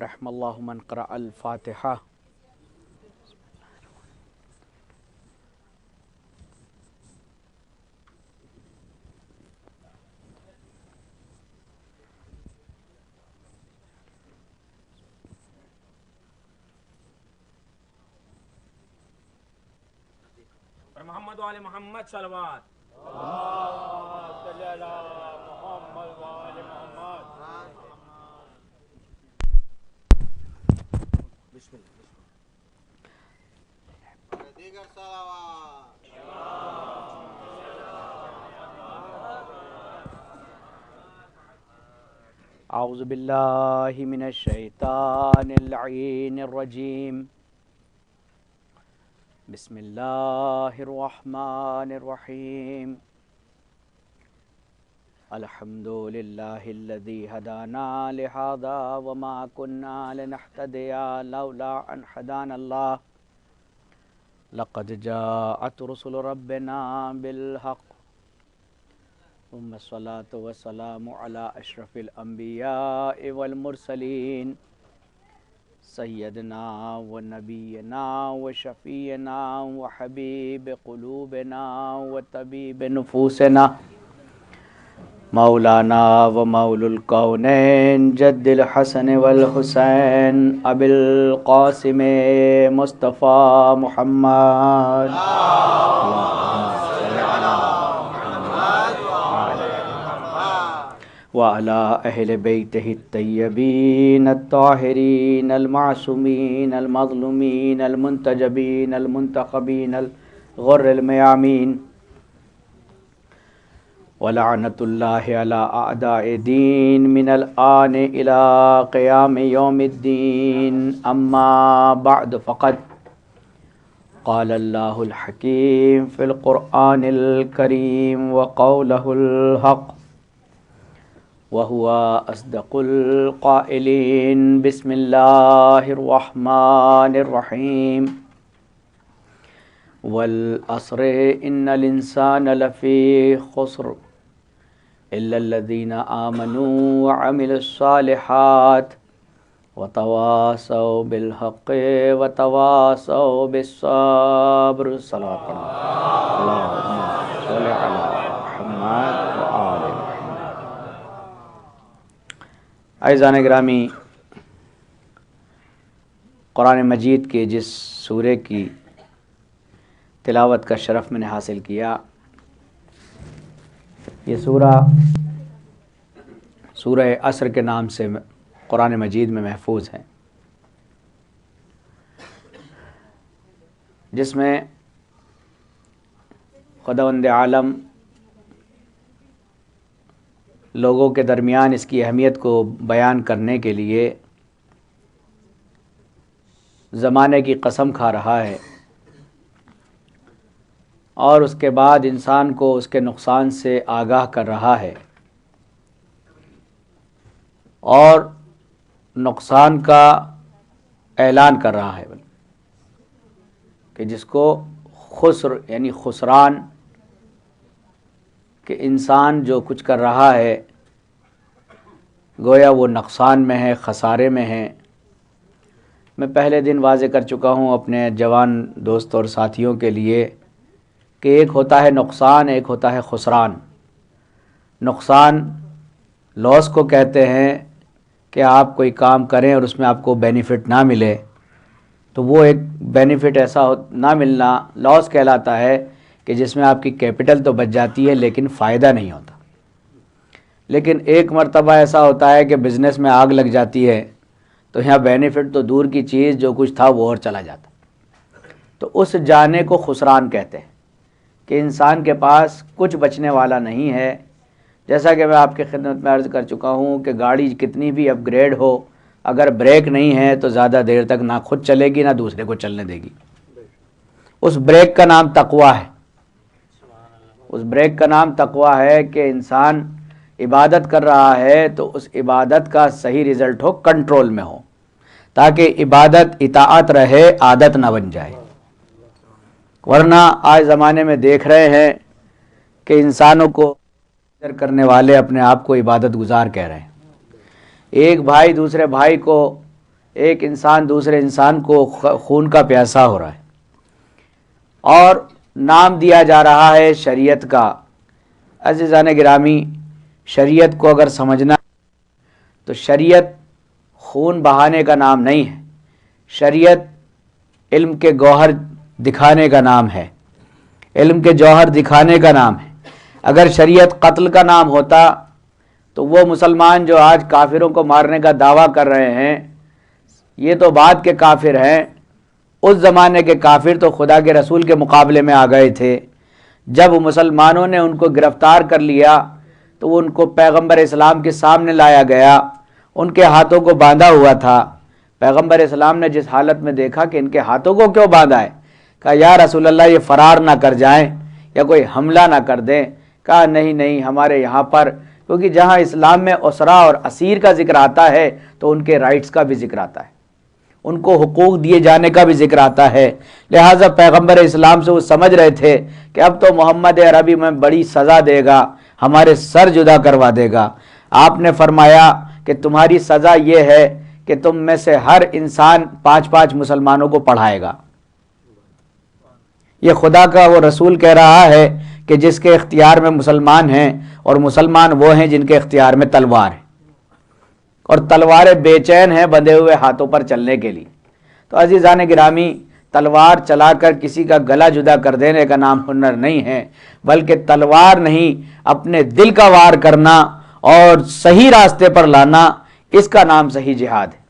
رحم اللہ من قرأ الفاتحہ. محمد وآل محمد صلوات. بسم اللہ. دیگر صلوات. اعوذ باللہ من الشیطان اللعین الرجیم. بسم اللہ الرحمن الرحیم. الحمد للہ الذی ہدانا لہذا وما كنا لنہتدی لولا ان ہدانا اللہ. لقد جاءت رسل ربنا بالحق. ثم الصلاة والسلام على اشرف الانبیاء والمرسلین سیدنا و نبینا و شفیعنا و حبیب قلوبنا و طبیب نفوسنا مولانا و مولا الکونین جد الحسن والحسین ابی القاسم مصطفیٰ محمد. وعلى أهل بيته الطيبين الطاهرين المعصومين المظلومين المنتجبين المنتخبين الغر الميامين. ولعنة الله على أعداء الدين من الآن إلى قيام يوم الدين. أما بعد فقد قال الله الحكيم في القرآن الكريم وقوله الحق وهو أصدق القائلين. بسم الله الرحمن الرحيم. والعصر إن الإنسان لفي خسر إلا الذين آمنوا وعملوا الصالحات وتواصوا بالحق وتواصوا بالصبر. صلوات الله. اللهم صل على محمد وآل محمد. عزیزان گرامی، قرآن مجید کے جس سورے کی تلاوت کا شرف میں نے حاصل کیا، یہ سورہ عصر کے نام سے قرآن مجید میں محفوظ ہے، جس میں خداوند عالم لوگوں کے درمیان اس کی اہمیت کو بیان کرنے کے لیے زمانے کی قسم کھا رہا ہے، اور اس کے بعد انسان کو اس کے نقصان سے آگاہ کر رہا ہے، اور نقصان کا اعلان کر رہا ہے کہ جس کو خسر یعنی خسران، کہ انسان جو کچھ کر رہا ہے گویا وہ نقصان میں ہے، خسارے میں ہے. میں پہلے دن واضح کر چکا ہوں اپنے جوان دوست اور ساتھیوں کے لیے کہ ایک ہوتا ہے نقصان، ایک ہوتا ہے خسران. نقصان لاس کو کہتے ہیں کہ آپ کوئی کام کریں اور اس میں آپ کو بینیفٹ نہ ملے، تو وہ ایک بینیفٹ ایسا نہ ملنا لاس کہلاتا ہے کہ جس میں آپ کی کیپٹل تو بچ جاتی ہے لیکن فائدہ نہیں ہوتا. لیکن ایک مرتبہ ایسا ہوتا ہے کہ بزنس میں آگ لگ جاتی ہے تو یہاں بینیفٹ تو دور کی چیز، جو کچھ تھا وہ اور چلا جاتا. تو اس جانے کو خسران کہتے ہیں کہ انسان کے پاس کچھ بچنے والا نہیں ہے. جیسا کہ میں آپ کی خدمت میں عرض کر چکا ہوں کہ گاڑی کتنی بھی اپ گریڈ ہو، اگر بریک نہیں ہے تو زیادہ دیر تک نہ خود چلے گی نہ دوسرے کو چلنے دے گی. اس بریک کا نام تقویٰ ہے. اس بریک کا نام تقویٰ ہے کہ انسان عبادت کر رہا ہے تو اس عبادت کا صحیح رزلٹ ہو، کنٹرول میں ہو، تاکہ عبادت اطاعت رہے، عادت نہ بن جائے. ورنہ آج زمانے میں دیکھ رہے ہیں کہ انسانوں کو کرنے والے اپنے آپ کو عبادت گزار کہہ رہے ہیں. ایک بھائی دوسرے بھائی کو ایک انسان دوسرے انسان کو خون کا پیاسا ہو رہا ہے اور نام دیا جا رہا ہے شریعت کا۔ عزیزان گرامی، شریعت کو اگر سمجھنا تو شریعت خون بہانے کا نام نہیں ہے، شریعت علم کے گوہر دکھانے کا نام ہے، علم کے جوہر دکھانے کا نام ہے۔ اگر شریعت قتل کا نام ہوتا تو وہ مسلمان جو آج کافروں کو مارنے کا دعویٰ کر رہے ہیں، یہ تو بعد کے کافر ہیں، اس زمانے کے کافر تو خدا کے رسول کے مقابلے میں آ گئے تھے۔ جب مسلمانوں نے ان کو گرفتار کر لیا تو وہ ان کو پیغمبر اسلام کے سامنے لایا گیا، ان کے ہاتھوں کو باندھا ہوا تھا۔ پیغمبر اسلام نے جس حالت میں دیکھا کہ ان کے ہاتھوں کو کیوں باندھا ہے، کہا یا رسول اللہ یہ فرار نہ کر جائیں یا کوئی حملہ نہ کر دیں۔ کہا نہیں ہمارے یہاں پر، کیونکہ جہاں اسلام میں اسرا اور اسیر کا ذکر آتا ہے تو ان کے رائٹس کا بھی ذکر آتا ہے، ان کو حقوق دیے جانے کا بھی ذکر آتا ہے۔ لہٰذا پیغمبر اسلام سے وہ سمجھ رہے تھے کہ اب تو محمد عربی میں بڑی سزا دے گا، ہمارے سر جدا کروا دے گا۔ آپ نے فرمایا کہ تمہاری سزا یہ ہے کہ تم میں سے ہر انسان 5 مسلمانوں کو پڑھائے گا۔ یہ خدا کا وہ رسول کہہ رہا ہے کہ جس کے اختیار میں مسلمان ہیں، اور مسلمان وہ ہیں جن کے اختیار میں تلوار ہے، اور تلواریں بے چین ہیں بندھے ہوئے ہاتھوں پر چلنے کے لیے۔ تو عزیزان گرامی، تلوار چلا کر کسی کا گلا جدا کر دینے کا نام ہنر نہیں ہے، بلکہ تلوار نہیں، اپنے دل کا وار کرنا اور صحیح راستے پر لانا، اس کا نام صحیح جہاد ہے۔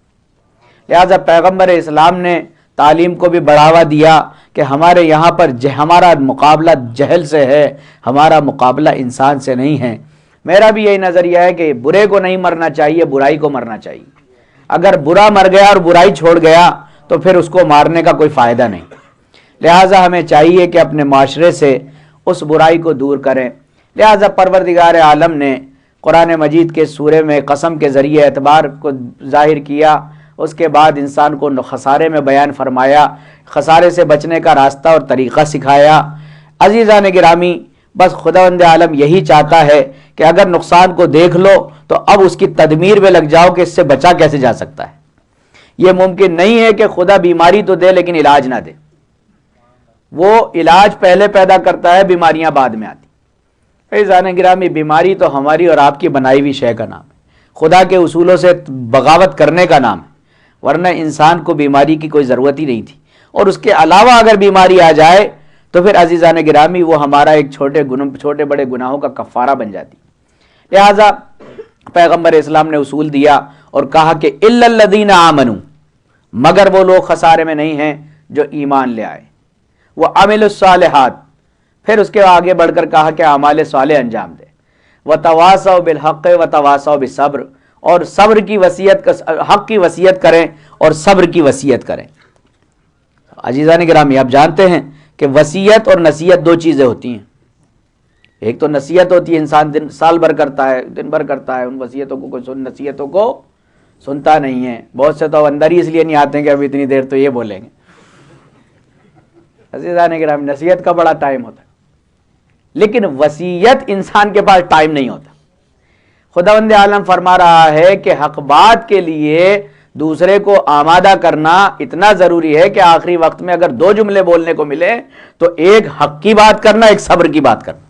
لہذا پیغمبر اسلام نے تعلیم کو بھی بڑھاوا دیا کہ ہمارے یہاں پر ہمارا مقابلہ جہل سے ہے، ہمارا مقابلہ انسان سے نہیں ہے۔ میرا بھی یہی نظریہ ہے کہ برے کو نہیں مرنا چاہیے، برائی کو مرنا چاہیے۔ اگر برا مر گیا اور برائی چھوڑ گیا تو پھر اس کو مارنے کا کوئی فائدہ نہیں۔ لہٰذا ہمیں چاہیے کہ اپنے معاشرے سے اس برائی کو دور کریں۔ لہٰذا پروردگار عالم نے قرآن مجید کے سورے میں قسم کے ذریعے اعتبار کو ظاہر کیا، اس کے بعد انسان کو خسارے میں بیان فرمایا، خسارے سے بچنے کا راستہ اور طریقہ سکھایا۔ عزیزان گرامی، بس خداوند عالم یہی چاہتا ہے کہ اگر نقصان کو دیکھ لو تو اب اس کی تدمیر میں لگ جاؤ کہ اس سے بچا کیسے جا سکتا ہے۔ یہ ممکن نہیں ہے کہ خدا بیماری تو دے لیکن علاج نہ دے، وہ علاج پہلے پیدا کرتا ہے، بیماریاں بعد میں آتی۔ عزیزان گرامی، بیماری تو ہماری اور آپ کی بنائی ہوئی شے کا نام ہے، خدا کے اصولوں سے بغاوت کرنے کا نام ہے، ورنہ انسان کو بیماری کی کوئی ضرورت ہی نہیں تھی۔ اور اس کے علاوہ اگر بیماری آ جائے تو پھر عزیزان گرامی وہ ہمارا ایک چھوٹے بڑے گناہوں کا کفارہ بن جاتی۔ لہذا پیغمبر اسلام نے اصول دیا اور کہا کہ الا الذین آمنوا، مگر وہ لوگ خسارے میں نہیں ہیں جو ایمان لے آئے، وہ عملوا الصالحات، پھر اس کے آگے بڑھ کر کہا کہ اعمال صالح انجام دے، وتواصوا بالحق وتواصوا بالصبر، اور صبر کی وصیت، حق کی وصیت کریں اور صبر کی وصیت کریں۔ عزیزان گرامی، آپ جانتے ہیں کہ وصیت اور نصیحت دو چیزیں ہوتی ہیں۔ ایک تو نصیحت ہوتی ہے، انسان سال بھر کرتا ہے، دن بھر کرتا ہے، ان وصیتوں کو نصیحتوں کو سنتا نہیں ہے۔ بہت سے تو اندر ہی اس لیے نہیں آتے ہیں کہ اب اتنی دیر تو یہ بولیں گے۔ عزیزان گرامی، نصیحت کا بڑا ٹائم ہوتا ہے، لیکن وصیت انسان کے پاس ٹائم نہیں ہوتا۔ خداوند عالم فرما رہا ہے کہ حق بات کے لیے دوسرے کو آمادہ کرنا اتنا ضروری ہے کہ آخری وقت میں اگر 2 جملے بولنے کو ملے تو ایک حق کی بات کرنا، ایک صبر کی بات کرنا۔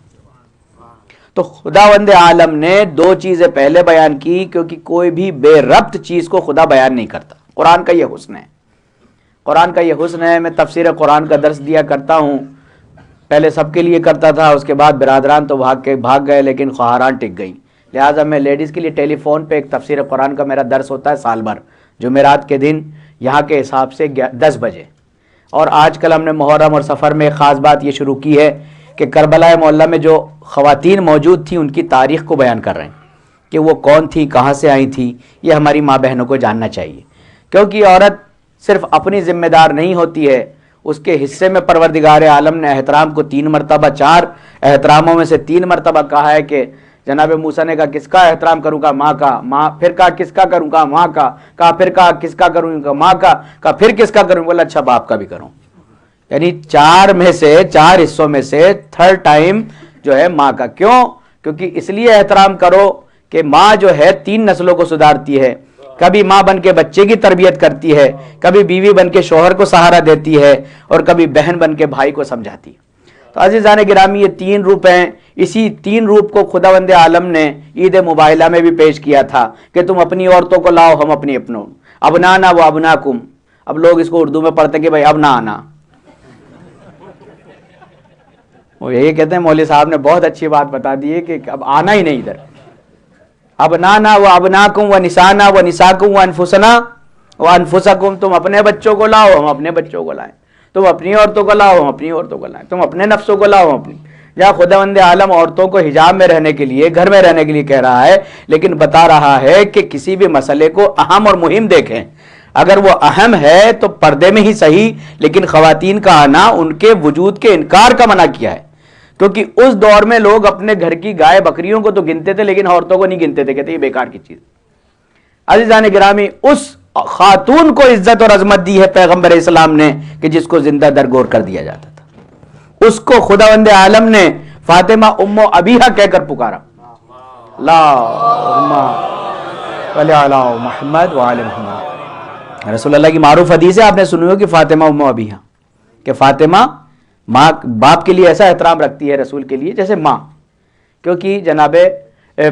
تو خداوند عالم نے 2 چیزیں پہلے بیان کی، کیونکہ کوئی بھی بے ربط چیز کو خدا بیان نہیں کرتا۔ قرآن کا یہ حسن ہے، قرآن کا یہ حسن ہے۔ میں تفسیر قرآن کا درس دیا کرتا ہوں، پہلے سب کے لیے کرتا تھا، اس کے بعد برادران تو بھاگ گئے لیکن خواہران ٹک گئی، لہٰذا میں لیڈیز کے لیے ٹیلی فون پہ ایک تفسیر قرآن کا میرا درس ہوتا ہے سال بھر، جمعرات کے دن یہاں کے حساب سے 10 بجے۔ اور آج کل ہم نے محرم اور سفر میں خاص بات یہ شروع کی ہے کہ کربلا معلیٰ میں جو خواتین موجود تھیں ان کی تاریخ کو بیان کر رہے ہیں کہ وہ کون تھی، کہاں سے آئی تھی۔ یہ ہماری ماں بہنوں کو جاننا چاہیے، کیونکہ عورت صرف اپنی ذمہ دار نہیں ہوتی ہے، اس کے حصے میں پروردگار عالم نے احترام کو 3 مرتبہ 4 احتراموں میں سے 3 مرتبہ کہا ہے کہ جناب موسیٰ نے کہا کس کا احترام کروں گا؟ ماں کا۔ ماں، پھر کہا کس کا کروں گا؟ ماں کا۔ کہا پھر کہا کس کا کروں گا؟ ماں کا۔ کہا پھر کس کا کروں گا؟ بولا اچھا باپ کا بھی کروں۔ یعنی 4 میں سے 4 حصوں میں سے 3rd ٹائم جو ہے ماں کا۔ کیوں؟ کیونکہ اس لیے احترام کرو کہ ماں جو ہے 3 نسلوں کو سدھارتی ہے، کبھی ماں بن کے بچے کی تربیت کرتی ہے، کبھی بیوی بن کے شوہر کو سہارا دیتی ہے، اور کبھی بہن بن کے بھائی کو سمجھاتی ہے۔ تو عزیزان گرامی، یہ 3 روپ ہیں۔ اسی 3 روپ کو خداوند عالم نے عید مباہلہ میں بھی پیش کیا تھا کہ تم اپنی عورتوں کو لاؤ، ہم اپنی اپنوں، ابنانا و ابناکم۔ اب لوگ اس کو اردو میں پڑھتے ہیں کہ بھائی اب نہ آنا، وہ یہی کہتے ہیں مولوی صاحب نے بہت اچھی بات بتا دی ہے کہ اب آنا ہی نہیں ادھر۔ ابنانا و ابناکم و نسانا و نساکم و انفسنا و انفسکم، تم اپنے بچوں کو لاؤ، ہم اپنے بچوں کو لائیں، تم اپنی عورتوں کو لاؤ، ہم اپنی عورتوں کو لائیں، تم اپنے نفسوں کو لاؤ، ہم اپنی۔ جہاں خداوند عالم عورتوں کو حجاب میں رہنے کے لیے، گھر میں رہنے کے لیے کہہ رہا ہے، لیکن بتا رہا ہے کہ کسی بھی مسئلے کو اہم اور مہم دیکھیں۔ اگر وہ اہم ہے تو پردے میں ہی صحیح، لیکن خواتین کا آنا ان کے وجود کے انکار کا منع کیا ہے، کیونکہ اس دور میں لوگ اپنے گھر کی گائے بکریوں کو تو گنتے تھے لیکن عورتوں کو نہیں گنتے تھے، کہتے یہ بیکار کی چیز۔ عزیزان گرامی، اس خاتون کو عزت اور عظمت دی ہے پیغمبر اسلام نے کہ جس کو زندہ درگور کر دیا جاتا تھا۔ اس کو خداوند عالم نے فاطمہ ام ابیہا کہہ کر پکارا، اللہم صلی علی محمد وعلی محمد۔ رسول اللہ کی معروف حدیث ہے، آپ نے سنی ہو کہ فاطمہ ام ابیہا، کہ فاطمہ ماں باپ کے لیے ایسا احترام رکھتی ہے رسول کے لیے جیسے ماں، کیونکہ جناب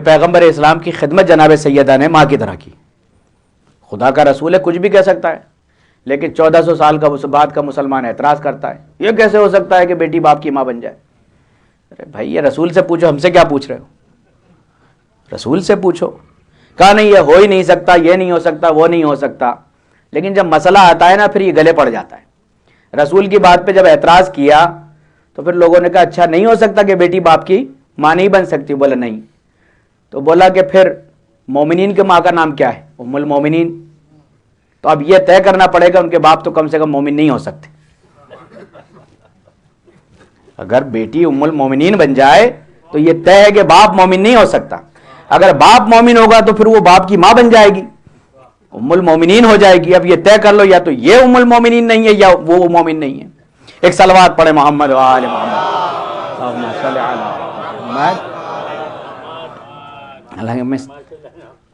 پیغمبر اسلام کی خدمت جناب سیدہ نے ماں کی طرح کی۔ خدا کا رسول ہے، کچھ بھی کہہ سکتا ہے، لیکن 1400 سال کا بعد کا مسلمان اعتراض کرتا ہے، یہ کیسے ہو سکتا ہے کہ بیٹی باپ کی ماں بن جائے؟ ارے بھائی، یہ رسول سے پوچھو، ہم سے کیا پوچھ رہے ہو؟ رسول سے پوچھو۔ کہا نہیں، یہ ہو ہی نہیں سکتا، یہ نہیں ہو سکتا، وہ نہیں ہو سکتا، لیکن جب مسئلہ آتا ہے نا پھر یہ گلے پڑ جاتا ہے۔ رسول کی بات پہ جب اعتراض کیا تو پھر لوگوں نے کہا اچھا نہیں ہو سکتا کہ بیٹی باپ کی ماں نہیں بن سکتی؟ بولا نہیں۔ تو بولا کہ پھر مومنین کے ماں کا نام کیا ہے؟ ام المومنین۔ تو اب یہ طے کرنا پڑے گا ان کے باپ تو کم سے کم مومن نہیں ہو سکتے۔ اگر بیٹی ام المومنین بن جائے تو یہ طے ہے کہ باپ مومن نہیں ہو سکتا۔ اگر باپ مومن ہوگا تو پھر وہ باپ کی ماں بن جائے گی، ام المومنین ہو جائے گی۔ اب یہ طے کر لو، یا تو یہ ام المومنین نہیں ہے یا وہ مومن نہیں ہے۔ ایک صلوات پڑھے محمد و آل محمد، اللہم صلی علی محمد۔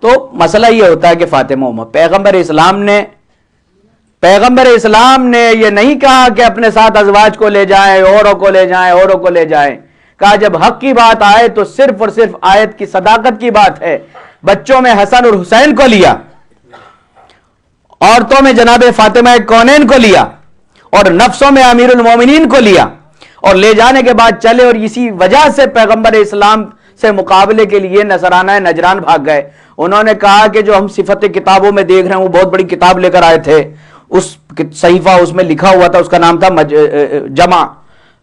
تو مسئلہ یہ ہوتا ہے کہ فاطمہ پیغمبر اسلام نے یہ نہیں کہا کہ اپنے ساتھ ازواج کو لے جائیں، اوروں کو لے جائیں، اوروں کو لے جائیں۔ کہا جب حق کی بات آئے تو صرف اور صرف آیت کی صداقت کی بات ہے۔ بچوں میں حسن اور حسین کو لیا، عورتوں میں جناب فاطمہ کونین کو لیا، اور نفسوں میں امیر المومنین کو لیا، اور لے جانے کے بعد چلے، اور اسی وجہ سے پیغمبر اسلام سے مقابلے کے لیے نصرانہ نجران بھاگ گئے۔ انہوں نے کہا کہ جو ہم صفت کتابوں میں دیکھ رہے ہیں، وہ بہت بڑی کتاب لے کر آئے تھے، اس صحیفہ اس میں لکھا ہوا تھا، اس کا نام تھا جمع،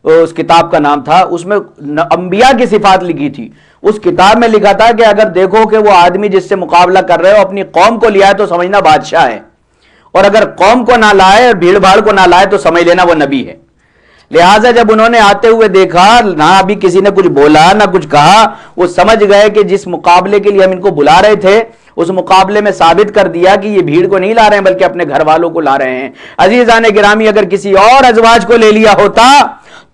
اس کتاب کا نام تھا، اس میں انبیاء کی صفات لکھی تھی۔ اس کتاب میں لکھا تھا کہ اگر دیکھو کہ وہ آدمی جس سے مقابلہ کر رہے ہو اپنی قوم کو لیا ہے تو سمجھنا بادشاہ ہے، اور اگر قوم کو نہ لائے اور بھیڑ بھاڑ کو نہ لائے تو سمجھ لینا وہ نبی ہے۔ لہٰذا جب انہوں نے آتے ہوئے دیکھا، نہ ابھی کسی نے کچھ بولا نہ کچھ کہا، وہ سمجھ گئے کہ جس مقابلے کے لیے ہم ان کو بلا رہے تھے اس مقابلے میں ثابت کر دیا کہ یہ بھیڑ کو نہیں لا رہے ہیں بلکہ اپنے گھر والوں کو لا رہے ہیں۔ عزیزان گرامی، اگر کسی اور ازواج کو لے لیا ہوتا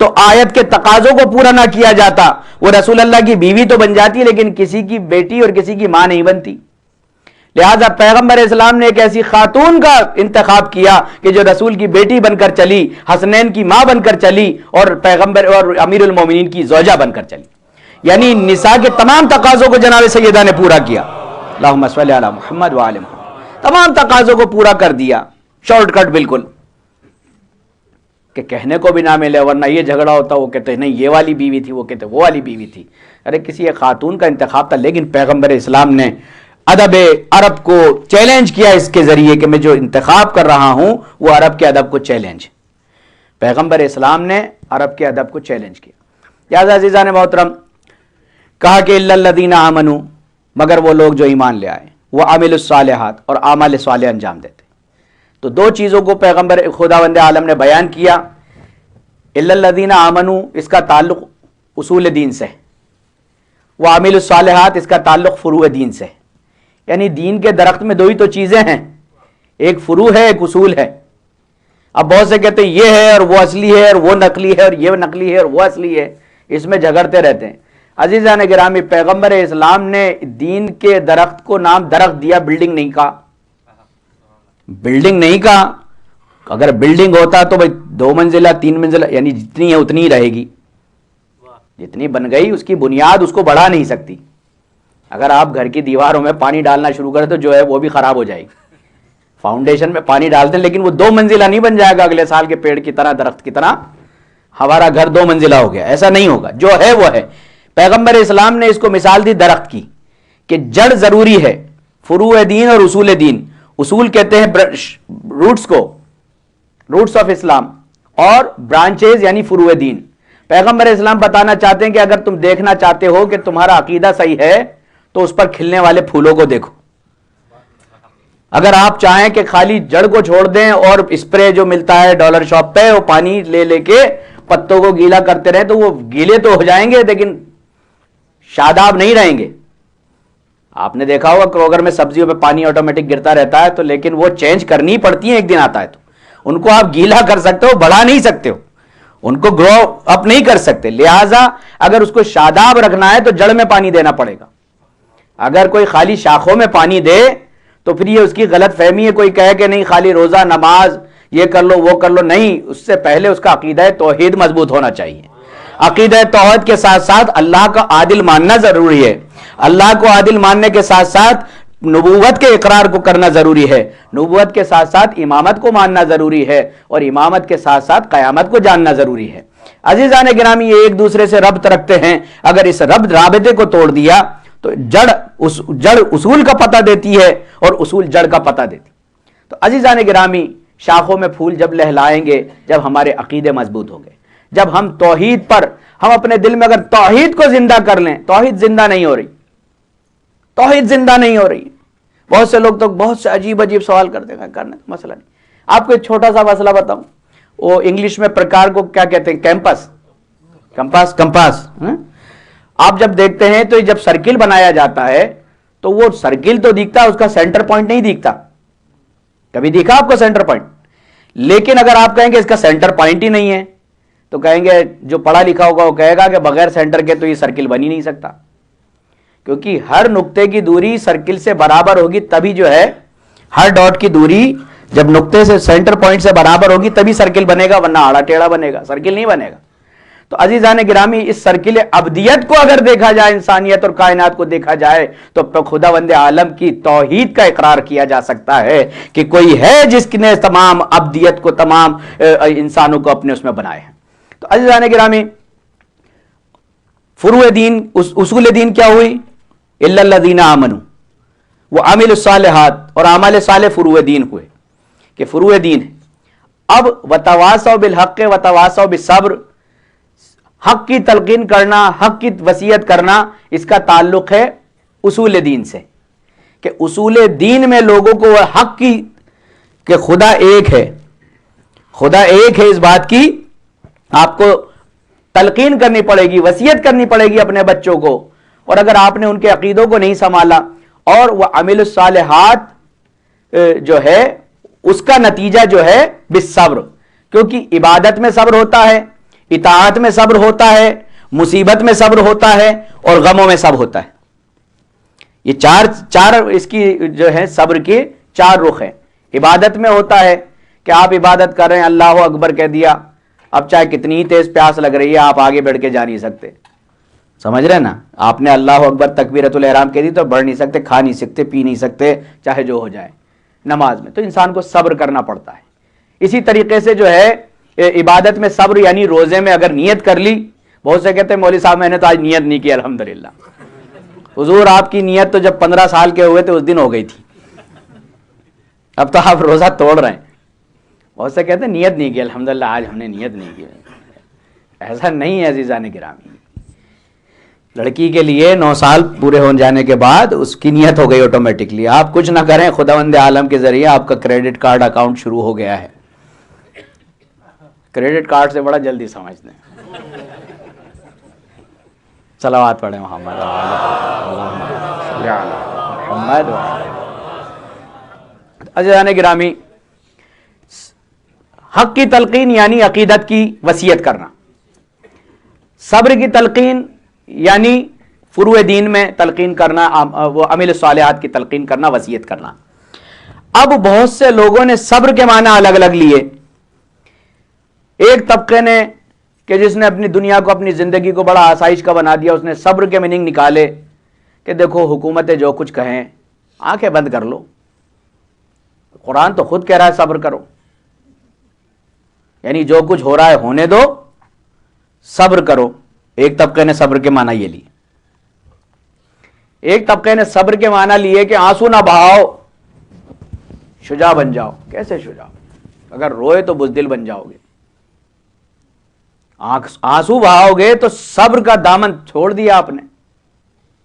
تو آیت کے تقاضوں کو پورا نہ کیا جاتا، وہ رسول اللہ کی بیوی تو بن جاتی لیکن کسی کی بیٹی اور کسی کی ماں نہیں بنتی۔ لہذا پیغمبر اسلام نے ایک ایسی خاتون کا انتخاب کیا کہ جو رسول کی بیٹی بن کر چلی، حسنین کی ماں بن کر چلی، اور پیغمبر اور امیر المومنین کی زوجہ بن کر چلی، یعنی نساء کے تمام تقاضوں کو جناب سیدہ نے پورا کیا۔ اللہم صلی علی محمد وعلی محمد، تمام تقاضوں کو پورا کر دیا، شارٹ کٹ بالکل، کہ کہنے کو بھی نہ ملے، ورنہ یہ جھگڑا ہوتا، وہ کہتے نہیں یہ والی بیوی تھی، وہ کہتے وہ والی بیوی تھی۔ ارے کسی ایک خاتون کا انتخاب تھا، لیکن پیغمبر اسلام نے ادب عرب کو چیلنج کیا اس کے ذریعے کہ میں جو انتخاب کر رہا ہوں وہ عرب کے ادب کو چیلنج، پیغمبر اسلام نے عرب کے ادب کو چیلنج کیا۔ لہذا عزیزان محترم، کہا کہ الا الذین آمنوا، مگر وہ لوگ جو ایمان لے آئے، وہ عامل الصالحات، اور اعمال صالح انجام دیتے۔ تو دو چیزوں کو پیغمبر خداوند عالم نے بیان کیا۔ الا الذین آمنوا، اس کا تعلق اصول دین سے، وہ عامل الصالحات، اس کا تعلق فروع دین سے، یعنی دین کے درخت میں دو ہی تو چیزیں ہیں، ایک فروع ہے ایک اصول ہے۔ اب بہت سے کہتے ہیں یہ ہے اور وہ اصلی ہے، اور وہ نقلی ہے اور یہ نقلی ہے اور وہ اصلی ہے، اس میں جھگڑتے رہتے ہیں۔ عزیزان گرامی، پیغمبر اسلام نے دین کے درخت کو نام درخت دیا، بلڈنگ نہیں کہا۔ بلڈنگ نہیں کہا. اگر بلڈنگ ہوتا تو بھائی 2 منزلہ 3 منزلہ یعنی جتنی ہے اتنی ہی رہے گی. جتنی بن گئی اس کی بنیاد اس کو بڑھا نہیں سکتی. اگر آپ گھر کی دیواروں میں پانی ڈالنا شروع کریں تو جو ہے وہ بھی خراب ہو جائے گی. فاؤنڈیشن میں پانی ڈالتے ہیں لیکن وہ 2 منزلہ نہیں بن جائے گا اگلے سال کے پیڑ کی طرح, درخت کی طرح. ہمارا گھر 2 منزلہ ہو گیا, ایسا نہیں ہوگا. جو ہے وہ ہے. پیغمبر اسلام نے اس کو مثال دی درخت کی کہ جڑ ضروری ہے, فروع دین اور اصول دین. اصول کہتے ہیں روٹس کو, روٹس آف اسلام, اور برانچز یعنی فروع دین. پیغمبر اسلام بتانا چاہتے ہیں کہ اگر تم دیکھنا چاہتے ہو کہ تمہارا عقیدہ صحیح ہے تو اس پر کھلنے والے پھولوں کو دیکھو. اگر آپ چاہیں کہ خالی جڑ کو چھوڑ دیں اور اسپرے جو ملتا ہے ڈالر شاپ پہ وہ پانی لے لے کے پتوں کو گیلا کرتے رہیں تو وہ گیلے تو ہو جائیں گے لیکن شاداب نہیں رہیں گے. آپ نے دیکھا ہوگا کروگر میں سبزیوں پہ پانی آٹومیٹک گرتا رہتا ہے تو لیکن وہ چینج کرنی پڑتی ہیں, ایک دن آتا ہے تو ان کو آپ گیلا کر سکتے ہو, بڑھا نہیں سکتے ہو, ان کو گرو اپ نہیں کر سکتے. لہٰذا اگر اس کو شاداب رکھنا ہے تو جڑ میں پانی دینا پڑے گا. اگر کوئی خالی شاخوں میں پانی دے تو پھر یہ اس کی غلط فہمی ہے. کوئی کہے کہ نہیں خالی روزہ نماز یہ کر لو وہ کر لو, نہیں, اس سے پہلے اس کا عقیدہ توحید مضبوط ہونا چاہیے. عقیدہ توحید کے ساتھ ساتھ اللہ کا عادل ماننا ضروری ہے. اللہ کو عادل ماننے کے ساتھ ساتھ نبوت کے اقرار کو کرنا ضروری ہے. نبوت کے ساتھ ساتھ امامت کو ماننا ضروری ہے, اور امامت کے ساتھ ساتھ قیامت کو جاننا ضروری ہے. عزیزان گرامی, یہ ایک دوسرے سے ربط رکھتے ہیں. اگر اس رابطے کو توڑ دیا تو جڑ اصول کا پتہ دیتی ہے اور اصول جڑ کا پتہ دیتی. تو عزیزان گرامی, شاخوں میں پھول جب لہلائیں گے جب ہمارے عقیدے مضبوط ہوں گے, جب ہم توحید پر, ہم اپنے دل میں اگر توحید کو زندہ کر لیں. توحید زندہ نہیں ہو رہی, توحید زندہ نہیں ہو رہی. بہت سے لوگ تو بہت سے عجیب سوال کرتے ہیں, کرنے مسئلہ نہیں. آپ کو ایک چھوٹا سا مسئلہ بتاؤں. وہ انگلش میں پرکار کو کیا کہتے ہیں؟ Campus, compass. آپ جب دیکھتے ہیں تو جب سرکل بنایا جاتا ہے تو وہ سرکل تو دکھتا ہے, اس کا سینٹر پوائنٹ نہیں دکھتا. کبھی دیکھا آپ کو سینٹر پوائنٹ؟ لیکن اگر آپ کہیں گے اس کا سینٹر پوائنٹ ہی نہیں ہے تو کہیں گے, جو پڑھا لکھا ہوگا وہ کہے گا کہ بغیر سینٹر کے تو یہ سرکل بن ہی نہیں سکتا. کیونکہ ہر نقطے کی دوری سرکل سے برابر ہوگی تبھی جو ہے, ہر ڈاٹ کی دوری جب نقطے سے سینٹر پوائنٹ سے برابر ہوگی تبھی سرکل بنے گا, ورنہ آڑا ٹیڑھا بنے گا, سرکل نہیں بنے گا. تو عزیزان گرامی, اس سرکل ابدیت کو اگر دیکھا جائے, انسانیت اور کائنات کو دیکھا جائے, تو خداوند عالم کی توحید کا اقرار کیا جا سکتا ہے کہ کوئی ہے جس نے تمام ابدیت کو, تمام انسانوں کو اپنے اس میں بنائے ہیں. تو عزیزان گرامی, فروع دین, اصول دین کیا ہوئی؟ الا الذین آمنوا وعملوا الصالحات, اور اعمال صالح فروع دین ہوئے کہ فروع دین ہے. اب وتواصوا بالحق وتواصوا بالصبر, حق کی تلقین کرنا, حق کی وصیت کرنا, اس کا تعلق ہے اصول دین سے. کہ اصول دین میں لوگوں کو وہ حق کی کہ خدا ایک ہے, خدا ایک ہے, اس بات کی آپ کو تلقین کرنی پڑے گی, وصیت کرنی پڑے گی اپنے بچوں کو. اور اگر آپ نے ان کے عقیدوں کو نہیں سنبھالا, اور وہ عمل الصالحات جو ہے اس کا نتیجہ جو ہے بالصبر, کیونکہ عبادت میں صبر ہوتا ہے, اطاعت میں صبر ہوتا ہے, مصیبت میں صبر ہوتا ہے, اور غموں میں صبر ہوتا ہے. یہ چار اس کی جو ہے صبر کی 4 رخ ہیں. عبادت میں ہوتا ہے کہ آپ عبادت کر رہے ہیں, اللہ اکبر کہہ دیا, اب چاہے کتنی ہی تیز پیاس لگ رہی ہے آپ آگے بڑھ کے جا نہیں سکتے, سمجھ رہے نا. آپ نے اللہ اکبر تکبیرۃ الاحرام کہہ دی تو بڑھ نہیں سکتے, کھا نہیں سکتے, پی نہیں سکتے, چاہے جو ہو جائے. نماز میں تو انسان کو صبر کرنا پڑتا ہے. اسی طریقے سے جو ہے عبادت میں صبر, یعنی روزے میں اگر نیت کر لی, بہت سے کہتے ہیں مولوی صاحب میں نے تو آج نیت نہیں کی, الحمدللہ. حضور آپ کی نیت تو جب 15 سال کے ہوئے تھے اس دن ہو گئی تھی, اب تو آپ روزہ توڑ رہے ہیں. بہت سے کہتے ہیں نیت نہیں کی, الحمدللہ آج ہم نے نیت نہیں کی. ایسا نہیں ہے عزیزان گرامی. لڑکی کے لیے 9 سال پورے ہو جانے کے بعد اس کی نیت ہو گئی آٹومیٹکلی. آپ کچھ نہ کریں, خداوند عالم کے ذریعے آپ کا کریڈٹ کارڈ اکاؤنٹ شروع ہو گیا ہے. کریڈٹ کارڈ سے بڑا جلدی سمجھتے ہیں. صلوات پڑھیں محمد محمد. عزیزان گرامی, حق کی تلقین یعنی عقیدت کی وصیت کرنا, صبر کی تلقین یعنی فروع دین میں تلقین کرنا, وہ عمل الصالحات کی تلقین کرنا, وصیت کرنا. اب بہت سے لوگوں نے صبر کے معنی الگ الگ لیے. ایک طبقے نے کہ جس نے اپنی دنیا کو اپنی زندگی کو بڑا آسائش کا بنا دیا, اس نے صبر کے میننگ نکالے کہ دیکھو حکومتیں جو کچھ کہیں آنکھیں بند کر لو, قرآن تو خود کہہ رہا ہے صبر کرو, یعنی جو کچھ ہو رہا ہے ہونے دو, صبر کرو. ایک طبقے نے صبر کے معنی یہ لیے. ایک طبقے نے صبر کے معنی لیے کہ آنسو نہ بہاؤ, شجاع بن جاؤ. کیسے شجاع؟ اگر روئے تو بزدل بن جاؤ گے, آنسو بہاؤ گے تو صبر کا دامن چھوڑ دیا آپ نے.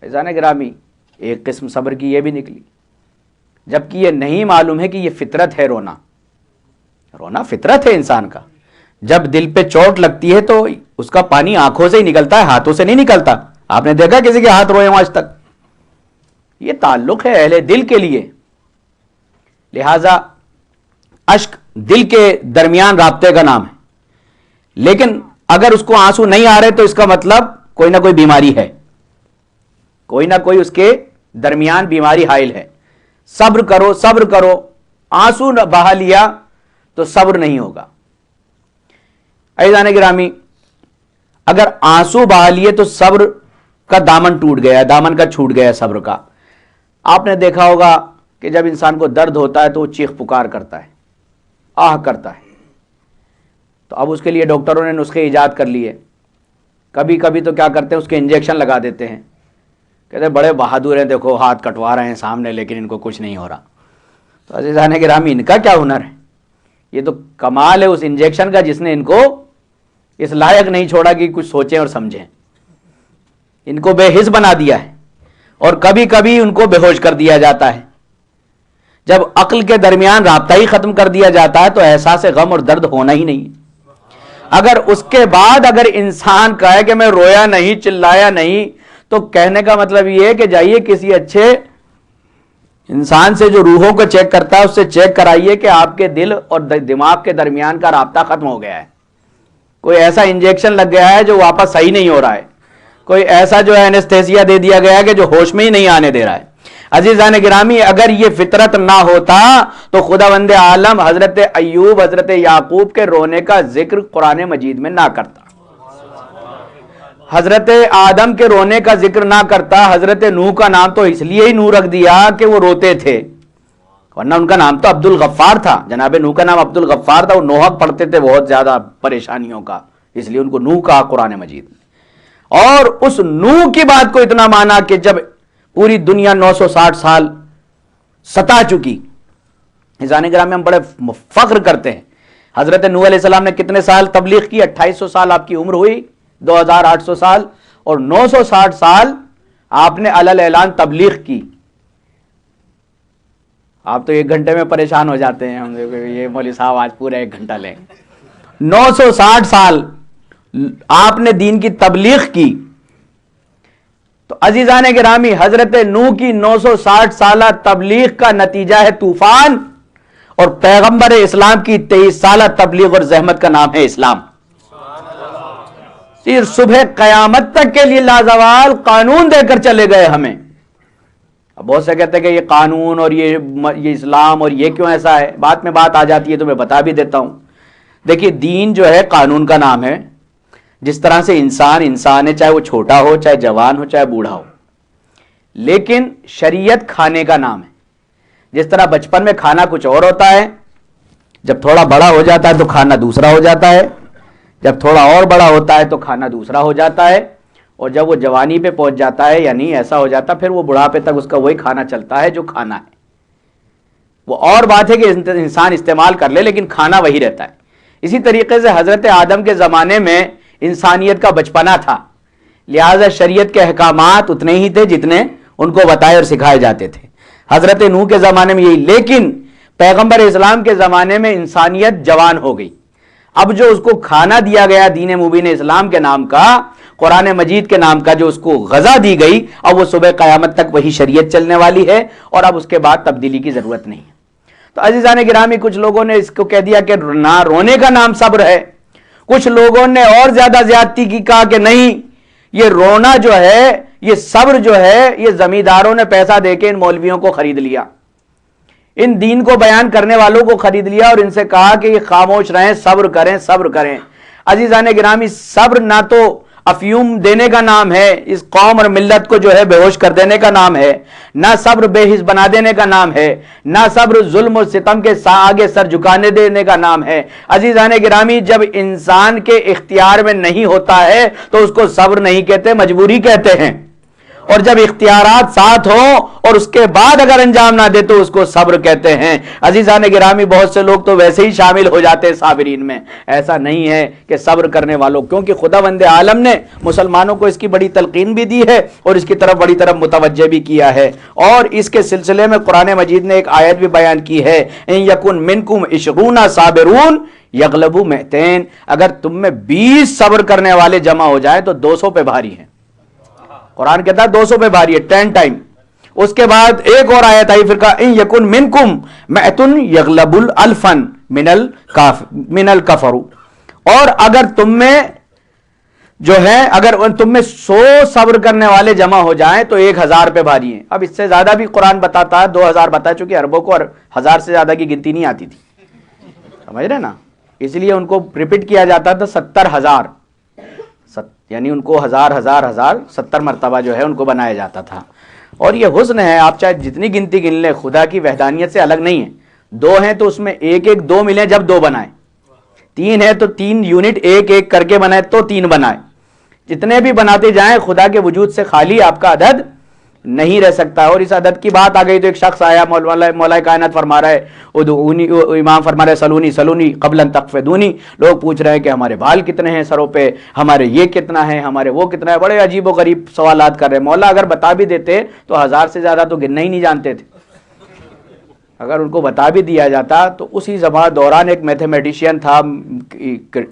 عزیزان گرامی, ایک قسم صبر کی یہ بھی نکلی, جبکہ یہ نہیں معلوم ہے کہ یہ فطرت ہے. رونا فطرت ہے انسان کا. جب دل پہ چوٹ لگتی ہے تو اس کا پانی آنکھوں سے ہی نکلتا ہے, ہاتھوں سے نہیں نکلتا. آپ نے دیکھا کسی کے ہاتھ روئے ہوں آج تک؟ یہ تعلق ہے اہل دل کے لیے. لہذا اشک دل کے درمیان رابطے کا نام ہے, لیکن اگر اس کو آنسو نہیں آ رہے تو اس کا مطلب کوئی نہ کوئی بیماری ہے, کوئی نہ کوئی اس کے درمیان بیماری حائل ہے. صبر کرو صبر کرو, آنسو بہا لیا تو صبر نہیں ہوگا. عزیزان گرامی, اگر آنسو بہا لیے تو صبر کا دامن ٹوٹ گیا, دامن کا چھوٹ گیا صبر کا. آپ نے دیکھا ہوگا کہ جب انسان کو درد ہوتا ہے تو وہ چیخ پکار کرتا ہے, آہ کرتا ہے. تو اب اس کے لیے ڈاکٹروں نے نسخے ایجاد کر لیے. کبھی کبھی تو کیا کرتے ہیں, اس کے انجیکشن لگا دیتے ہیں, کہتے ہیں بڑے بہادر ہیں, دیکھو ہاتھ کٹوا رہے ہیں سامنے لیکن ان کو کچھ نہیں ہو رہا. تو عزیزان گرامی, ان کا کیا ہنر ہے؟ یہ تو کمال ہے اس انجیکشن کا جس نے ان کو اس لائق نہیں چھوڑا کہ کچھ سوچیں اور سمجھیں. ان کو بے حس بنا دیا ہے, اور کبھی کبھی ان کو بے ہوش کر دیا جاتا ہے. جب عقل کے درمیان رابطہ ہی ختم کر دیا جاتا ہے تو احساس غم اور درد ہونا ہی نہیں. اگر اس کے بعد اگر انسان کہے کہ میں رویا نہیں, چلایا نہیں, تو کہنے کا مطلب یہ ہے کہ جائیے کسی اچھے انسان سے جو روحوں کو چیک کرتا ہے اس سے چیک کرائیے کہ آپ کے دل اور دماغ کے درمیان کا رابطہ ختم ہو گیا ہے. کوئی ایسا انجیکشن لگ گیا ہے جو واپس صحیح نہیں ہو رہا ہے, کوئی ایسا جو ہے اینستھیسیا دے دیا گیا ہے کہ جو ہوش میں ہی نہیں آنے دے رہا ہے. عزیزان گرامی, اگر یہ فطرت نہ ہوتا تو خداوند عالم حضرت ایوب, حضرت یعقوب کے رونے کا ذکر قرآن مجید میں نہ کرتا, حضرت آدم کے رونے کا ذکر نہ کرتا. حضرت نوح کا نام تو اس لیے ہی نوح رکھ دیا کہ وہ روتے تھے, ورنہ ان کا نام تو عبد الغفار تھا. جناب نوح کا نام عبد الغفار تھا, وہ نوحق پڑھتے تھے بہت زیادہ پریشانیوں کا, اس لیے ان کو نوح کہا قرآن مجید میں. اور اس نوح کی بات کو اتنا مانا کہ جب پوری دنیا 960 سال ستا چکی. عزیزان گرامی, ہم بڑے فخر کرتے ہیں. حضرت نوح علیہ السلام نے کتنے سال تبلیغ کی؟ 2800 سال آپ کی عمر ہوئی, 2800 سال, اور 960 سال آپ نے علی الاعلان تبلیغ کی. آپ تو 1 گھنٹے میں پریشان ہو جاتے ہیں, ہم یہ مولوی صاحب آج پورا 1 گھنٹہ لیں. 960 سال آپ نے دین کی تبلیغ کی. تو عزیزان گرامی, حضرت نوح کی 960 سالہ تبلیغ کا نتیجہ ہے طوفان, اور پیغمبر اسلام کی 23 سالہ تبلیغ اور زحمت کا نام ہے اسلام. پھر صبح قیامت تک کے لیے لازوال قانون دے کر چلے گئے ہمیں. اب بہت سے کہتے ہیں کہ یہ قانون اور یہ اسلام اور یہ کیوں ایسا ہے, بات میں بات آ جاتی ہے تو میں بتا بھی دیتا ہوں. دیکھیے, دین جو ہے قانون کا نام ہے. جس طرح سے انسان ہے, چاہے وہ چھوٹا ہو, چاہے جوان ہو, چاہے بوڑھا ہو, لیکن شریعت کھانے کا نام ہے. جس طرح بچپن میں کھانا کچھ اور ہوتا ہے, جب تھوڑا بڑا ہو جاتا ہے تو کھانا دوسرا ہو جاتا ہے, جب تھوڑا اور بڑا ہوتا ہے تو کھانا دوسرا ہو جاتا ہے, اور جب وہ جوانی پہ پہنچ جاتا ہے یعنی ایسا ہو جاتا ہے پھر وہ بڑھاپے تک اس کا وہی کھانا چلتا ہے جو کھانا ہے. وہ اور بات ہے کہ انسان استعمال کر لے لیکن کھانا وہی رہتا ہے. اسی طریقے سے حضرت آدم کے زمانے میں انسانیت کا بچپنا تھا, لہذا شریعت کے احکامات اتنے ہی تھے جتنے ان کو بتائے اور سکھائے جاتے تھے. حضرت نوح کے زمانے میں یہی, لیکن پیغمبر اسلام کے زمانے میں انسانیت جوان ہو گئی. اب جو اس کو کھانا دیا گیا دین مبین اسلام کے نام کا, قرآن مجید کے نام کا, جو اس کو غذا دی گئی, اب وہ صبح قیامت تک وہی شریعت چلنے والی ہے, اور اب اس کے بعد تبدیلی کی ضرورت نہیں. تو عزیزان گرامی, کچھ لوگوں نے اس کو کہہ دیا کہ نہ رونے کا نام صبر ہے. کچھ لوگوں نے اور زیادہ زیادتی کی, کہا کہ نہیں, یہ رونا جو ہے, یہ صبر جو ہے, یہ زمینداروں نے پیسہ دے کے ان مولویوں کو خرید لیا. ان دین کو بیان کرنے والوں کو خرید لیا اور ان سے کہا کہ یہ خاموش رہیں، صبر کریں صبر کریں۔ عزیزان گرامی، صبر نہ تو افیون دینے کا نام ہے، اس قوم اور ملت کو جو ہے بے ہوش کر دینے کا نام ہے، نہ صبر بے حس بنا دینے کا نام ہے، نہ صبر ظلم و ستم کے آگے سر جھکانے دینے کا نام ہے۔ عزیزان گرامی، جب انسان کے اختیار میں نہیں ہوتا ہے تو اس کو صبر نہیں کہتے، مجبوری کہتے ہیں، اور جب اختیارات ساتھ ہوں اور اس کے بعد اگر انجام نہ دے تو اس کو صبر کہتے ہیں۔ عزیزان گرامی، بہت سے لوگ تو ویسے ہی شامل ہو جاتے ہیں صابرین میں، ایسا نہیں ہے کہ صبر کرنے والوں، کیونکہ خداوند عالم نے مسلمانوں کو اس کی بڑی تلقین بھی دی ہے اور اس کی طرف بڑی طرف متوجہ بھی کیا ہے، اور اس کے سلسلے میں قرآن مجید نے ایک آیت بھی بیان کی ہے، ان یکن منکم 20 صابرون یغلبوا 200، اگر تم میں 20 صبر کرنے والے جمع ہو جائیں تو 200 پہ بھاری ہیں۔ قرآن کہتا ہے 200 پہ بھاری ہے 10 ٹائم۔ اس کے بعد ایک اور آیت آئی پھر کہا ان یکن منکم مئتن یغلب الفا من الکفر، اور اگر تم میں جو ہے اگر تم میں 100 صبر کرنے والے جمع ہو جائیں تو 1000 پہ بھاری ہیں۔ اب اس سے زیادہ بھی قرآن بتاتا ہے، 2000 بتا، چونکہ عربوں کو 1000 سے زیادہ کی گنتی نہیں آتی تھی، سمجھ رہے نا، اس لیے ان کو ریپیٹ کیا جاتا تھا 70,000، یعنی ان کو 1000 مرتبہ جو ہے ان کو بنایا جاتا تھا۔ اور یہ حسن ہے، آپ چاہے جتنی گنتی گن لیں، خدا کی وحدانیت سے الگ نہیں ہے۔ 2 ہیں تو اس میں ایک 2 ملیں جب 2 بنائیں، 3 ہے تو 3 یونٹ ایک کر کے بنائے تو 3 بنائے، جتنے بھی بناتے جائیں خدا کے وجود سے خالی آپ کا عدد نہیں رہ سکتا۔ اور اس عدد کی بات آ گئی تو ایک شخص آیا، مولا کائنات فرما رہا ہے ادعونی، امام فرما رہے سلونی قبل ان تقفدونی، لوگ پوچھ رہے ہیں کہ ہمارے بال کتنے ہیں سروں پہ، ہمارے یہ کتنا ہے، ہمارے وہ کتنا ہے، بڑے عجیب و غریب سوالات کر رہے ہیں۔ مولا اگر بتا بھی دیتے تو 1000 سے زیادہ تو گننا ہی نہیں جانتے تھے، اگر ان کو بتا بھی دیا جاتا تو اسی دوران ایک میتھمیٹیشین تھا،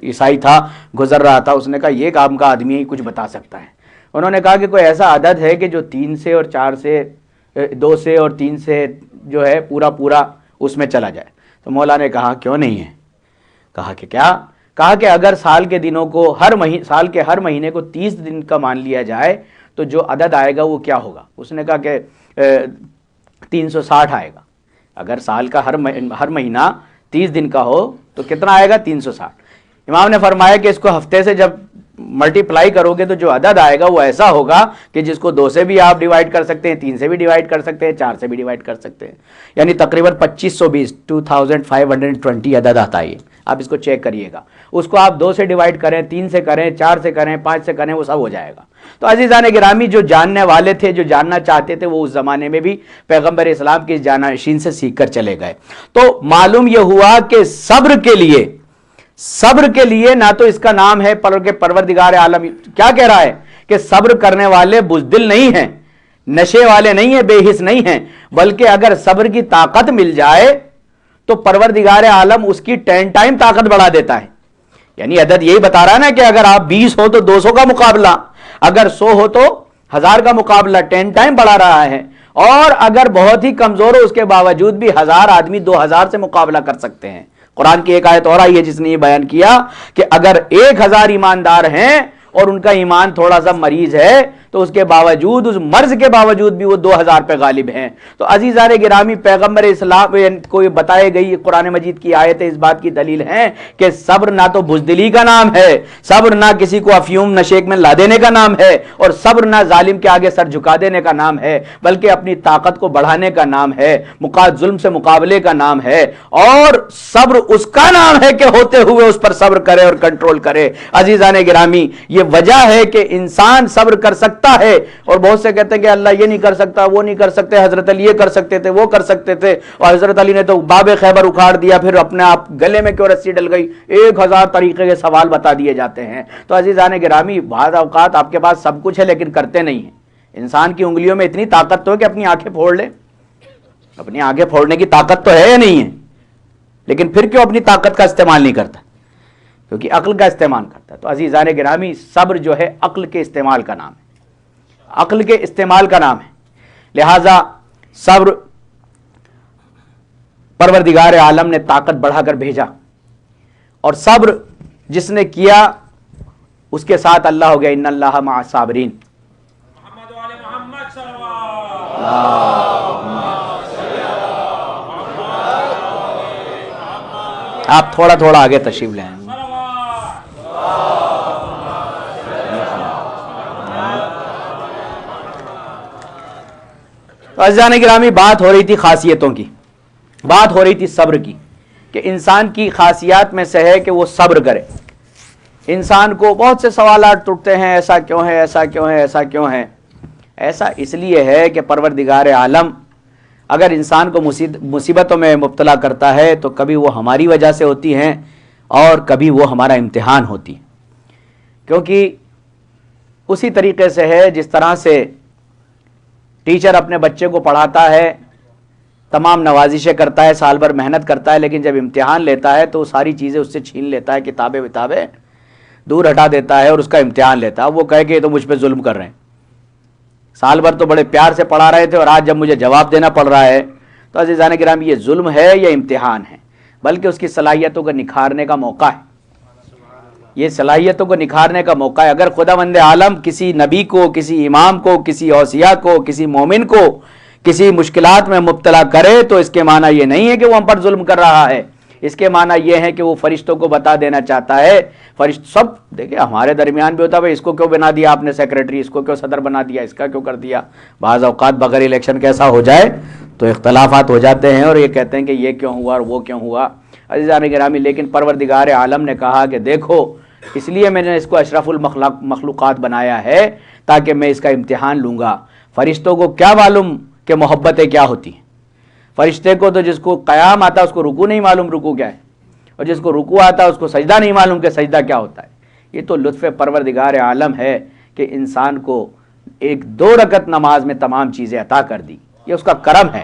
عیسائی تھا، گزر رہا تھا، اس نے کہا یہ کام کا آدمی ہی کچھ بتا سکتا ہے۔ انہوں نے کہا کہ کوئی ایسا عدد ہے کہ جو 3 سے اور 4 سے 2 سے اور 3 سے جو ہے پورا اس میں چلا جائے۔ تو مولا نے کہا کیوں نہیں ہے؟ کہا کہ کیا؟ کہا کہ اگر سال کے دنوں کو سال کے ہر مہینے کو 30 دن کا مان لیا جائے تو جو عدد آئے گا وہ کیا ہوگا؟ اس نے کہا کہ 360 آئے گا۔ اگر سال کا ہر مہینہ 30 دن کا ہو تو کتنا آئے گا؟ 360۔ امام نے فرمایا کہ اس کو ہفتے سے جب ملٹی پلائی کرو گے تو جو عدد آئے گا وہ ایسا ہوگا کہ جس کو 2 سے بھی آپ ڈیوائیڈ کر سکتے ہیں، 3 سے بھی ڈیوائیڈ کر سکتے ہیں، 4 سے بھی ڈیوائیڈ کر سکتے ہیں، یعنی تقریباً 2520 2520 عدد آتا ہے۔ آپ اس کو چیک کریے گا، اس کو آپ 2 سے ڈیوائیڈ کریں، 3 سے کریں، 4 سے کریں، 5 سے کریں، وہ سب ہو جائے گا۔ تو عزیزان گرامی، جو جاننے والے تھے، جو جاننا چاہتے تھے، وہ اس زمانے میں بھی پیغمبر اسلام کی جانشین سے سیکھ کر چلے گئے۔ تو معلوم یہ ہوا کہ صبر کے لیے نہ تو اس کا نام ہے پروردگار عالم کیا کہہ رہا ہے کہ صبر کرنے والے بزدل نہیں ہیں، نشے والے نہیں ہیں، بے حس نہیں ہیں، بلکہ اگر صبر کی طاقت مل جائے تو پروردگار عالم اس کی 10 ٹائم طاقت بڑھا دیتا ہے۔ یعنی عدد یہی بتا رہا ہے نا کہ اگر آپ 20 ہو تو 200 کا مقابلہ، اگر 100 ہو تو 1000 کا مقابلہ 10 ٹائم بڑھا رہا ہے، اور اگر بہت ہی کمزور ہو اس کے باوجود بھی 1000 آدمی 2000 سے مقابلہ کر سکتے ہیں۔ قرآن کی ایک آیت اور آئی ہے جس نے یہ بیان کیا کہ اگر 1000 ایماندار ہیں اور ان کا ایمان تھوڑا سا مریض ہے تو اس کے باوجود، اس مرض کے باوجود بھی وہ 2000 پہ غالب ہیں۔ تو عزیزان گرامی، پیغمبر اسلام کو بتائے گئی قرآن مجید کی آیتیں اس بات کی دلیل ہیں کہ صبر نہ تو بزدلی کا نام ہے، صبر نہ کسی کو افیون نشیک میں لا دینے کا نام ہے، اور صبر نہ ظالم کے آگے سر جھکا دینے کا نام ہے، بلکہ اپنی طاقت کو بڑھانے کا نام ہے، ظلم سے مقابلے کا نام ہے، اور صبر اس کا نام ہے کہ ہوتے ہوئے اس پر صبر کرے اور کنٹرول کرے۔ عزیزان گرامی، یہ وجہ ہے کہ انسان صبر کر سکتا ہے، اور بہت سے کہتے ہیں کہ اللہ یہ نہیں کر سکتا، وہ نہیں کر سکتے، حضرت علی یہ کر سکتے تھے، وہ کر سکتے تھے، اور حضرت علی نے تو باب خیبر اکھاڑ دیا، پھر اپنے آپ گلے میں کیوں رسی ڈل گئی، 1000 طریقے کے سوال بتا دیے جاتے ہیں۔ تو عزیزان گرامی، بعض اوقات آپ کے پاس سب کچھ ہے لیکن کرتے نہیں ہیں۔ انسان کی انگلیوں میں اتنی طاقت تو ہے کہ اپنی آنکھیں پھوڑ لے، اپنی آنکھیں پھوڑنے کی طاقت تو ہے یا نہیں ہے، لیکن پھر کیوں اپنی طاقت کا استعمال نہیں کرتا؟ کیونکہ عقل کا استعمال کرتا ہے۔ تو عزیزان گرامی، صبر جو ہے عقل کے استعمال کا نام ہے، عقل کے استعمال کا نام ہے، لہذا صبر پروردگار عالم نے طاقت بڑھا کر بھیجا، اور صبر جس نے کیا اس کے ساتھ اللہ ہو گیا ان اللہ مع الصابرین۔ محمد صلوات آپ تھوڑا تھوڑا آگے تشریف لیں. عزیزان گرامی، بات ہو رہی تھی خاصیتوں کی، بات ہو رہی تھی صبر کی، کہ انسان کی خاصیات میں سے ہے کہ وہ صبر کرے. انسان کو بہت سے سوالات ٹوٹتے ہیں، ایسا کیوں ہے، ایسا کیوں ہے، ایسا کیوں ہے. ایسا اس لیے ہے کہ پروردگار عالم اگر انسان کو مصیبتوں میں مبتلا کرتا ہے تو کبھی وہ ہماری وجہ سے ہوتی ہیں اور کبھی وہ ہمارا امتحان ہوتی ہے. کیونکہ اسی طریقے سے ہے جس طرح سے ٹیچر اپنے بچے کو پڑھاتا ہے، تمام نوازشیں کرتا ہے، سال بھر محنت کرتا ہے، لیکن جب امتحان لیتا ہے تو ساری چیزیں اس سے چھین لیتا ہے، کتابیں وتابیں دور ہٹا دیتا ہے اور اس کا امتحان لیتا ہے. وہ کہے کہ یہ تو مجھ پہ ظلم کر رہے ہیں، سال بھر تو بڑے پیار سے پڑھا رہے تھے اور آج جب مجھے جواب دینا پڑ رہا ہے. تو عزیزان گرامی، یہ ظلم ہے یا امتحان ہے؟ بلکہ اس کی صلاحیتوں کو نکھارنے کا موقع ہے. یہ صلاحیتوں کو نکھارنے کا موقع ہے. اگر خداوند عالم کسی نبی کو، کسی امام کو، کسی اوصیاء کو، کسی مومن کو کسی مشکلات میں مبتلا کرے تو اس کے معنی یہ نہیں ہے کہ وہ ہم پر ظلم کر رہا ہے. اس کے معنی یہ ہے کہ وہ فرشتوں کو بتا دینا چاہتا ہے. فرشت سب دیکھیں ہمارے درمیان بھی ہوتا ہے، اس کو کیوں بنا دیا آپ نے سیکریٹری، اس کو کیوں صدر بنا دیا، اس کا کیوں کر دیا. بعض اوقات بغیر الیکشن کیسا ہو جائے تو اختلافات ہو جاتے ہیں اور یہ کہتے ہیں کہ یہ کیوں ہوا اور وہ کیوں ہوا. عزیزان گرامی، لیکن پروردگار عالم نے کہا کہ دیکھو، اس لیے میں نے اس کو اشرف المخلوقات بنایا ہے تاکہ میں اس کا امتحان لوں گا. فرشتوں کو کیا معلوم کہ محبتیں کیا ہوتی ہیں؟ فرشتے کو تو جس کو قیام آتا ہے اس کو رکوع نہیں معلوم رکوع کیا ہے، اور جس کو رکوع آتا ہے اس کو سجدہ نہیں معلوم کہ سجدہ کیا ہوتا ہے. یہ تو لطف پروردگار عالم ہے کہ انسان کو ایک 2 رکعت نماز میں تمام چیزیں عطا کر دی. یہ اس کا کرم ہے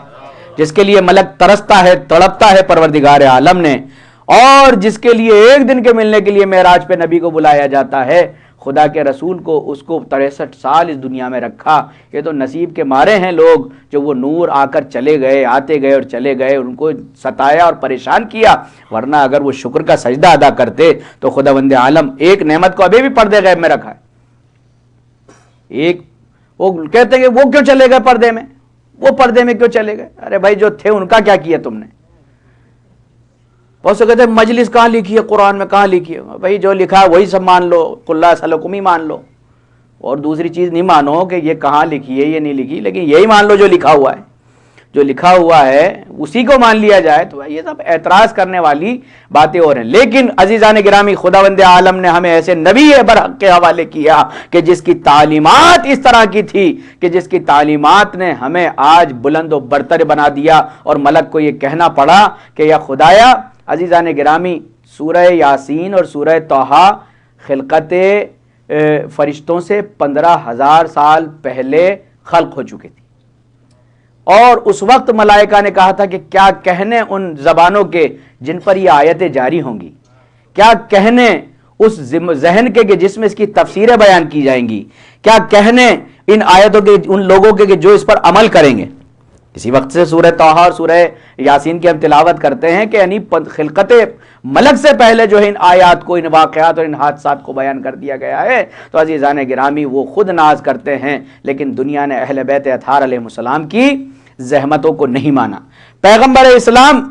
جس کے لیے ملک ترستا ہے، تڑپتا ہے پروردگار عالم نے، اور جس کے لیے ایک دن کے ملنے کے لیے معراج پہ نبی کو بلایا جاتا ہے. خدا کے رسول کو اس کو 63 سال اس دنیا میں رکھا. یہ تو نصیب کے مارے ہیں لوگ جو وہ نور آ کر چلے گئے، آتے گئے اور چلے گئے، ان کو ستایا اور پریشان کیا. ورنہ اگر وہ شکر کا سجدہ ادا کرتے تو خداوند عالم ایک نعمت کو ابھی بھی پردے غیب میں رکھا ہے. ایک وہ کہتے ہیں کہ وہ کیوں چلے گئے پردے میں، وہ پردے میں کیوں چلے گئے؟ ارے بھائی جو تھے ان کا کیا کیا تم نے؟ بہت سے کہتے ہیں مجلس کہاں لکھی ہے قرآن میں، کہاں لکھی ہے؟ بھائی جو لکھا ہے وہی سب مان لو، قل لا اسألکم ہی مان لو، اور دوسری چیز نہیں مانو کہ یہ کہاں لکھی ہے یہ نہیں لکھی، لیکن یہی مان لو جو لکھا ہوا ہے. جو لکھا ہوا ہے اسی کو مان لیا جائے. تو یہ سب اعتراض کرنے والی باتیں ہو رہی ہیں. لیکن عزیزان گرامی، خداوند عالم نے ہمیں ایسے نبی برحق کے حوالے کیا کہ جس کی تعلیمات اس طرح کی تھی کہ جس کی تعلیمات نے ہمیں آج بلند و برتر بنا دیا، اور ملک کو یہ کہنا پڑا کہ یا خدایا. عزیزان گرامی، سورہ یاسین اور سورہ طٰہٰ خلقت فرشتوں سے 15,000 سال پہلے خلق ہو چکی تھی، اور اس وقت ملائکہ نے کہا تھا کہ کیا کہنے ان زبانوں کے جن پر یہ آیتیں جاری ہوں گی، کیا کہنے اس ذہن کے کہ جس میں اس کی تفسیریں بیان کی جائیں گی، کیا کہنے ان آیتوں کے ان لوگوں کے کہ جو اس پر عمل کریں گے. اسی وقت سے سورہ طٰہٰ اور سورہ یاسین کی ہم تلاوت کرتے ہیں کہ یعنی خلقت ملک سے پہلے جو ہے ان آیات کو، ان واقعات اور ان حادثات کو بیان کر دیا گیا ہے. تو عزیزان گرامی، وہ خود ناز کرتے ہیں لیکن دنیا نے اہل بیت اطہار علیہ السلام کی زحمتوں کو نہیں مانا. پیغمبر اسلام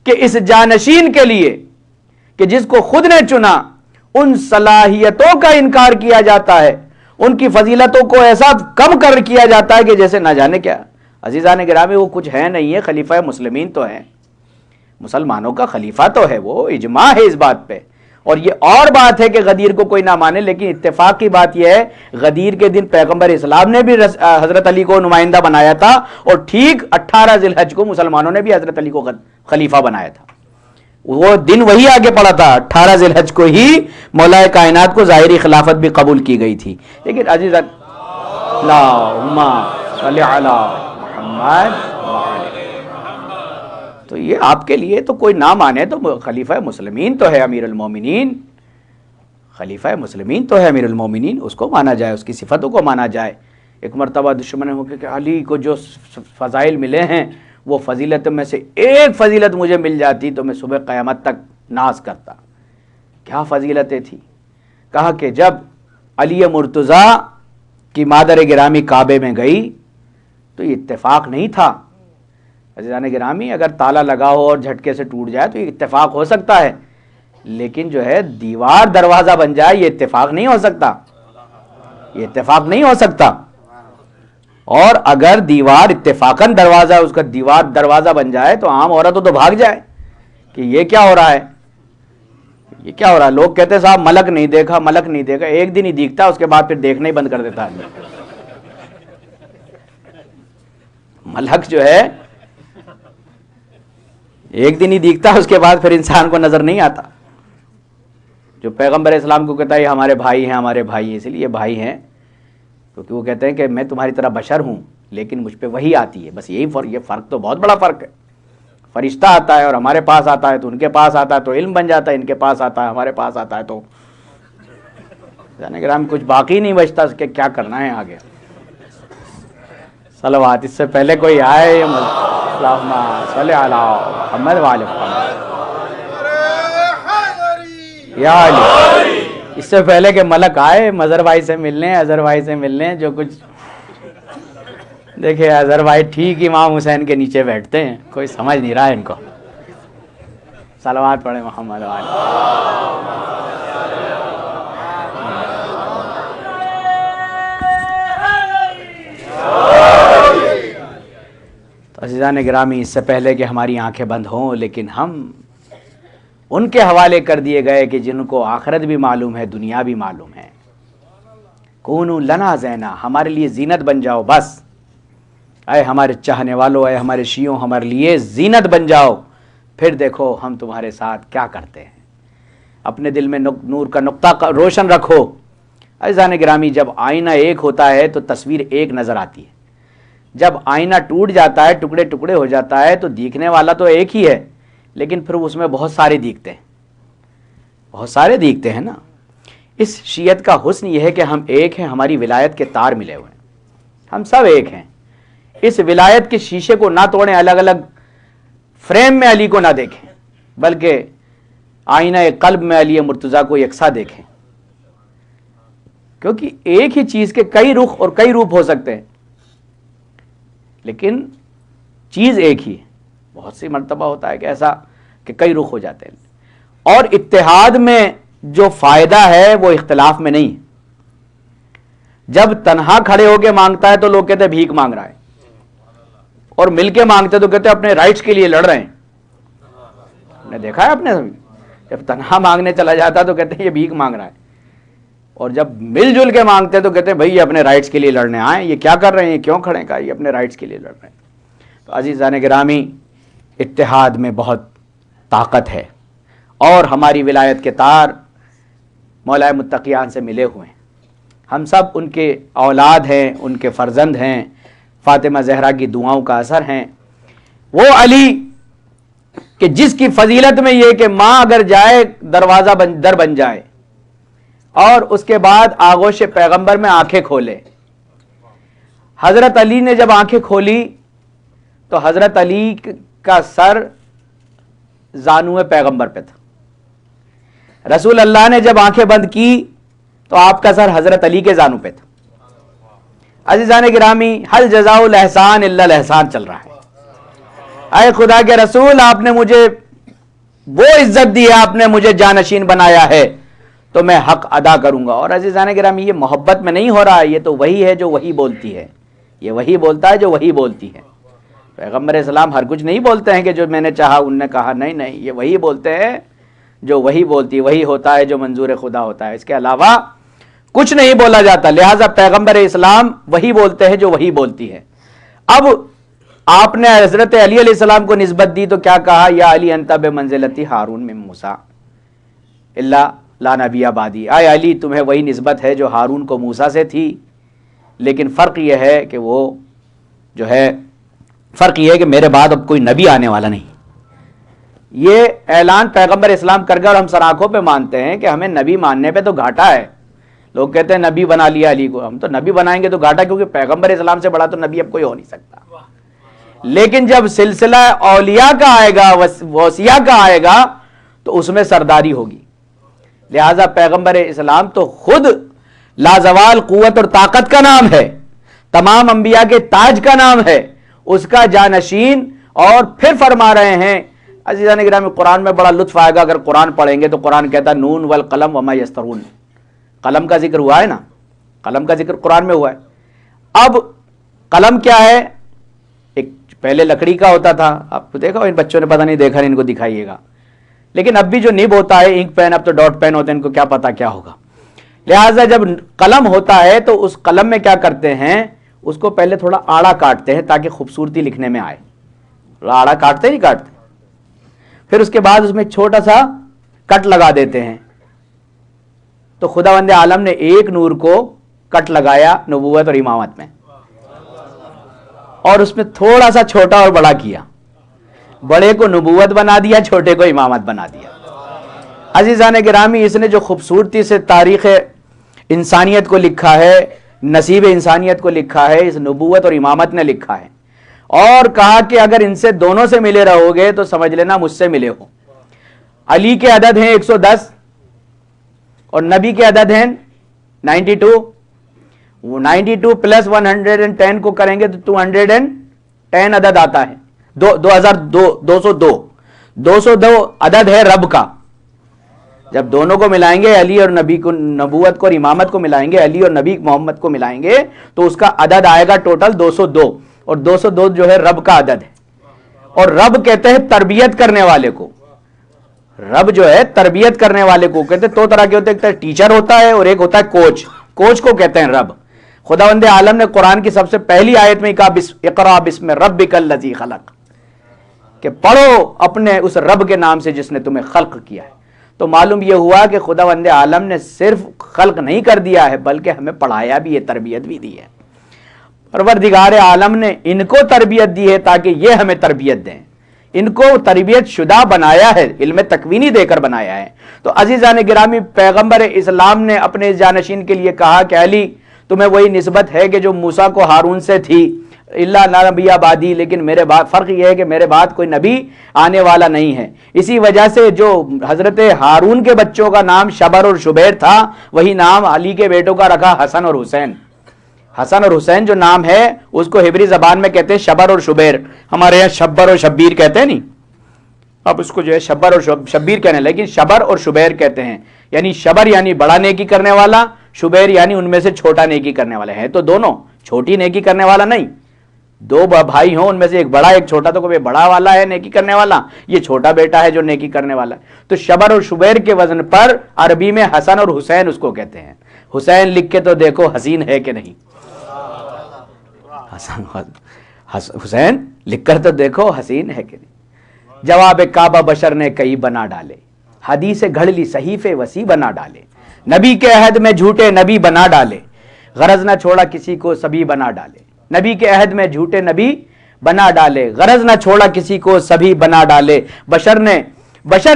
کے اس جانشین کے لیے کہ جس کو خود نے چنا، ان صلاحیتوں کا انکار کیا جاتا ہے، ان کی فضیلتوں کو ایسا کم کر کیا جاتا ہے کہ جیسے نہ جانے کیا. عزیزان گرامی، وہ کچھ ہے نہیں ہے، خلیفہ مسلمین تو ہیں، مسلمانوں کا خلیفہ تو ہے، وہ اجماع ہے اس بات پہ. اور یہ اور بات ہے کہ غدیر کو کوئی نہ مانے، لیکن اتفاق کی بات یہ ہے غدیر کے دن پیغمبر اسلام نے بھی حضرت علی کو نمائندہ بنایا تھا، اور ٹھیک 18 ذی الحج کو مسلمانوں نے بھی حضرت علی کو خلیفہ بنایا تھا. وہ دن وہی آگے پڑا تھا، 18 ذی الحج کو ہی مولا کائنات کو ظاہری خلافت بھی قبول کی گئی تھی. لیکن عزیزان، اللہم صلی علی محمد، تو یہ آپ کے لیے تو کوئی نہ مانے تو خلیفہ مسلمین تو ہے امیر المومنین، خلیفہ مسلمین تو ہے امیر المومنین، اس کو مانا جائے، اس کی صفتوں کو مانا جائے. ایک مرتبہ دشمن ہو کہ علی کو جو فضائل ملے ہیں وہ فضیلت میں سے ایک فضیلت مجھے مل جاتی تو میں صبح قیامت تک ناز کرتا. کیا فضیلتیں تھی؟ کہا کہ جب علی مرتضیٰ کی مادر گرامی کعبے میں گئی تو یہ اتفاق نہیں تھا عزیزان گرامی اگر تالا لگا ہو اور جھٹکے سے ٹوٹ جائے تو یہ اتفاق ہو سکتا ہے، لیکن جو ہے دیوار دروازہ بن جائے یہ اتفاق نہیں ہو سکتا، یہ اتفاق نہیں ہو سکتا۔ اور اگر دیوار اتفاقاً دروازہ اس کا دیوار دروازہ بن جائے تو عام عورت تو بھاگ جائے کہ یہ کیا ہو رہا ہے، یہ کیا ہو رہا ہے۔ لوگ کہتے ہیں صاحب ملک نہیں دیکھا، ملک نہیں دیکھا، ایک دن ہی دیکھتا اس کے بعد پھر دیکھنا ہی بند کر دیتا ہے۔ ملک جو ہے ایک دن ہی دیکھتا اس کے بعد پھر انسان کو نظر نہیں آتا۔ جو پیغمبر اسلام کو کہتا ہے یہ ہمارے بھائی ہیں، ہمارے بھائی ہیں، اس لیے بھائی ہیں کیونکہ وہ کہتے ہیں کہ میں تمہاری طرح بشر ہوں لیکن مجھ پہ وحی آتی ہے، بس یہی فرق، یہ فرق تو بہت بڑا فرق ہے۔ فرشتہ آتا ہے اور ہمارے پاس آتا ہے تو ان کے پاس آتا ہے تو علم بن جاتا ہے، ان کے پاس آتا ہے ہمارے پاس آتا ہے تو گرام کچھ باقی نہیں بچتا اس کے کیا کرنا ہے آگے۔ صلوات، اس سے پہلے کوئی آئے اللہم صلی علی محمد وعلی محمد یا علی، اس سے پہلے کہ ملک آئے مظہر بھائی سے ملنے، اظہر بھائی سے ملنے، جو کچھ دیکھیں اظہر بھائی ٹھیک امام حسین کے نیچے بیٹھتے ہیں، کوئی سمجھ نہیں رہا ہے ان کو۔ صلوات پڑھیں محمد وعلی۔ تو عزیزان گرامی، اس سے پہلے کہ ہماری آنکھیں بند ہوں لیکن ہم ان کے حوالے کر دیے گئے کہ جن کو آخرت بھی معلوم ہے، دنیا بھی معلوم ہے۔ کونوا لنا زینا، ہمارے لیے زینت بن جاؤ بس، اے ہمارے چاہنے والوں، اے ہمارے شیعوں، ہمارے لیے زینت بن جاؤ، پھر دیکھو ہم تمہارے ساتھ کیا کرتے ہیں۔ اپنے دل میں نور کا نقطہ روشن رکھو۔ عزیزان گرامی، جب آئینہ ایک ہوتا ہے تو تصویر ایک نظر آتی ہے، جب آئینہ ٹوٹ جاتا ہے، ٹکڑے ٹکڑے ہو جاتا ہے تو دیکھنے والا تو ایک ہی ہے لیکن پھر اس میں بہت سارے دیکھتے ہیں، بہت سارے دیکھتے ہیں نا۔ اس شیعت کا حسن یہ ہے کہ ہم ایک ہیں، ہماری ولایت کے تار ملے ہوئے ہیں، ہم سب ایک ہیں۔ اس ولایت کے شیشے کو نہ توڑیں، الگ الگ فریم میں علی کو نہ دیکھیں بلکہ آئینہ قلب میں علی مرتضیٰ کو یکساں دیکھیں، کیونکہ ایک ہی چیز کے کئی رخ اور کئی روپ ہو سکتے ہیں لیکن چیز ایک ہی ہے۔ بہت سی مرتبہ ہوتا ہے کہ ایسا کہ کئی رخ ہو جاتے ہیں، اور اتحاد میں جو فائدہ ہے وہ اختلاف میں نہیں۔ جب تنہا کھڑے ہو کے مانگتا ہے تو لوگ کہتے ہیں بھیک مانگ رہا ہے، اور مل کے مانگتے تو کہتے ہیں اپنے رائٹس کے لیے لڑ رہے ہیں۔ نے دیکھا ہے اپنے، جب تنہا مانگنے چلا جاتا تو کہتے ہیں یہ بھیک مانگ رہا ہے، اور جب مل جل کے مانگتے تو کہتے ہیں بھائی یہ اپنے رائٹس کے لیے لڑنے آئے، یہ کیا کر رہے ہیں، یہ کیوں کھڑے ہیں، کہا یہ اپنے رائٹس کے لیے لڑ رہے ہیں۔ تو عزیزان گرامی، اتحاد میں بہت طاقت ہے، اور ہماری ولایت کے تار مولا متقیان سے ملے ہوئے ہیں، ہم سب ان کے اولاد ہیں، ان کے فرزند ہیں، فاطمہ زہرا کی دعاؤں کا اثر ہیں۔ وہ علی کہ جس کی فضیلت میں یہ کہ ماں اگر جائے دروازہ در بن جائے، اور اس کے بعد آغوش پیغمبر میں آنکھیں کھولے۔ حضرت علی نے جب آنکھیں کھولی تو حضرت علی کا سر زانو پیغمبر پہ تھا، رسول اللہ نے جب آنکھیں بند کی تو آپ کا سر حضرت علی کے زانو پہ تھا۔ عزیزان گرامی، حل جزاء الاحسان الا الاحسان چل رہا ہے۔ اے خدا کے رسول، آپ نے مجھے وہ عزت دی ہے، آپ نے مجھے جانشین بنایا ہے تو میں حق ادا کروں گا۔ اور عزیزان گرامی، یہ محبت میں نہیں ہو رہا، یہ تو وہی ہے جو وہی بولتی ہے، یہ وہی بولتا ہے جو وہی بولتی ہے۔ پیغمبر اسلام ہر کچھ نہیں بولتے ہیں کہ جو میں نے چاہا ان نے کہا، نہیں نہیں، یہ وہی بولتے ہیں جو وہی بولتی، وہی ہوتا ہے جو منظور خدا ہوتا ہے، اس کے علاوہ کچھ نہیں بولا جاتا۔ لہٰذا پیغمبر اسلام وہی بولتے ہیں جو وہی بولتی ہے۔ اب آپ نے حضرت علی علیہ السلام کو نسبت دی تو کیا کہا، یا علی انت بمنزلتی ہارون من موسیٰ الا لا نبی بعدی، اے علی تمہیں وہی نسبت ہے جو ہارون کو موسیٰ سے تھی، لیکن فرق یہ ہے کہ وہ جو ہے، فرق یہ ہے کہ میرے بعد اب کوئی نبی آنے والا نہیں۔ یہ اعلان پیغمبر اسلام کر گئے، اور ہم سر آنکھوں پہ مانتے ہیں کہ ہمیں نبی ماننے پہ تو گھاٹا ہے۔ لوگ کہتے ہیں نبی بنا لیا علی کو، ہم تو نبی بنائیں گے تو گھاٹا، کیونکہ پیغمبر اسلام سے بڑا تو نبی اب کوئی ہو نہیں سکتا۔ لیکن جب سلسلہ اولیاء کا آئے گا، وصیہ کا آئے گا، تو اس میں سرداری ہوگی۔ لہذا پیغمبر اسلام تو خود لازوال قوت اور طاقت کا نام ہے، تمام انبیاء کے تاج کا نام ہے، اس کا جانشین اور پھر فرما رہے ہیں عزیزان گرامی، قرآن میں بڑا لطف آئے گا اگر قرآن پڑھیں گے تو قرآن کہتا ہے نون والقلم وما یسطرون، قلم کا ذکر ہوا ہے نا، قلم کا ذکر قرآن میں ہوا ہے۔ اب قلم کیا ہے؟ ایک پہلے لکڑی کا ہوتا تھا، آپ کو دیکھا ان بچوں نے پتہ نہیں دیکھا، ان کو دکھائیے گا، لیکن اب بھی جو نب ہوتا ہے انک پین، اب تو ڈاٹ پین ہوتے ہیں، ان کو کیا پتا کیا ہوگا۔ لہٰذا جب قلم ہوتا ہے تو اس قلم میں کیا کرتے ہیں، اس کو پہلے تھوڑا آڑا کاٹتے ہیں تاکہ خوبصورتی لکھنے میں آئے، آڑا کاٹتے نہیں کاٹتے، پھر اس کے بعد اس میں چھوٹا سا کٹ لگا دیتے ہیں۔ تو خداوند عالم نے ایک نور کو کٹ لگایا نبوت اور امامت میں، اور اس میں تھوڑا سا چھوٹا اور بڑا کیا، بڑے کو نبوت بنا دیا، چھوٹے کو امامت بنا دیا۔ عزیزان گرامی، اس نے جو خوبصورتی سے تاریخ انسانیت کو لکھا ہے، نصیب انسانیت کو لکھا ہے، اس نبوت اور امامت نے لکھا ہے، اور کہا کہ اگر ان سے دونوں سے ملے رہو گے تو سمجھ لینا مجھ سے ملے ہو۔ علی کے عدد ہیں 110 اور نبی کے عدد ہیں 92، وہ 92 پلس 110 کو کریں گے تو 210 عدد آتا ہے، 202 عدد ہے رب کا۔ جب دونوں کو ملائیں گے، علی اور نبی کو، نبوت کو اور امامت کو ملائیں گے، علی اور نبی محمد کو ملائیں گے تو اس کا عدد آئے گا ٹوٹل 202، اور 202 جو ہے رب کا عدد ہے۔ اور رب کہتے ہیں تربیت کرنے والے کو، رب جو ہے تربیت کرنے والے کو کہتے ہیں، دو طرح کے ہوتے ہیں، ایک ٹیچر ہوتا ہے اور ایک ہوتا ہے کوچ، کوچ کو کہتے ہیں رب۔ خداوند عالم نے قرآن کی سب سے پہلی آیت میں کہا اقرا بسم ربک الذی خلق، کہ پڑھو اپنے اس رب کے نام سے جس نے تمہیں خلق کیا ہے۔ تو معلوم یہ ہوا کہ خداوند عالم نے صرف خلق نہیں کر دیا ہے بلکہ ہمیں پڑھایا بھی ہے، تربیت بھی دی ہے۔ پروردگار عالم نے ان کو تربیت دی ہے تاکہ یہ ہمیں تربیت دیں، ان کو تربیت شدہ بنایا ہے، علم تکوینی دے کر بنایا ہے۔ تو عزیزان گرامی، پیغمبر اسلام نے اپنے جانشین کے لیے کہا کہ علی تمہیں وہی نسبت ہے کہ جو موسیٰ کو ہارون سے تھی، اللہ نبی آبادی، لیکن میرے بعد فرق یہ ہے کہ میرے بعد کوئی نبی آنے والا نہیں ہے۔ اسی وجہ سے جو حضرت ہارون کے بچوں کا نام شبر اور شبیر تھا، وہی نام علی کے بیٹوں کا رکھا حسن اور حسین۔ حسن اور حسین جو نام ہے اس کو ہبری زبان میں کہتے ہیں شبر اور شبیر، ہمارے یہاں شبر اور شبیر کہتے ہیں نہیں، اب اس کو جو ہے شبر اور شبیر کہنے، لیکن شبر اور شبیر کہتے ہیں، یعنی شبر یعنی بڑا نیکی کرنے والا، شبیر یعنی ان میں سے چھوٹا نیکی کرنے والا ہے۔ تو دونوں، چھوٹی نیکی کرنے والا نہیں، دو بھائی ہوں ان میں سے ایک بڑا ایک چھوٹا، تو کوئی بڑا والا ہے نیکی کرنے والا، یہ چھوٹا بیٹا ہے جو نیکی کرنے والا ہے۔ تو شبر اور شبیر کے وزن پر عربی میں حسن اور حسین اس کو کہتے ہیں۔ حسین لکھ کے تو دیکھو حسین ہے کہ نہیں، حسین لکھ کر تو دیکھو حسین ہے کہ نہیں۔ جواب کعبہ بشر نے کئی بنا ڈالے، حدیث گھڑ لی صحیفے وسیع بنا ڈالے، نبی کے عہد میں جھوٹے نبی بنا ڈالے، غرض نہ چھوڑا کسی کو سبھی بنا ڈالے، نبی کے عہد میں جھوٹے نبی بنا ڈالے، غرض نہ چھوڑا کسی کو سبھی بنا ڈالے۔ بشر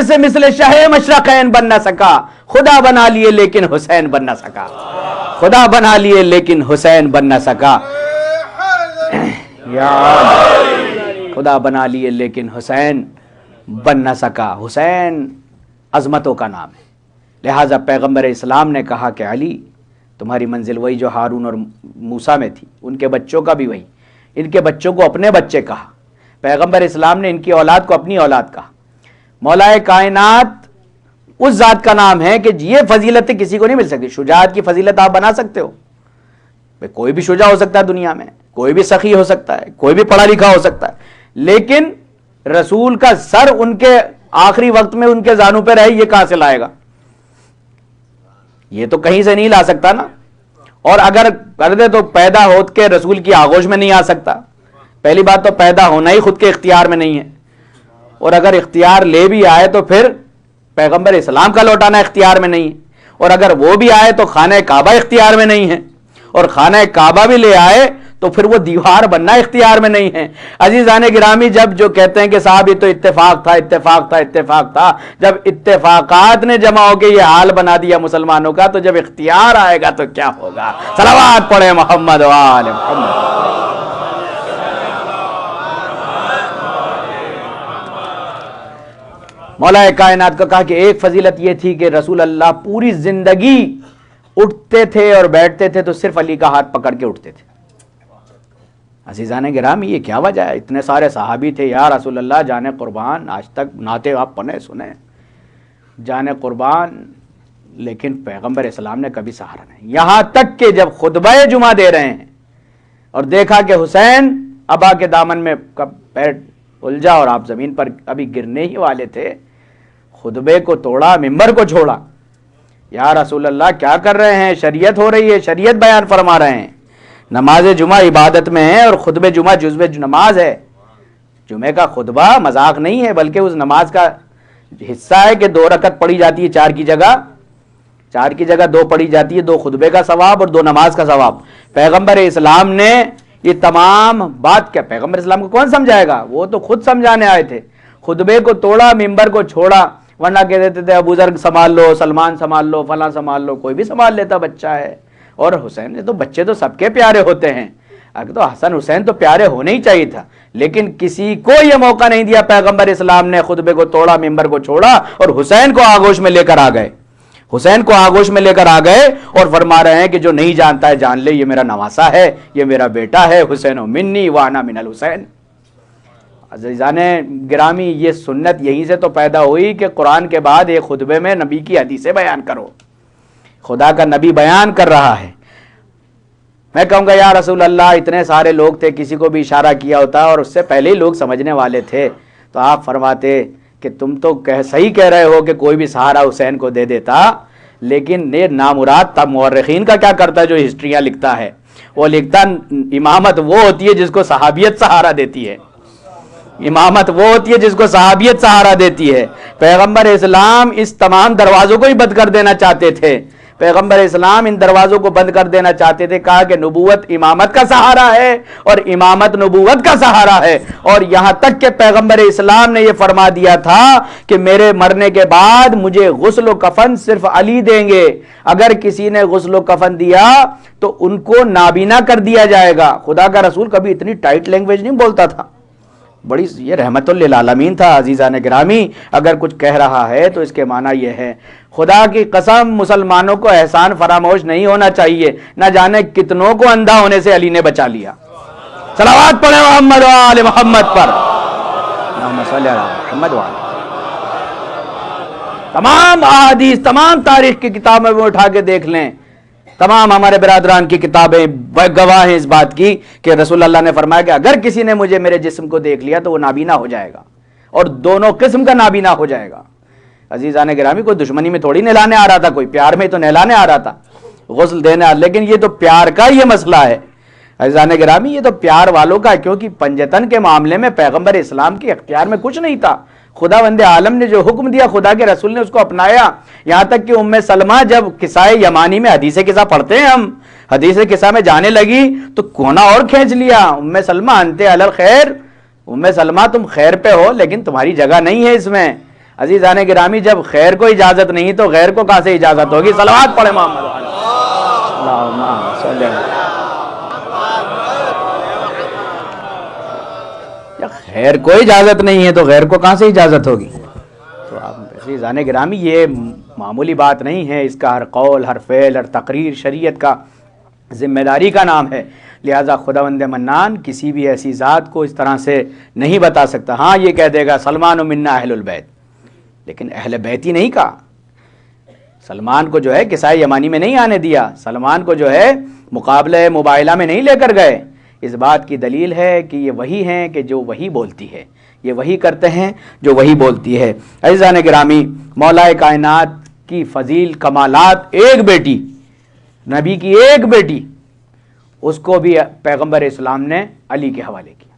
سے مثل شاہ مشرقین بن نہ سکا، خدا بنا لیے لیکن حسین بن نہ سکا، خدا بنا لیے لیکن حسین بن نہ سکا، خدا بنا لیے لیکن حسین بن نہ سکا۔ حسین عظمتوں کا نام ہے، لہٰذا پیغمبر اسلام نے کہا کہ علی تمہاری منزل وہی جو ہارون اور موسیٰ میں تھی، ان کے بچوں کا بھی وہی، ان کے بچوں کو اپنے بچے کہا، پیغمبر اسلام نے ان کی اولاد کو اپنی اولاد کہا۔ مولا کائنات اس ذات کا نام ہے کہ یہ فضیلتیں کسی کو نہیں مل سکتی۔ شجاعت کی فضیلت آپ بنا سکتے ہو، کوئی بھی شجاع ہو سکتا ہے دنیا میں، کوئی بھی سخی ہو سکتا ہے، کوئی بھی پڑھا لکھا ہو سکتا ہے، لیکن رسول کا سر ان کے آخری وقت میں ان کے زانوں پہ رہے، یہ کہاں سے لائے گا؟ یہ تو کہیں سے نہیں لا سکتا نا، اور اگر کر دے تو پیدا ہو کے رسول کی آغوش میں نہیں آ سکتا۔ پہلی بات تو پیدا ہونا ہی خود کے اختیار میں نہیں ہے، اور اگر اختیار لے بھی آئے تو پھر پیغمبر اسلام کا لوٹانا اختیار میں نہیں ہے، اور اگر وہ بھی آئے تو خانہ کعبہ اختیار میں نہیں ہے، اور خانہ کعبہ بھی لے آئے تو پھر وہ دیوار بننا اختیار میں نہیں ہے۔ عزیزان گرامی، جب جو کہتے ہیں کہ صاحب یہ تو اتفاق تھا اتفاق تھا اتفاق تھا، جب اتفاقات نے جمع ہو کے یہ حال بنا دیا مسلمانوں کا، تو جب اختیار آئے گا تو کیا ہوگا؟ صلوات پڑھیں محمد و آل محمد۔ مولا کائنات کو کہا کہ ایک فضیلت یہ تھی کہ رسول اللہ پوری زندگی اٹھتے تھے اور بیٹھتے تھے تو صرف علی کا ہاتھ پکڑ کے اٹھتے تھے، عزیزان گرامی یہ کیا وجہ ہے؟ اتنے سارے صحابی تھے، یا رسول اللہ جانے قربان، آج تک نعتیں آپ پڑھیں سنیں جانے قربان، لیکن پیغمبر اسلام نے کبھی سہارا نہیں، یہاں تک کہ جب خطبہ جمعہ دے رہے ہیں اور دیکھا کہ حسین ابا کے دامن میں پیر الجھا اور آپ زمین پر ابھی گرنے ہی والے تھے، خطبے کو توڑا، ممبر کو چھوڑا، یا رسول اللہ کیا کر رہے ہیں؟ شریعت ہو رہی ہے، شریعت بیان فرما رہے ہیں، نماز جمعہ عبادت میں ہے اور خطبہ جمعہ جزو نماز ہے، جمعہ کا خطبہ مذاق نہیں ہے بلکہ اس نماز کا حصہ ہے کہ 2 رکعت پڑھی جاتی ہے، 4 کی جگہ 2 پڑھی جاتی ہے، 2 خطبے کا ثواب اور 2 نماز کا ثواب۔ پیغمبر اسلام نے یہ تمام بات کیا پیغمبر اسلام کو کون سمجھائے گا؟ وہ تو خود سمجھانے آئے تھے، خطبے کو توڑا، ممبر کو چھوڑا، ورنہ کہہ دیتے تھے ابو ذر سنبھال لو، سلمان سنبھال لو، فلاں سنبھال لو، کوئی بھی سنبھال لیتا، بچہ ہے۔ اور حسین نے تو بچے تو سب کے پیارے ہوتے ہیں، اگر تو حسن حسین تو پیارے ہونے ہی چاہیے تھا، لیکن کسی کو یہ موقع نہیں دیا، پیغمبر اسلام نے خطبے کو توڑا، ممبر کو چھوڑا اور حسین کو آغوش میں لے کر آ گئے، حسین کو آغوش میں لے کر آ گئے اور فرما رہے ہیں کہ جو نہیں جانتا ہے جان لے، یہ میرا نواسا ہے، یہ میرا بیٹا ہے، حسین و منی وانا من الحسین۔ عزیزان گرامی یہ سنت یہیں سے تو پیدا ہوئی کہ قرآن کے بعد ایک خطبے میں نبی کی حدیثیں بیان کرو، خدا کا نبی بیان کر رہا ہے۔ میں کہوں گا یا رسول اللہ اتنے سارے لوگ تھے، کسی کو بھی اشارہ کیا ہوتا اور اس سے پہلے ہی لوگ سمجھنے والے تھے تو آپ فرماتے کہ تم تو صحیح کہہ رہے ہو کہ کوئی بھی سہارا حسین کو دے دیتا، لیکن یہ نامراد تھا۔ مورخین کا کیا کرتا ہے جو ہسٹریاں لکھتا ہے؟ وہ لکھتا امامت وہ ہوتی ہے جس کو صحابیت سہارا دیتی ہے، امامت وہ ہوتی ہے جس کو صحابیت سہارا دیتی ہے۔ پیغمبر اسلام اس تمام دروازوں کو ہی بند کر دینا چاہتے تھے، پیغمبر اسلام ان دروازوں کو بند کر دینا چاہتے تھے، کہا کہ نبوت امامت کا سہارا ہے اور امامت نبوت کا سہارا ہے، اور یہاں تک کہ پیغمبر اسلام نے یہ فرما دیا تھا کہ میرے مرنے کے بعد مجھے غسل و کفن صرف علی دیں گے، اگر کسی نے غسل و کفن دیا تو ان کو نابینا کر دیا جائے گا۔ خدا کا رسول کبھی اتنی ٹائٹ لینگویج نہیں بولتا تھا، بڑی یہ رحمت للعالمین تھا۔ عزیزان گرامی اگر کچھ کہہ رہا ہے تو اس کے معنی یہ ہے، خدا کی قسم مسلمانوں کو احسان فراموش نہیں ہونا چاہیے، نہ جانے کتنوں کو اندھا ہونے سے علی نے بچا لیا۔ صلوات پڑھیں محمد و آل محمد پر، اللہم صلی علی محمد و آل۔ تمام احادیث، تمام تاریخ کی کتابیں میں اٹھا کے دیکھ لیں، تمام ہمارے برادران کی کتابیں گواہ ہیں اس بات کی کہ رسول اللہ نے فرمایا کہ اگر کسی نے مجھے میرے جسم کو دیکھ لیا تو وہ نابینا ہو جائے گا، اور دونوں قسم کا نابینا ہو جائے گا۔ عزیزان گرامی کوئی دشمنی میں تھوڑی نہلانے آ رہا تھا، کوئی پیار میں تو نہلانے آ رہا تھا، غسل دینے لیکن یہ تو پیار کا یہ مسئلہ ہے۔ عزیزان گرامی یہ تو پیار والوں کا ہے، کیونکہ پنجتن کے معاملے میں پیغمبر اسلام کے اختیار میں کچھ نہیں تھا، خدا وند عالم نے جو حکم دیا خدا کے رسول نے اس کو اپنایا، یہاں تک کہ ام سلمہ جب قصہ یمانی میں حدیث قصہ پڑھتے ہیں ہم، حدیث قصہ میں جانے لگی تو کونا اور کھینچ لیا، ام سلمہ انت علی الخیر، ام سلمہ تم خیر پہ ہو لیکن تمہاری جگہ نہیں ہے اس میں۔ عزیزان گرامی جب خیر کو اجازت نہیں تو غیر کو کہاں سے اجازت ہوگی؟ صلوات پڑھیں محمد اللہم صلی اللہ۔ خیر کو اجازت نہیں ہے تو غیر کو کہاں سے اجازت ہوگی؟ تو آپ عزیزان گرامی یہ معمولی بات نہیں ہے، اس کا ہر قول، ہر فعل، ہر تقریر شریعت کا ذمہ داری کا نام ہے، لہٰذا خداوند منان کسی بھی ایسی ذات کو اس طرح سے نہیں بتا سکتا۔ ہاں یہ کہہ دے گا سلمان منا اہل البیت، لیکن اہل بیت ہی نہیں کہا۔ سلمان کو جو ہے قصہ یمانی میں نہیں آنے دیا، سلمان کو جو ہے مقابلہ مباہلہ میں نہیں لے کر گئے۔ اس بات کی دلیل ہے کہ یہ وہی ہیں کہ جو وہی بولتی ہے، یہ وہی کرتے ہیں جو وہی بولتی ہے۔ عزیزان گرامی مولا کائنات کی فضیل کمالات، ایک بیٹی نبی کی ایک بیٹی، اس کو بھی پیغمبر اسلام نے علی کے حوالے کیا،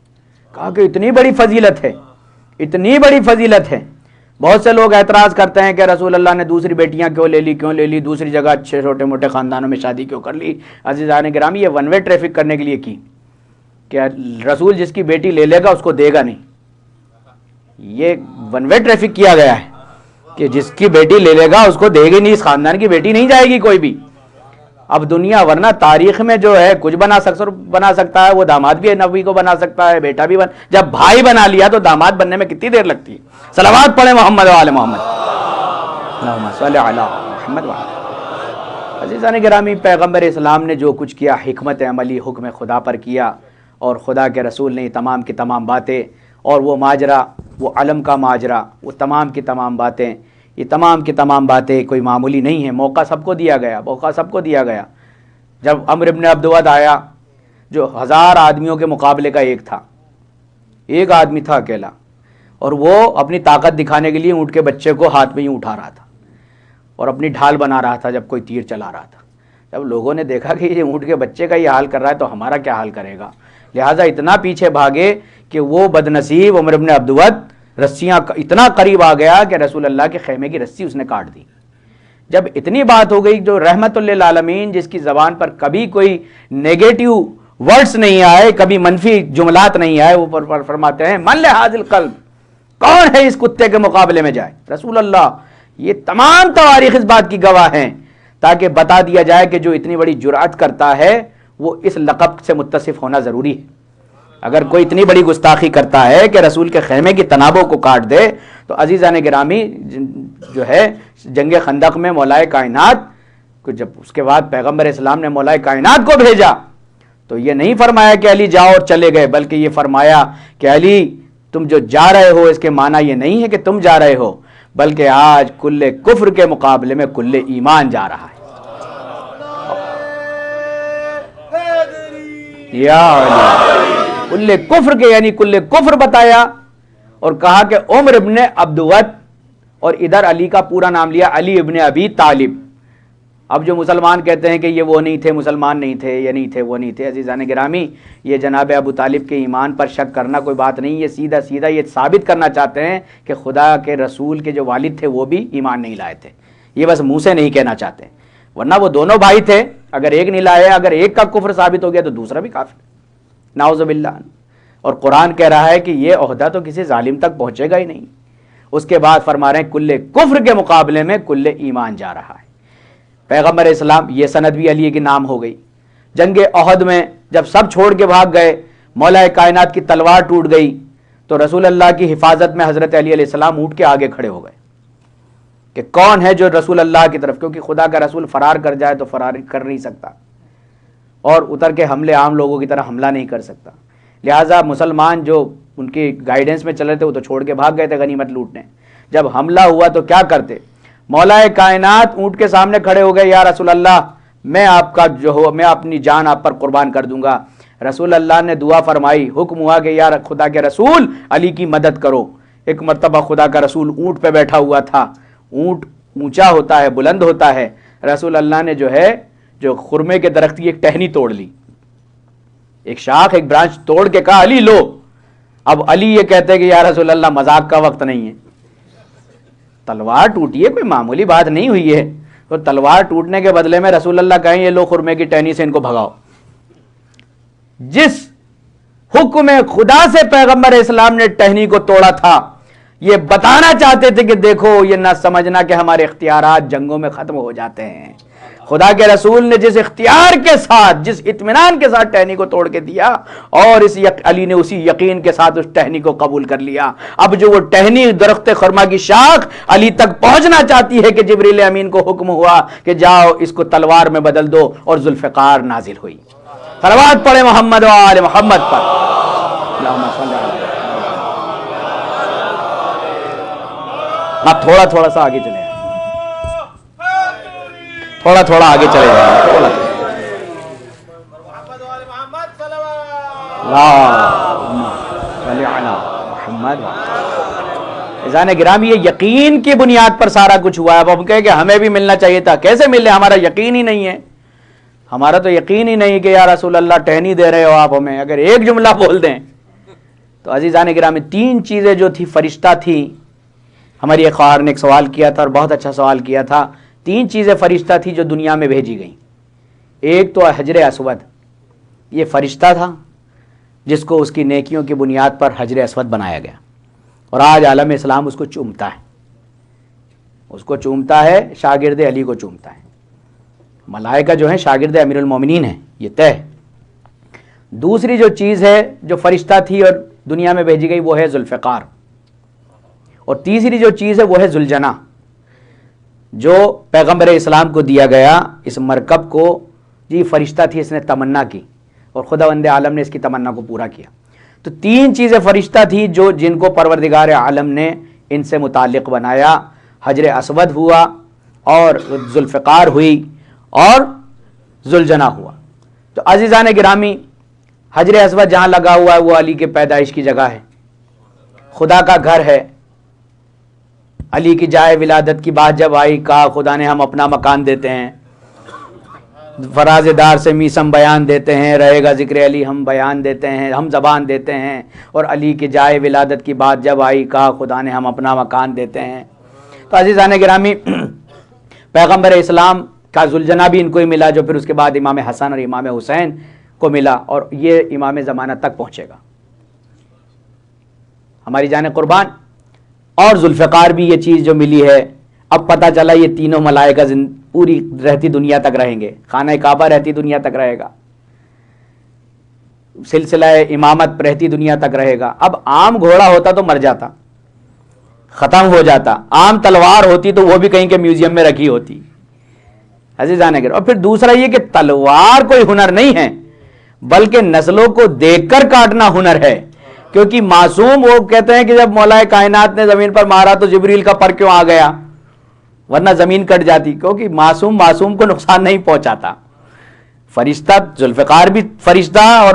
کہا کہ اتنی بڑی فضیلت ہے، اتنی بڑی فضیلت ہے۔ بہت سے لوگ اعتراض کرتے ہیں کہ رسول اللہ نے دوسری بیٹیاں کیوں لے لی، دوسری جگہ اچھے چھوٹے موٹے خاندانوں میں شادی کیوں کر لی؟ عزیزان گرامی یہ ون وے ٹریفک کرنے کے لیے کی کہ رسول جس کی بیٹی لے لے گا اس کو دے گا نہیں، یہ ون وے ٹریفک کیا گیا ہے کہ جس کی بیٹی لے لے گا اس کو دے گی نہیں، اس خاندان کی بیٹی نہیں جائے گی کوئی بھی۔ اب دنیا ورنہ تاریخ میں جو ہے کچھ بنا سکتا ہے، وہ داماد بھی نبی کو بنا سکتا ہے، بیٹا بھی جب بھائی بنا لیا تو داماد بننے میں کتنی دیر لگتی ہے؟ صلوات پڑھیں محمد و آل محمد، اللہم صلی علی محمد و آل۔ عزیزان گرامی پیغمبر اسلام نے جو کچھ کیا حکمت عملی حکم خدا پر کیا، اور خدا کے رسول نے تمام کی تمام باتیں، اور وہ ماجرا، وہ علم کا ماجرا، وہ تمام کی تمام باتیں، یہ تمام کی تمام باتیں کوئی معمولی نہیں ہیں۔ موقع سب کو دیا گیا، جب عمرو بن عبدود آیا جو 1000 آدمیوں کے مقابلے کا ایک آدمی تھا اکیلا، اور وہ اپنی طاقت دکھانے کے لیے اونٹ کے بچے کو ہاتھ میں یوں اٹھا رہا تھا اور اپنی ڈھال بنا رہا تھا جب کوئی تیر چلا رہا تھا۔ جب لوگوں نے دیکھا کہ یہ اونٹ کے بچے کا یہ حال کر رہا ہے تو ہمارا کیا حال کرے گا، لہٰذا اتنا پیچھے بھاگے کہ وہ بدنصیب عمرو بن عبدود رسیاں اتنا قریب آ گیا کہ رسول اللہ کے خیمے کی رسی اس نے کاٹ دی۔ جب اتنی بات ہو گئی، جو رحمت للعالمین جس کی زبان پر کبھی کوئی نیگیٹو ورڈز نہیں آئے، کبھی منفی جملات نہیں آئے، وہ فرماتے ہیں من لہذا القلب، کون ہے اس کتے کے مقابلے میں جائے؟ رسول اللہ۔ یہ تمام تواریخ اس بات کی گواہ ہیں، تاکہ بتا دیا جائے کہ جو اتنی بڑی جرأت کرتا ہے وہ اس لقب سے متصف ہونا ضروری ہے۔ اگر کوئی اتنی بڑی گستاخی کرتا ہے کہ رسول کے خیمے کی تنابوں کو کاٹ دے، تو عزیزان گرامی جو ہے جنگ خندق میں مولا کائنات کو جب اس کے بعد پیغمبر اسلام نے مولا کائنات کو بھیجا تو یہ نہیں فرمایا کہ علی جاؤ اور چلے گئے، بلکہ یہ فرمایا کہ علی تم جو جا رہے ہو اس کے معنی یہ نہیں ہے کہ تم جا رہے ہو، بلکہ آج کل کفر کے مقابلے میں کل ایمان جا رہا ہے۔ یا علی، کل کفر کے یعنی کل کفر بتایا، اور کہا کہ عمر ابن عبدود، اور ادھر علی کا پورا نام لیا، علی ابن ابی طالب۔ اب جو مسلمان کہتے ہیں کہ یہ وہ نہیں تھے، مسلمان نہیں تھے، یہ نہیں تھے، وہ نہیں تھے، عزیزان گرامی یہ جناب ابو طالب کے ایمان پر شک کرنا کوئی بات نہیں، یہ سیدھا سیدھا یہ ثابت کرنا چاہتے ہیں کہ خدا کے رسول کے جو والد تھے وہ بھی ایمان نہیں لائے تھے، یہ بس منہ سے نہیں کہنا چاہتے، ورنہ وہ دونوں بھائی تھے، اگر ایک نہیں لائے، اگر ایک کا کفر ثابت ہو گیا تو دوسرا بھی کافر، نعوذ باللہ۔ اور قرآن کہہ رہا ہے کہ یہ عہدہ تو کسی ظالم تک پہنچے گا ہی نہیں۔ اس کے بعد فرما رہے ہیں کل کفر کے مقابلے میں کل ایمان جا رہا ہے۔ پیغمبر اسلام، یہ سند بھی علی کے نام ہو گئی۔ جنگ احد میں جب سب چھوڑ کے بھاگ گئے، مولا کائنات کی تلوار ٹوٹ گئی، تو رسول اللہ کی حفاظت میں حضرت علی علیہ السلام اٹھ کے آگے کھڑے ہو گئے کہ کون ہے جو رسول اللہ کی طرف، کیونکہ خدا کا رسول فرار کر جائے تو فرار کر نہیں سکتا، اور اتر کے حملے عام لوگوں کی طرح حملہ نہیں کر سکتا، لہٰذا مسلمان جو ان کی گائیڈنس میں چل رہے تھے وہ تو چھوڑ کے بھاگ گئے تھے غنیمت لوٹنے۔ جب حملہ ہوا تو کیا کرتے؟ مولا کائنات اونٹ کے سامنے کھڑے ہو گئے، یا رسول اللہ میں آپ کا جو ہو، میں اپنی جان آپ پر قربان کر دوں گا۔ رسول اللہ نے دعا فرمائی، حکم ہوا کہ یا خدا کے رسول علی کی مدد کرو۔ ایک مرتبہ خدا کا رسول اونٹ پہ بیٹھا ہوا تھا، اونٹ اونچا ہوتا ہے، بلند ہوتا ہے، رسول اللہ نے جو خرمے کے درخت کی ایک ٹہنی توڑ لی، ایک شاخ، ایک برانچ توڑ کے کہا علی لو۔ اب علی یہ کہتے ہیں کہ یا رسول اللہ مذاق کا وقت نہیں ہے، تلوار ٹوٹی ہے، کوئی معمولی بات نہیں ہوئی ہے، تو تلوار ٹوٹنے کے بدلے میں رسول اللہ کہیں یہ لو خرمے کی ٹہنی سے ان کو بھگاؤ۔ جس حکم خدا سے پیغمبر اسلام نے ٹہنی کو توڑا تھا، یہ بتانا چاہتے تھے کہ دیکھو یہ نہ سمجھنا کہ ہمارے اختیارات جنگوں میں ختم ہو جاتے ہیں۔ خدا کے رسول نے جس اختیار کے ساتھ، جس اطمینان کے ساتھ ٹہنی کو توڑ کے دیا، اور علی نے اسی یقین کے ساتھ اس ٹہنی کو قبول کر لیا۔ اب جو وہ ٹہنی درخت خرما کی شاخ علی تک پہنچنا چاہتی ہے کہ جبریل امین کو حکم ہوا کہ جاؤ اس کو تلوار میں بدل دو، اور ذوالفقار نازل ہوئی۔ صلوات پڑھے محمد و آل محمد پر۔ اللہم صلی اللہ علیہ وسلم۔ آپ تھوڑا سا آگے چلے، تھوڑا آگے چلے جائیں، تھوڑا محمد وآل محمد صلوات۔ اللہم صلی علی محمد۔ عزیزان گرامی یہ یقین کی بنیاد پر سارا کچھ ہوا ہے۔ اب ہم کہیں کہ ہمیں بھی ملنا چاہیے تھا، کیسے ملے؟ ہمارا یقین ہی نہیں ہے، ہمارا تو یقین ہی نہیں کہ یا رسول اللہ ٹہنی دے رہے ہو آپ ہمیں، اگر ایک جملہ بول دیں تو۔ عزیزان گرامی 3 چیزیں جو تھی فرشتہ تھی، ہماری ایک خواہر نے ایک سوال کیا تھا اور بہت اچھا سوال کیا تھا، 3 چیزیں فرشتہ تھی جو دنیا میں بھیجی گئیں۔ ایک تو حجر اسود، یہ فرشتہ تھا جس کو اس کی نیکیوں کی بنیاد پر حجر اسود بنایا گیا، اور آج عالم اسلام اس کو چومتا ہے، اس کو چومتا ہے، شاگرد علی کو چومتا ہے۔ ملائکہ جو ہیں شاگرد امیر المومنین ہیں، یہ طے۔ دوسری جو چیز ہے جو فرشتہ تھی اور دنیا میں بھیجی گئی وہ ہے ذوالفقار، اور تیسری جو چیز ہے وہ ہے ذوالجناح، جو پیغمبر اسلام کو دیا گیا۔ اس مرکب کو فرشتہ تھی، اس نے تمنا کی، اور خداوند عالم نے اس کی تمنا کو پورا کیا۔ تو 3 چیزیں فرشتہ تھی جو جن کو پروردگار عالم نے ان سے متعلق بنایا، حجر اسود ہوا اور ذوالفقار ہوئی اور ذوالجناح ہوا۔ تو عزیزان گرامی، حجر اسود جہاں لگا ہوا ہے وہ علی کے پیدائش کی جگہ ہے، خدا کا گھر ہے۔ علی کی جائے ولادت کی بات جب آئی، کہا خدا نے ہم اپنا مکان دیتے ہیں، فراز دار سے میسم بیان دیتے ہیں، رہے گا ذکر علی ہم بیان دیتے ہیں، ہم زبان دیتے ہیں۔ اور علی کی جائے ولادت کی بات جب آئی، کہا خدا نے ہم اپنا مکان دیتے ہیں۔ تو عزیزان گرامی، پیغمبر اسلام کا ذوالجناح بھی ان کو ہی ملا، جو پھر اس کے بعد امام حسن اور امام حسین کو ملا، اور یہ امام زمانہ تک پہنچے گا، ہماری جان قربان۔ اور ذوالفقار بھی یہ چیز جو ملی ہے، اب پتہ چلا یہ تینوں ملائکہ پوری رہتی دنیا تک رہیں گے، خانہ کعبہ رہتی دنیا تک رہے گا، سلسلہ امامت رہتی دنیا تک رہے گا۔ اب عام گھوڑا ہوتا تو مر جاتا، ختم ہو جاتا، عام تلوار ہوتی تو وہ بھی کہیں کے میوزیم میں رکھی ہوتی، عزیزان گرامی۔ اور پھر دوسرا یہ کہ تلوار کوئی ہنر نہیں ہے، بلکہ نسلوں کو دیکھ کر کاٹنا ہنر ہے، کیونکہ معصوم، وہ کہتے ہیں کہ جب مولا کائنات نے زمین پر مارا تو جبریل کا پر کیوں آ گیا، ورنہ زمین کٹ جاتی، کیونکہ معصوم کو نقصان نہیں پہنچاتا۔ فرشتہ ذوالفقار بھی فرشتہ اور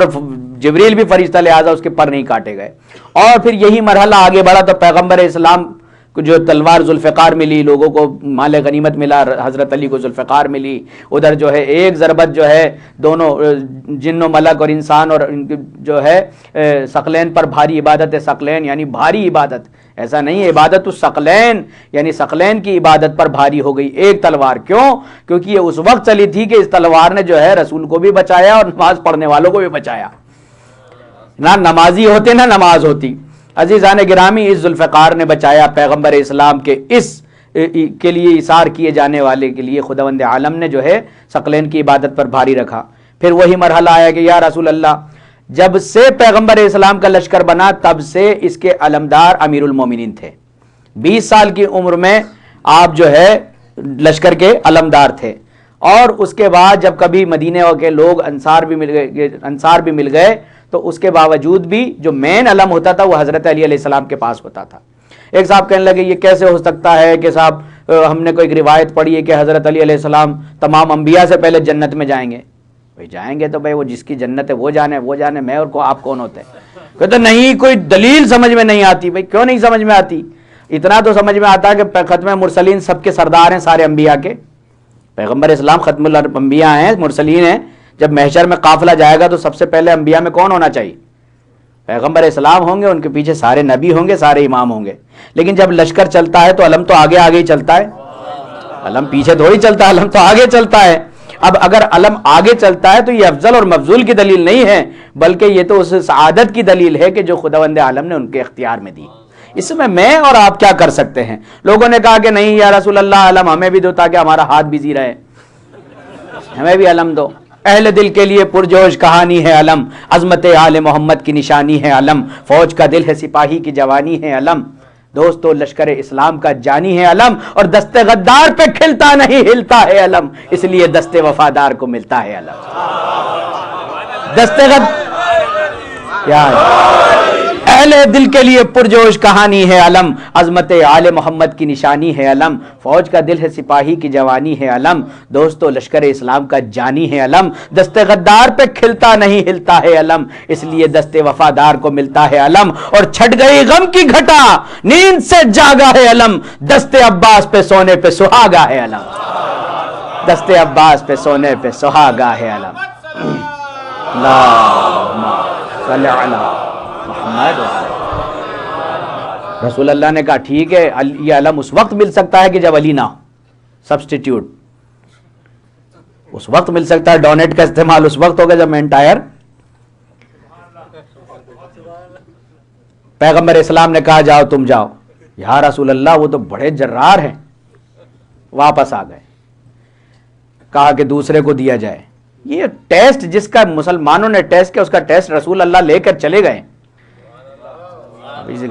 جبریل بھی فرشتہ، لہذا اس کے پر نہیں کاٹے گئے۔ اور پھر یہی مرحلہ آگے بڑھا تو پیغمبر اسلام کو جو تلوار ذوالفقار ملی، لوگوں کو مال غنیمت ملا، حضرت علی کو ذوالفقار ملی، ادھر جو ہے ایک ضربت جو ہے دونوں جن و ملک اور انسان اور جو ہے ثقلین پر بھاری عبادت ہے، ثقلین یعنی بھاری عبادت، ایسا نہیں ہے عبادت الثقلین، یعنی ثقلین کی عبادت پر بھاری ہو گئی ایک تلوار۔ کیوں؟ کیونکہ یہ اس وقت چلی تھی کہ اس تلوار نے جو ہے رسول کو بھی بچایا اور نماز پڑھنے والوں کو بھی بچایا، نہ نمازی ہوتے نہ نماز ہوتی۔ عزیزان گرامی، اس ذوالفقار نے بچایا پیغمبر اسلام کے اس کے لیے اثار کیے جانے والے کے لیے خداوند عالم نے جو ہے ثقلین کی عبادت پر بھاری رکھا۔ پھر وہی مرحلہ آیا کہ یا رسول اللہ، جب سے پیغمبر اسلام کا لشکر بنا تب سے اس کے علمدار امیر المومنین تھے، 20 سال کی عمر میں آپ جو ہے لشکر کے علمدار تھے۔ اور اس کے بعد جب کبھی مدینہ کے لوگ انصار بھی مل گئے تو اس کے باوجود بھی جو مین علم ہوتا تھا وہ حضرت علی علیہ السلام کے پاس ہوتا تھا۔ ایک صاحب کہنے لگے یہ کیسے ہو سکتا ہے کہ صاحب ہم نے کوئی روایت پڑھی ہے کہ حضرت علی علیہ السلام تمام انبیاء سے پہلے جنت میں جائیں گے۔ بھائی جائیں گے تو بھائی وہ جس کی جنت ہے وہ جانے، میں اور آپ کون ہوتے ہیں؟ کہتے نہیں، کوئی دلیل سمجھ میں نہیں آتی۔ بھائی کیوں نہیں سمجھ میں آتی؟ اتنا تو سمجھ میں آتا ہے کہ ختم مرسلین سب کے سردار ہیں سارے انبیاء کے، پیغمبر اسلام ختم الانبیاء ہیں، مرسلین ہیں۔ جب محشر میں قافلہ جائے گا تو سب سے پہلے انبیاء میں کون ہونا چاہیے؟ پیغمبر اسلام ہوں گے، ان کے پیچھے سارے نبی ہوں گے، سارے امام ہوں گے۔ لیکن جب لشکر چلتا ہے تو علم تو آگے ہی چلتا ہے، علم پیچھے تھوڑی چلتا ہے، علم تو آگے چلتا ہے۔ اب اگر علم آگے چلتا ہے تو یہ افضل اور مفضول کی دلیل نہیں ہے، بلکہ یہ تو اس سعادت کی دلیل ہے کہ جو خداوند عالم نے ان کے اختیار میں دی۔ اس میں اور آپ کیا کر سکتے ہیں؟ لوگوں نے کہا کہ نہیں یا رسول اللہ، علم ہمیں بھی دو تاکہ ہمارا ہاتھ بزی رہے، ہمیں بھی علم دو۔ اہل دل کے لیے پرجوش کہانی ہے علم، عظمت آل محمد کی نشانی ہے علم، فوج کا دل ہے سپاہی کی جوانی ہے علم، دوستو لشکر اسلام کا جانی ہے علم، اور دست غدار پہ کھلتا نہیں ہلتا ہے علم، اس لیے دست وفادار کو ملتا ہے علم۔ دست اہل دل کے لیے پرجوش کہانی ہے علم، عظمت آل محمد کی نشانی ہے علم، فوج کا دل ہے سپاہی کی جوانی ہے علم، دوستو لشکر اسلام کا جانی ہے علم، دست غدار پہ کھلتا نہیں ہلتا ہے علم، اس لیے دست وفادار کو ملتا ہے علم، اور چھٹ گئی غم کی گھٹا نیند سے جاگا ہے علم، دست عباس پہ سونے پہ سہاگا ہے علم، دست عباس پہ سونے پہ سہاگا ہے علم۔ اللہم صلی علی محمد۔ رسول اللہ نے کہا ٹھیک ہے، یہ علم اس وقت مل سکتا ہے کہ جب علی نہ ہو، سبسٹیٹیوٹ اس وقت مل سکتا ہے، ڈونیٹ کا استعمال اس وقت ہوگا جب مینٹائر۔ پیغمبر اسلام نے کہا جاؤ تم جاؤ۔ یا رسول اللہ وہ تو بڑے جرار ہیں، واپس آ گئے، کہا کہ دوسرے کو دیا جائے۔ یہ ٹیسٹ جس کا مسلمانوں نے ٹیسٹ کیا، اس کا ٹیسٹ رسول اللہ لے کر چلے گئے۔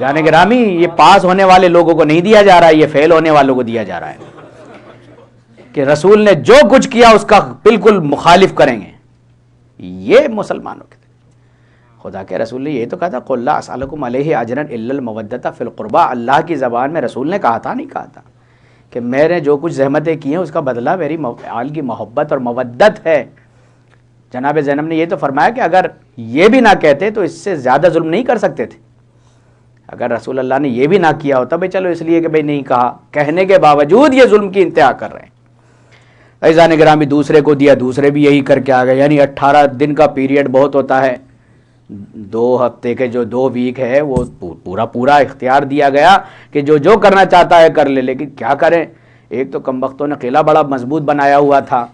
گانے گرامی، یہ پاس ہونے والے لوگوں کو نہیں دیا جا رہا ہے، یہ فیل ہونے والوں کو دیا جا رہا ہے کہ رسول نے جو کچھ کیا اس کا بالکل مخالف کریں گے۔ یہ مسلمانوں کے خدا کے رسول نے یہ تو کہا تھا قُلْ لَا أَسْأَلُكُمْ عَلَيْهِ أَجْرًا إِلَّا الْمَوَدَّةَ فِي الْقُرْبَى، اللہ کی زبان میں رسول نے کہا تھا، نہیں کہا تھا کہ میں نے جو کچھ زحمتیں کی ہیں اس کا بدلہ میری آل کی محبت اور مودت ہے۔ جناب زینب نے یہ تو فرمایا کہ اگر یہ بھی نہ کہتے تو اس سے زیادہ ظلم نہیں کر سکتے تھے، اگر رسول اللہ نے یہ بھی نہ کیا ہوتا بھائی چلو اس لیے کہ بھائی نہیں کہا، کہنے کے باوجود یہ ظلم کی انتہا کر رہے ہیں۔ عزیزان گرامی دوسرے کو دیا، دوسرے بھی یہی کر کے آ گئے، یعنی 18 دن کا پیریڈ بہت ہوتا ہے، 2 ہفتے کے جو 2 ویک ہے وہ پورا اختیار دیا گیا کہ جو کرنا چاہتا ہے کر لے، لیکن کیا کریں، ایک تو کمبختوں نے قلعہ بڑا مضبوط بنایا ہوا تھا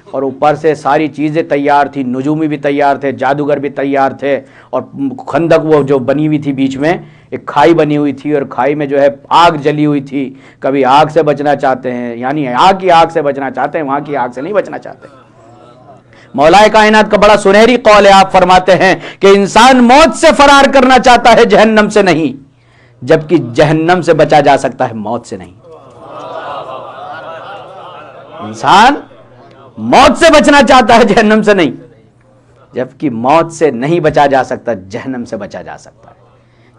اور اوپر سے ساری چیزیں تیار تھی، نجومی بھی تیار تھے، جادوگر بھی تیار تھے، اور خندق وہ جو بنی ہوئی تھی بیچ میں ایک کھائی بنی ہوئی تھی اور کھائی میں جو ہے آگ جلی ہوئی تھی، کبھی آگ سے بچنا چاہتے ہیں، یعنی آگ کی آگ سے بچنا چاہتے ہیں، وہاں کی آگ سے نہیں بچنا چاہتے۔ مولا کائنات کا بڑا سنہری قول ہے، آپ فرماتے ہیں کہ انسان موت سے فرار کرنا چاہتا ہے جہنم سے نہیں، جبکہ جہنم سے بچا جا سکتا ہے موت سے نہیں۔ انسان موت سے بچنا چاہتا ہے جہنم سے نہیں، جبکہ موت سے نہیں بچا جا سکتا، جہنم سے بچا جا سکتا ہے۔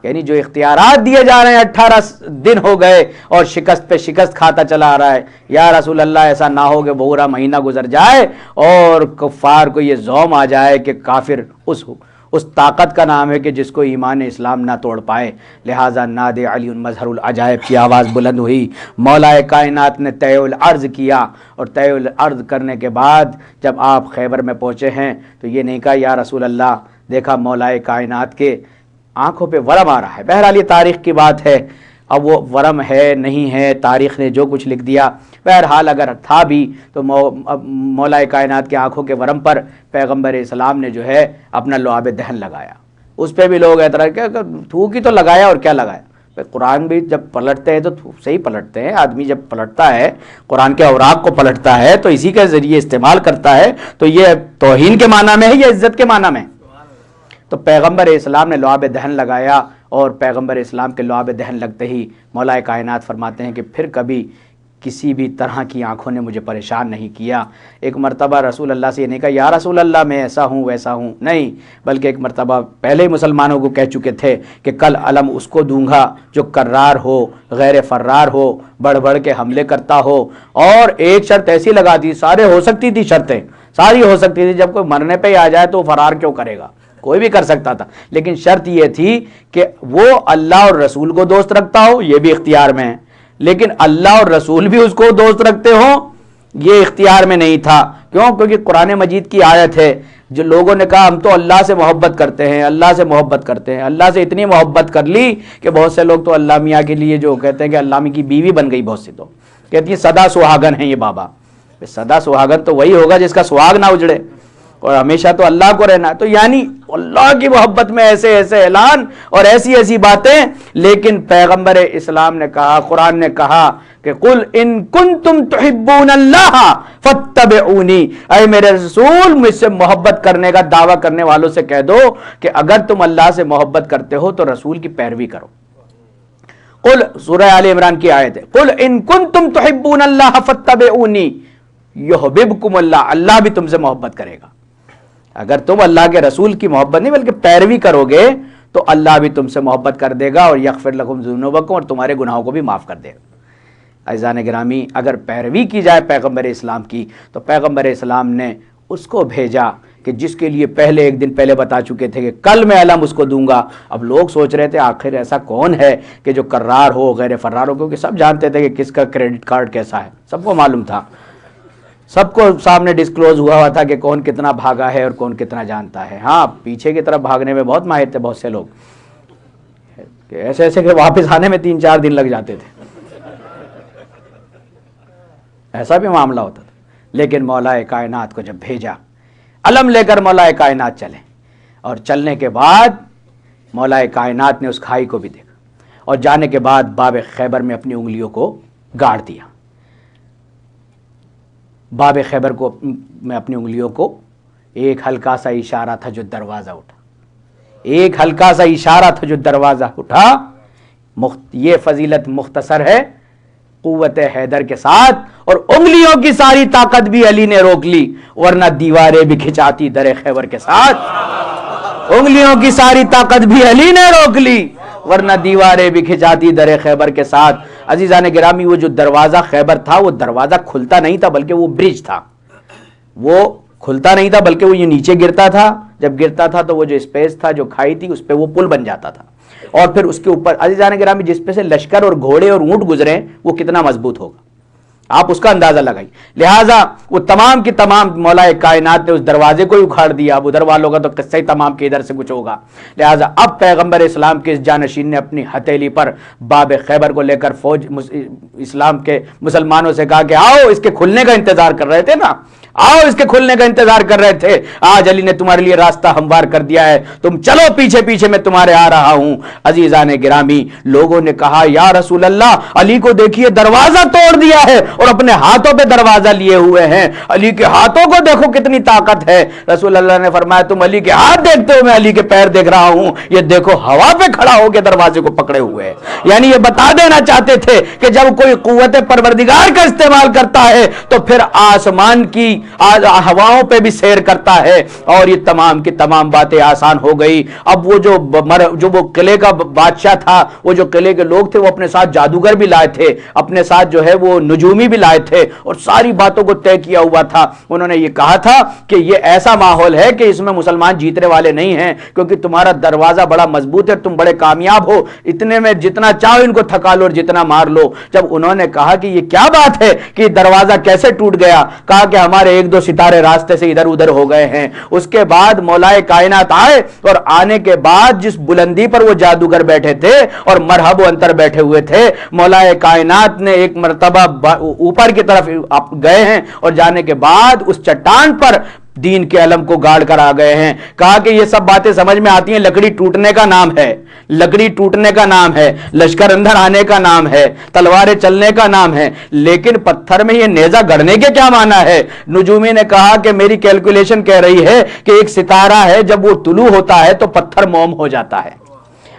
یعنی جو اختیارات دیے جا رہے ہیں 18 دن ہو گئے اور شکست پہ شکست کھاتا چلا آ رہا ہے، یا رسول اللہ ایسا نہ ہو کہ پورا مہینہ گزر جائے اور کفار کو یہ زوم آ جائے کہ کافر اس طاقت کا نام ہے کہ جس کو ایمان اسلام نہ توڑ پائے۔ لہٰذا نادے علی مظہر العجائب کی آواز بلند ہوئی، مولا کائنات نے طے العرض کیا، اور طے العرض کرنے کے بعد جب آپ خیبر میں پہنچے ہیں تو یہ نہیں کہا یا رسول اللہ دیکھا مولا کائنات کے آنکھوں پہ ورم آ رہا ہے۔ بہرحال یہ تاریخ کی بات ہے، اب وہ ورم ہے نہیں ہے، تاریخ نے جو کچھ لکھ دیا، بہرحال اگر تھا بھی تو مولا کائنات کی آنکھوں کے ورم پر پیغمبر اسلام نے جو ہے اپنا لعاب دہن لگایا۔ اس پہ بھی لوگ اعتراض کیا، تھوک ہی تو لگایا اور کیا لگایا۔ قرآن بھی جب پلٹتے ہیں تو صحیح پلٹتے ہیں، آدمی جب پلٹتا ہے قرآن کے اوراق کو پلٹتا ہے تو اسی کے ذریعے استعمال کرتا ہے، تو یہ توہین کے معنی میں ہے یا عزت کے معنی میں؟ تو پیغمبر اسلام نے لعاب دہن لگایا، اور پیغمبر اسلام کے لعاب دہن لگتے ہی مولا کائنات فرماتے ہیں کہ پھر کبھی کسی بھی طرح کی آنکھوں نے مجھے پریشان نہیں کیا۔ ایک مرتبہ رسول اللہ سے یہ نہیں کہا یا رسول اللہ میں ایسا ہوں ویسا ہوں، نہیں، بلکہ ایک مرتبہ پہلے ہی مسلمانوں کو کہہ چکے تھے کہ کل علم اس کو دوں گا جو کرار ہو، غیر فرار ہو، بڑھ بڑھ کے حملے کرتا ہو۔ اور ایک شرط ایسی لگا دی، سارے ہو سکتی تھی شرطیں، ساری ہو سکتی تھی، جب کوئی مرنے پہ ہی آ جائے تو فرار کیوں کرے گا، کوئی بھی کر سکتا تھا، لیکن شرط یہ تھی کہ وہ اللہ اور رسول کو دوست رکھتا ہو، یہ بھی اختیار میں ہے، لیکن اللہ اور رسول بھی اس کو دوست رکھتے ہوں، یہ اختیار میں نہیں تھا۔ کیوں؟ کیونکہ قرآن مجید کی آیت ہے، جو لوگوں نے کہا ہم تو اللہ سے محبت کرتے ہیں، اللہ سے محبت کرتے ہیں، اللہ سے اتنی محبت کر لی کہ بہت سے لوگ تو اللہ میاں کے لیے جو کہتے ہیں کہ اللہ میاں کی بیوی بن گئی، بہت سی تو کہتی ہیں سدا سہاگن ہیں یہ بابا۔ سدا سہاگن تو وہی ہوگا جس کا سہاگ نہ اجڑے، اور ہمیشہ تو اللہ کو رہنا، تو یعنی اللہ کی محبت میں ایسے ایسے اعلان اور ایسی ایسی باتیں۔ لیکن پیغمبر اسلام نے کہا، قرآن نے کہا کہ قل ان کنتم تحبون اللہ فاتبعونی، اے میرے رسول مجھ سے محبت کرنے کا دعویٰ کرنے والوں سے کہہ دو کہ اگر تم اللہ سے محبت کرتے ہو تو رسول کی پیروی کرو۔ قل سورہ آل عمران کی آیت ہے، قل ان کنتم تحبون اللہ فاتبعونی یحببکم اللہ، اللہ بھی تم سے محبت کرے گا۔ اگر تم اللہ کے رسول کی محبت نہیں بلکہ پیروی کرو گے تو اللہ بھی تم سے محبت کر دے گا، اور یغفر لکم ذنوبکم، اور تمہارے گناہوں کو بھی معاف کر دے گا۔ عزیزان گرامی اگر پیروی کی جائے پیغمبر اسلام کی تو پیغمبر اسلام نے اس کو بھیجا کہ جس کے لیے پہلے ایک دن پہلے بتا چکے تھے کہ کل میں علم اس کو دوں گا۔ اب لوگ سوچ رہے تھے آخر ایسا کون ہے کہ جو کرار ہو غیر فرار ہو، کیونکہ سب جانتے تھے کہ کس کا کریڈٹ کارڈ کیسا ہے، سب کو معلوم تھا، سب کو سامنے ڈسکلوز ہوا تھا کہ کون کتنا بھاگا ہے اور کون کتنا جانتا ہے۔ ہاں پیچھے کی طرف بھاگنے میں بہت ماہر تھے بہت سے لوگ، کہ ایسے ایسے کہ واپس آنے میں 3-4 دن لگ جاتے تھے، ایسا بھی معاملہ ہوتا تھا۔ لیکن مولا کائنات کو جب بھیجا، علم لے کر مولا کائنات چلے، اور چلنے کے بعد مولا کائنات نے اس کھائی کو بھی دیکھا، اور جانے کے بعد باب خیبر میں اپنی انگلیوں کو گاڑ دیا۔ باب خیبر کو میں اپنی انگلیوں کو، ایک ہلکا سا اشارہ تھا جو دروازہ اٹھا، ایک ہلکا سا اشارہ تھا جو دروازہ اٹھا۔ یہ فضیلت مختصر ہے، قوت حیدر کے ساتھ، اور انگلیوں کی ساری طاقت بھی علی نے روک لی، ورنہ دیواریں بھی کھچاتی در خیبر کے ساتھ۔ انگلیوں کی ساری طاقت بھی علی نے روک لی، ورنہ دیواریں بھی کھچاتی در خیبر کے ساتھ۔ عزیزان گرامی، وہ جو دروازہ خیبر تھا، وہ دروازہ کھلتا نہیں تھا بلکہ وہ برج تھا، وہ کھلتا نہیں تھا بلکہ وہ یہ نیچے گرتا تھا، جب گرتا تھا تو وہ جو اسپیس تھا، جو کھائی تھی، اس پہ وہ پل بن جاتا تھا، اور پھر اس کے اوپر عزیزان گرامی جس پہ سے لشکر اور گھوڑے اور اونٹ گزرے وہ کتنا مضبوط ہوگا، آپ اس کا اندازہ لگائیں۔ لہٰذا وہ تمام کی تمام مولا کائنات نے اس دروازے کو ہی اکھاڑ دیا۔ اب ادھر والوں کا تو قصہ ہی تمام کے ادھر سے کچھ ہوگا۔ لہٰذا اب پیغمبر اسلام کے اس جانشین نے اپنی ہتھیلی پر باب خیبر کو لے کر فوج اسلام کے مسلمانوں سے کہا کہ آؤ، اس کے کھلنے کا انتظار کر رہے تھے نا، آؤ اس کے کھلنے کا انتظار کر رہے تھے، آج علی نے تمہارے لیے راستہ ہموار کر دیا ہے، تم چلو پیچھے پیچھے میں تمہارے آ رہا ہوں۔ عزیزان گرامی، لوگوں نے کہا یا رسول اللہ، علی کو دیکھیے دروازہ توڑ دیا ہے اور اپنے ہاتھوں پہ دروازہ لیے ہوئے ہیں، علی کے ہاتھوں کو دیکھو کتنی طاقت ہے۔ رسول اللہ نے فرمایا تم علی کے ہاتھ دیکھتے ہو، میں علی کے پیر دیکھ رہا ہوں، یہ دیکھو ہوا پہ کھڑا ہو کے دروازے کو پکڑے ہوئے ہیں۔ یعنی یہ بتا دینا چاہتے تھے کہ جب کوئی قوت پروردگار کا استعمال کرتا ہے تو پھر آسمان کی ہواؤں پہ بھی سیر کرتا ہے، اور یہ تمام کی تمام باتیں آسان ہو گئی۔ اب وہ جو وہ قلعے کا بادشاہ تھا، وہ جو قلعے کے لوگ تھے، وہ اپنے ساتھ جادوگر بھی لائے تھے، اپنے ساتھ جو ہے وہ نجومی بھی لائے تھے، اور ساری باتوں کو طے کیا ہوا تھا۔ انہوں نے یہ کہا تھا کہ یہ ایسا ماحول ہے کہ اس میں مسلمان جیتنے والے نہیں ہیں، کیونکہ تمہارا دروازہ بڑا مضبوط ہے، تم بڑے کامیاب ہو، اتنے میں جتنا چاہو ان کو تھکا لو اور جتنا مار لو۔ جب انہوں نے کہا کہ یہ کیا بات ہے کہ دروازہ کیسے ٹوٹ گیا، کہا کہ ہمارے ایک دو ستارے راستے سے ادھر ادھر ہو گئے ہیں۔ اس کے بعد مولا کائنات آئے، اور آنے کے بعد جس بلندی پر وہ جادوگر بیٹھے تھے اور مرحب و انتر بیٹھے ہوئے تھے، مولا کائنات نے ایک مرتبہ اوپر کی طرف گئے ہیں، اور جانے کے بعد اس چٹان پر دین کے علم کو گاڑ کر آ گئے ہیں۔ کہا کہ یہ سب باتیں سمجھ میں آتی ہیں، لکڑی ٹوٹنے کا نام ہے، لکڑی ٹوٹنے کا نام ہے، لشکر اندر آنے کا نام ہے، تلواریں چلنے کا نام ہے، لیکن پتھر میں یہ نیزہ گڑنے کے کیا معنی ہے؟ نجومی نے کہا کہ میری کیلکولیشن کہہ رہی ہے کہ ایک ستارہ ہے، جب وہ طلوع ہوتا ہے تو پتھر موم ہو جاتا ہے،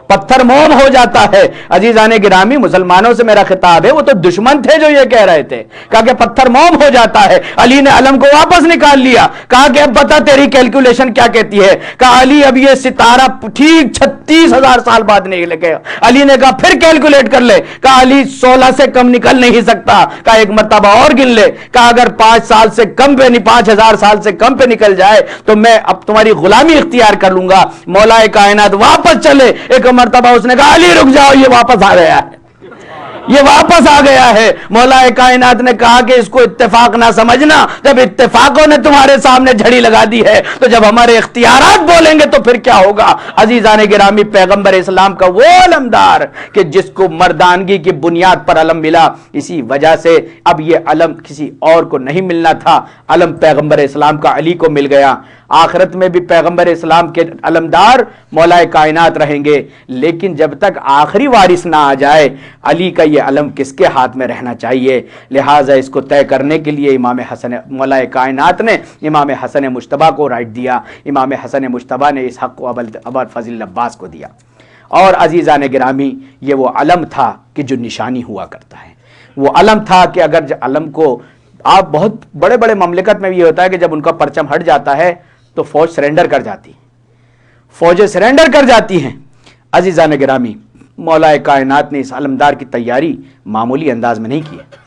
پتھر موم ہو جاتا ہے۔ عزیزان گرامی، مسلمانوں سے میرا خطاب ہے، وہ تو دشمن تھے جو یہ کہہ رہے تھے، کہا کہ پتھر موم ہو جاتا ہے۔ علی نے علم کو واپس نکال لیا، کہا کہ اب بتا تیری کیلکولیشن کیا کہتی ہے؟ کہا علی اب یہ ستارہ ٹھیک 36,000 سال بعد نکلے گا۔ علی نے کہا پھر کیلکولیٹ کر لے، کہا علی 16 سے کم نکل نہیں سکتا، کہا ایک مرتبہ اور گن لے، کہا اگر 5 سال سے کم پہ 5,000 سال سے کم پہ نکل جائے تو میں اب تمہاری غلامی اختیار کر لوں گا۔ مولا کائنات واپس چلے، ایک مرتبہ اس نے کہا علی رک جاؤ، یہ واپس آ گیا ہے، یہ واپس آ گیا ہے۔ مولا کائنات نے کہا کہ اس کو اتفاق نہ سمجھنا، جب اتفاقوں نے تمہارے سامنے جھڑی لگا دی ہے تو جب ہمارے اختیارات بولیں گے تو پھر کیا ہوگا؟ عزیزان گرامی، پیغمبر اسلام کا وہ علمدار کہ جس کو مردانگی کی بنیاد پر علم ملا، اسی وجہ سے اب یہ علم کسی اور کو نہیں ملنا تھا، علم پیغمبر اسلام کا علی کو مل گیا۔ آخرت میں بھی پیغمبر اسلام کے علمدار مولا کائنات رہیں گے، لیکن جب تک آخری وارث نہ آ جائے، علی کا یہ علم کس کے ہاتھ میں رہنا چاہیے؟ لہٰذا اس کو طے کرنے کے لیے امام حسن مولا کائنات نے امام حسن مجتبیٰ کو رائٹ دیا، امام حسن مجتبیٰ نے اس حق کو ابوالفضل عباس کو دیا۔ اور عزیزان گرامی، یہ وہ علم تھا کہ جو نشانی ہوا کرتا ہے، وہ علم تھا کہ اگر علم کو آپ بہت بڑے بڑے مملکت میں بھی یہ ہوتا ہے کہ جب ان کا پرچم ہٹ جاتا ہے تو فوج سرنڈر کر جاتی، فوجیں سرنڈر کر جاتی ہیں۔ عزیزان گرامی، مولا کائنات نے اس علمدار کی تیاری معمولی انداز میں نہیں کی ہے۔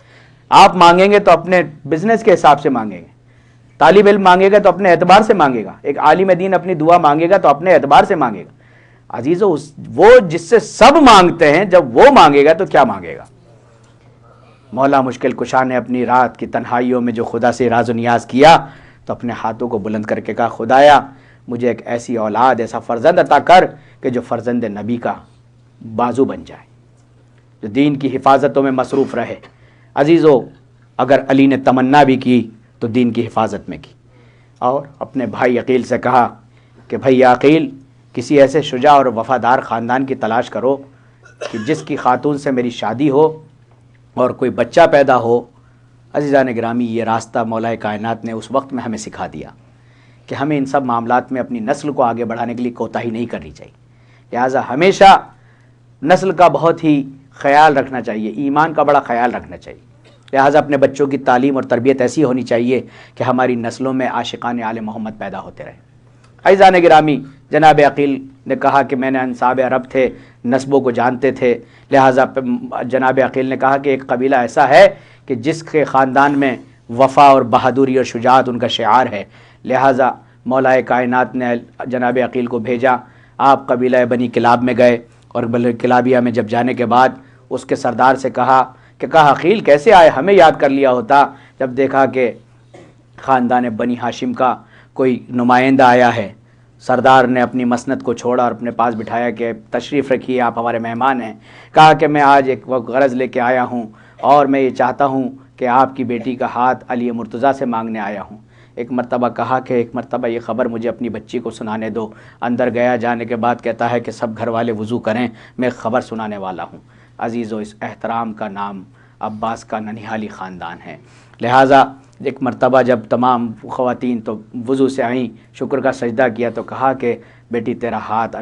آپ مانگیں گے تو اپنے بزنس کے حساب سے مانگیں گے، طالب علم مانگے گا تو اپنے اعتبار سے مانگے گا، ایک عالم دین اپنی دعا مانگے گا تو اپنے اعتبار سے مانگے گا۔ عزیزو، وہ جس سے سب مانگتے ہیں، جب وہ مانگے گا تو کیا مانگے گا؟ مولا مشکل کشا نے اپنی رات کی تنہائیوں میں جو خدا سے راز و نیاز کیا تو اپنے ہاتھوں کو بلند کر کے کہا خدایا مجھے ایک ایسی اولاد، ایسا فرزند عطا کر کہ جو فرزند نبی کا بازو بن جائے، جو دین کی حفاظتوں میں مصروف رہے۔ عزیزو، اگر علی نے تمنا بھی کی تو دین کی حفاظت میں کی، اور اپنے بھائی عقیل سے کہا کہ بھائی عقیل، کسی ایسے شجاع اور وفادار خاندان کی تلاش کرو کہ جس کی خاتون سے میری شادی ہو اور کوئی بچہ پیدا ہو۔ عزیزان گرامی، یہ راستہ مولا کائنات نے اس وقت میں ہمیں سکھا دیا کہ ہمیں ان سب معاملات میں اپنی نسل کو آگے بڑھانے کے لیے کوتاہی نہیں کرنی چاہیے، لہٰذا ہمیشہ نسل کا بہت ہی خیال رکھنا چاہیے، ایمان کا بڑا خیال رکھنا چاہیے۔ لہٰذا اپنے بچوں کی تعلیم اور تربیت ایسی ہونی چاہیے کہ ہماری نسلوں میں عاشقان آل محمد پیدا ہوتے رہیں۔ عزیزان گرامی، جناب عقیل نے کہا کہ میں نے انصاب عرب تھے، نسبوں کو جانتے تھے، لہٰذا جناب عقیل نے کہا کہ ایک قبیلہ ایسا ہے کہ جس کے خاندان میں وفا اور بہادری اور شجاعت ان کا شعار ہے، لہٰذا مولا کائنات نے جناب عقیل کو بھیجا۔ آپ قبیلہ بنی کلاب میں گئے اور بنی کلابیہ میں جب جانے کے بعد اس کے سردار سے کہا عقیل کیسے آئے، ہمیں یاد کر لیا ہوتا۔ جب دیکھا کہ خاندان بنی ہاشم کا کوئی نمائندہ آیا ہے، سردار نے اپنی مسند کو چھوڑا اور اپنے پاس بٹھایا کہ تشریف رکھیے، آپ ہمارے مہمان ہیں۔ کہا کہ میں آج ایک غرض لے کے آیا ہوں اور میں یہ چاہتا ہوں کہ آپ کی بیٹی کا ہاتھ علی مرتضیٰ سے مانگنے آیا ہوں۔ ایک مرتبہ کہا کہ ایک مرتبہ یہ خبر مجھے اپنی بچی کو سنانے دو۔ اندر گیا، جانے کے بعد کہتا ہے کہ سب گھر والے وضو کریں، میں خبر سنانے والا ہوں۔ عزیزو، اس احترام کا نام عباس کا ننہالی خاندان ہے۔ لہٰذا ایک مرتبہ جب تمام خواتین تو وضو سے آئیں، شکر کا سجدہ کیا تو کہا کہ بیٹی تیرا ہاتھ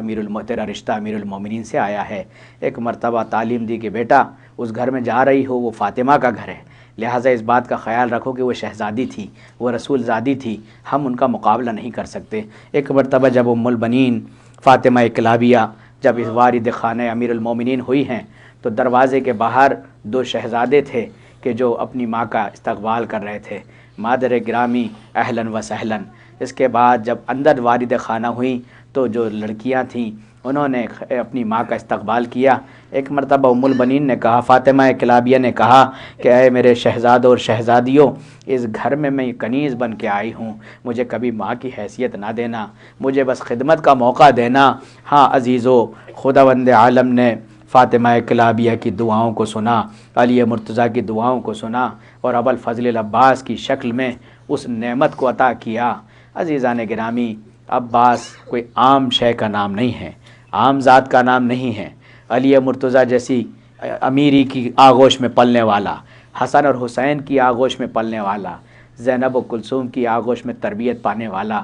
تیرا رشتہ امیر المومنین سے آیا ہے۔ ایک مرتبہ تعلیم دی کہ بیٹا اس گھر میں جا رہی ہو وہ فاطمہ کا گھر ہے، لہٰذا اس بات کا خیال رکھو کہ وہ شہزادی تھی، وہ رسول زادی تھی، ہم ان کا مقابلہ نہیں کر سکتے۔ ایک مرتبہ جب ام البنین فاطمہ کلابیہ جب اس وارد خانہ امیر المومنین ہوئی ہیں تو دروازے کے باہر دو شہزادے تھے کہ جو اپنی ماں کا استقبال کر رہے تھے۔ مادر گرامی اہلاً و سہلاً۔ اس کے بعد جب اندر وارد خانہ ہوئیں تو جو لڑکیاں تھیں انہوں نے اپنی ماں کا استقبال کیا۔ ایک مرتبہ ام البنین نے کہا، فاطمہ کلابیہ نے کہا کہ اے میرے شہزادوں اور شہزادیوں، اس گھر میں کنیز بن کے آئی ہوں، مجھے کبھی ماں کی حیثیت نہ دینا، مجھے بس خدمت کا موقع دینا۔ ہاں عزیزو، خداوند عالم نے فاطمہ کلابیہ کی دعاؤں کو سنا، علی مرتضیٰ کی دعاؤں کو سنا اور ابو الفضل العباس کی شکل میں اس نعمت کو عطا کیا۔ عزیزان گرامی، عباس کوئی عام شے کا نام نہیں ہے، عام ذات کا نام نہیں ہے۔ علی مرتضیٰ جیسی امیری کی آغوش میں پلنے والا، حسن اور حسین کی آغوش میں پلنے والا، زینب و کلثوم کی آغوش میں تربیت پانے والا۔